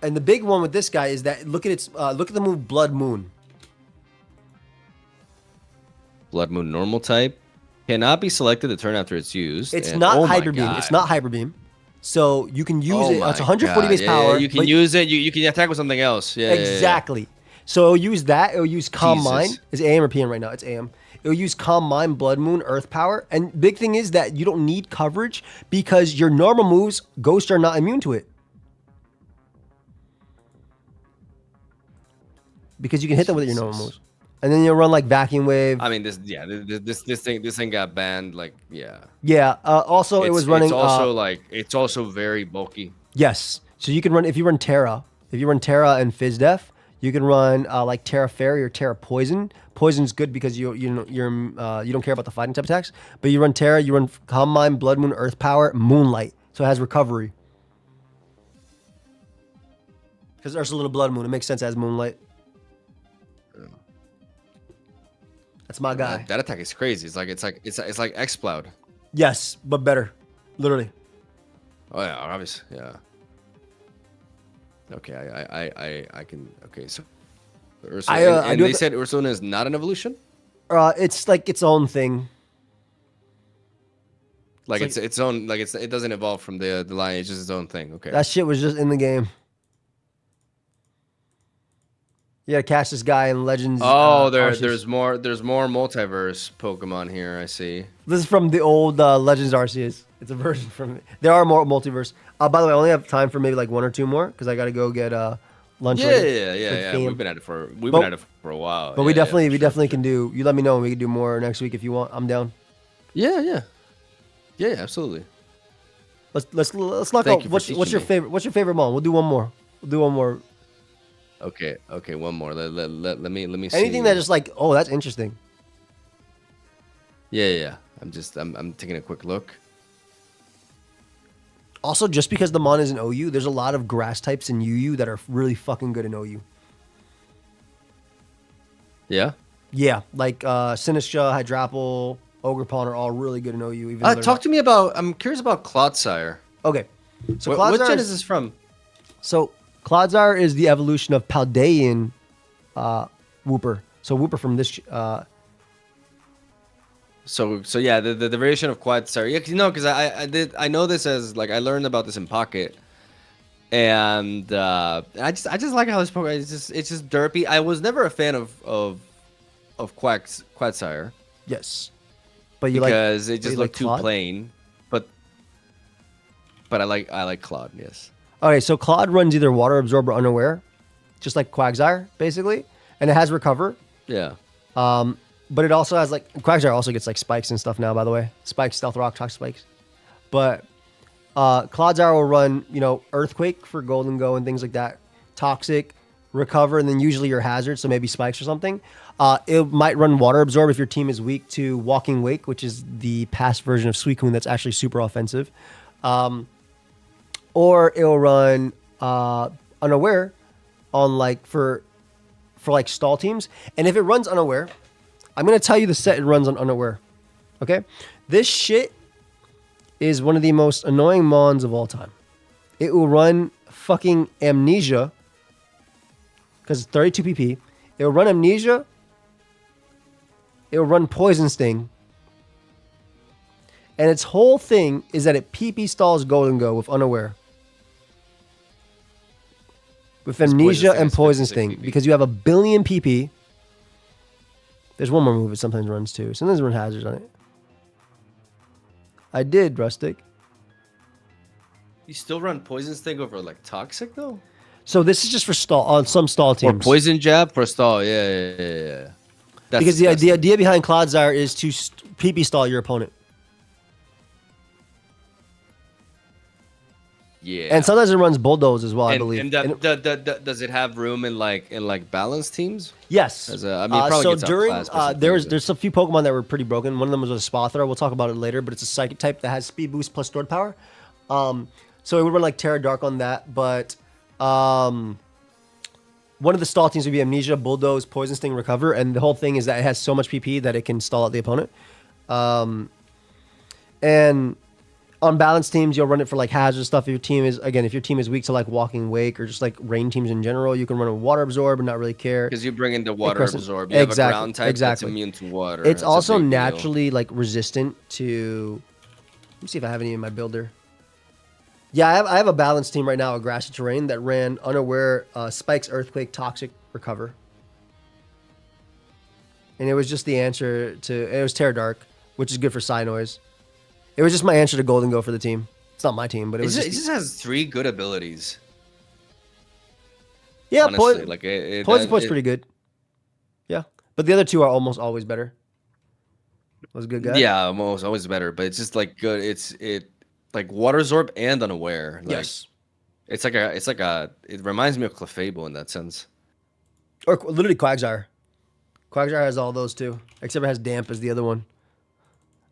And the big one with this guy is that look at the move Blood Moon. Blood Moon normal type cannot be selected to turn after it's used. It's not Hyper Beam. It's not Hyper Beam. So you can use it. It's 140 base power. You can use it. You can attack with something else. Yeah. Exactly. So it'll use that. It'll use Calm Mind. Is it AM or PM right now? It's AM. It'll use Calm Mind, Blood Moon, Earth Power. And big thing is that you don't need coverage because your normal moves, Ghosts are not immune to it. Because you can hit them with your normal moves. And then you'll run like Vacuum Wave. I mean, this thing got banned. Like, yeah. Yeah. Also, it was running. It's also very bulky. Yes. So you can run if you run Terra. If you run Terra and Fizz Def, you can run like Terra Fairy or Terra Poison. Poison's good because you don't care about the fighting type attacks. But you run Terra, you run Calm Mind, Blood Moon, Earth Power, Moonlight. So it has recovery. Because there's a little Blood Moon. It makes sense as Moonlight. That's my guy. That attack is crazy. It's like Exploud. Yes, but better. Literally. Oh yeah, obviously. Yeah. Okay, I can. Okay, so Ursula, and they said Ursula is not an evolution. It's like its own thing. Like it's its own. Like it doesn't evolve from the line. It's just its own thing. Okay. That shit was just in the game. You gotta catch this guy in Legends. Oh, there's more multiverse Pokemon here. I see. This is from the old Legends Arceus. It's a version from it. There are more multiverse. By the way, I only have time for maybe like one or two more because I gotta go get lunch. Yeah. We've been at it for a while. But we definitely can do. You let me know and we can do more next week if you want. I'm down. Yeah, absolutely. Let's knock out. What's your favorite? What's your favorite mon? We'll do one more. Okay, one more. Let me see. Anything that just like, oh, that's interesting. Yeah. I'm taking a quick look. Also, just because the mon is an OU, there's a lot of grass types in UU that are really fucking good in OU. Yeah? Yeah, like Sinistra, Hydrapple, Ogerpon are all really good in OU. Talk to me about, I'm curious about Clodsire. Okay. So what gen is this from? So Clodsire is the evolution of Paldean Wooper. So Wooper from this... So yeah, the variation of Quadsire. Yeah, because I know this as like I learned about this in Pocket, and I just like how this Pokemon it's just derpy. I was never a fan of Quadsire. Yes, but because it just looked too plain. But I like Claude. Yes. Okay, so Claude runs either Water Absorb or Unaware, just like Quagsire basically, and it has Recover. Yeah. But it also has like Quagsire also gets like spikes and stuff now, by the way. Spikes, Stealth Rock, Tox Spikes. But Clodsire will run, Earthquake for Golden Go and things like that. Toxic, Recover, and then usually your Hazard, so maybe Spikes or something. It might run Water Absorb if your team is weak to Walking Wake, which is the past version of Suicune that's actually super offensive. Or it'll run Unaware on like for like stall teams. And if it runs Unaware, I'm going to tell you the set it runs on Unaware. Okay? This shit is one of the most annoying mons of all time. It will run fucking Amnesia because it's 32 PP. It will run Amnesia. It will run Poison Sting. And its whole thing is that it PP stalls Golden Go with Unaware. With Amnesia and Poison Sting. Because you have 1 billion PP. There's one more move it sometimes runs too. Sometimes run hazards on it. I did, Rustic. You still run Poison Sting over like Toxic though? So this is just for stall on some stall teams. Or Poison Jab for stall. Yeah. Because the idea behind Clodsire is to PP stall your opponent. Yeah. And sometimes it runs bulldoze as well, I believe. And does it have room in like balance teams? Yes. I mean, it probably so gets during outclassed by some things, there's a few Pokemon that were pretty broken. One of them was a Spothra. We'll talk about it later, but it's a psychic type that has speed boost plus stored power. So it would run like Terra Dark on that, but one of the stall teams would be Amnesia, Bulldoze, Poison Sting, Recover, and the whole thing is that it has so much PP that it can stall out the opponent. And on balance teams, you'll run it for like hazard stuff. If your team is weak to like Walking Wake or just like rain teams in general, you can run a Water Absorb and not really care. Because you bring in the Water Absorb. You have a ground type that's immune to water. It's also naturally like resistant to. Let me see if I have any in my builder. Yeah, I have a balance team right now, a grassy terrain that ran Unaware, Spikes, Earthquake, Toxic, Recover. And it was just the answer to, it was Terra Dark, which is good for Psy Noise. It was just my answer to Golden Go for the team. It's not my team, but it just has 3 good abilities. Yeah, honestly, Poison Point's pretty good. Yeah, but the other 2 are almost always better. Was a good guy. Yeah, almost always better, but it's just like good. It like Water Absorb and Unaware. Like, yes, it reminds me of Clefable in that sense. Or literally Quagsire. Quagsire has all those too, except it has Damp as the other one.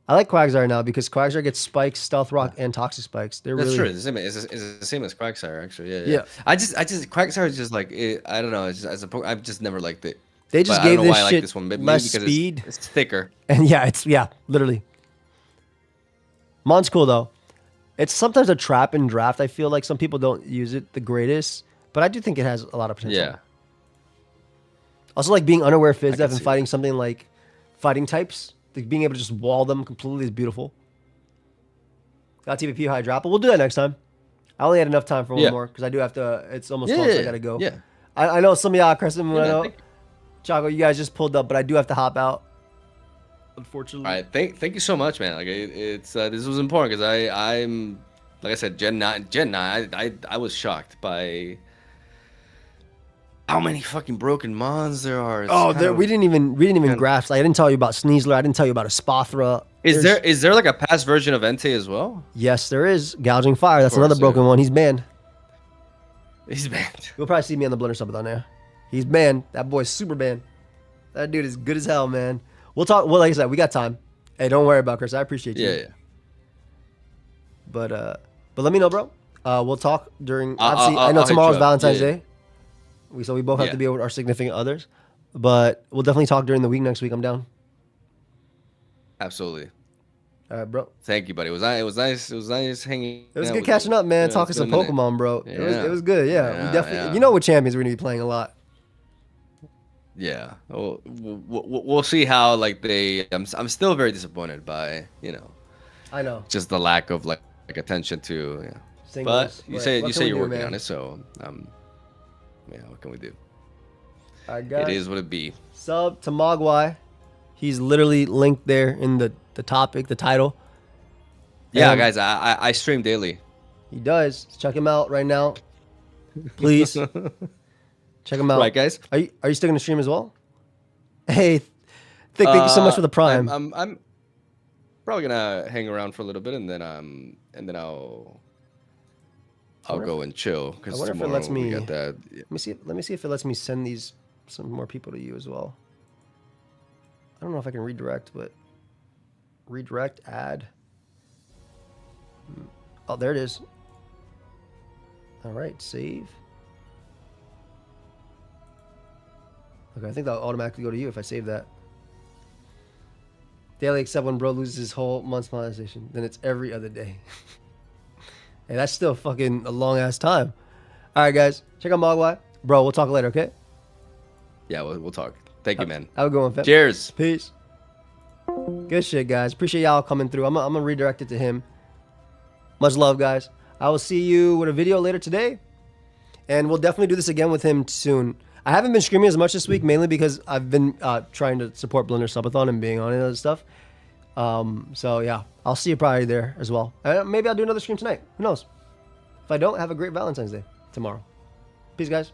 I like Quagsire now because Quagsire gets Spikes, Stealth Rock, and Toxic Spikes. That's really true. It's the same as Quagsire, actually. Yeah. I just Quagsire is just like I don't know. It's just, I've just never liked it. They just gave this shit this one. Less speed. It's thicker. And yeah, literally. Mon's cool though. It's sometimes a trap in draft. I feel like some people don't use it the greatest, but I do think it has a lot of potential. Yeah. Also, like being Unaware Fizz and fighting something like fighting types, like being able to just wall them completely is beautiful. Got TPP High Drop, but we'll do that next time. I only had enough time for one more because I do have to. It's almost 12, so I gotta go. Yeah. I know some of y'all, Crescent, I know. Chaco, you guys just pulled up, but I do have to hop out. Unfortunately. All right, thank you so much, man. Like it's this was important because I'm like I said, Gen 9. I was shocked by how many fucking broken mons there are. We didn't even grasp. Like, I didn't tell you about Sneasler. I didn't tell you about a Spothra. Is there like a past version of Entei as well? Yes, there is. Gouging Fire. That's another broken one. He's banned. He's banned. You'll probably see me on the Blender Summit on there. He's banned. That boy's super banned. That dude is good as hell, man. We'll talk. Well, like I said, we got time. Hey, don't worry about Chris. I appreciate you. Yeah. But let me know, bro. We'll talk during. Obviously, I know tomorrow's Valentine's Day. So we both have to be with our significant others. But we'll definitely talk during the week next week. I'm down. Absolutely. All right, bro. Thank you, buddy. It was nice hanging. It was good catching up, man. Talking some Pokemon, bro. Yeah. It was good. Yeah, we definitely. Yeah. You know what champions we're gonna be playing a lot. Yeah, we'll see how like they. I'm still very disappointed by I know. Just the lack of like attention to. Yeah. Singles. But you say you're working on it, so yeah. What can we do? All right, guys. It is what it be. Sub to Mogwai. He's literally linked there in the topic, the title. Yeah, guys, I stream daily. He does. Check him out right now, please. Check him out. Right, guys. Are you still gonna stream as well? Hey, Thick, thank you so much for the Prime. I'm probably gonna hang around for a little bit and then I'll go and chill because tomorrow if it lets me. We got that. Let me see if it lets me send some more people to you as well. I don't know if I can redirect, but redirect, add. Oh, there it is. All right, save. Okay, I think that'll automatically go to you if I save that. Daily except when bro loses his whole month's monetization. Then it's every other day. Hey, that's still fucking a long ass time. All right, guys. Check out Mogwai. Bro, we'll talk later, okay? Yeah, we'll talk. Thank you, man. Have a good one, fam. Cheers. Peace. Good shit, guys. Appreciate y'all coming through. I'm gonna redirect it to him. Much love, guys. I will see you with a video later today. And we'll definitely do this again with him soon. I haven't been streaming as much this week, mainly because I've been trying to support Blender Subathon and being on it and stuff. So, yeah. I'll see you probably there as well. Maybe I'll do another stream tonight. Who knows? If I don't, have a great Valentine's Day tomorrow. Peace, guys.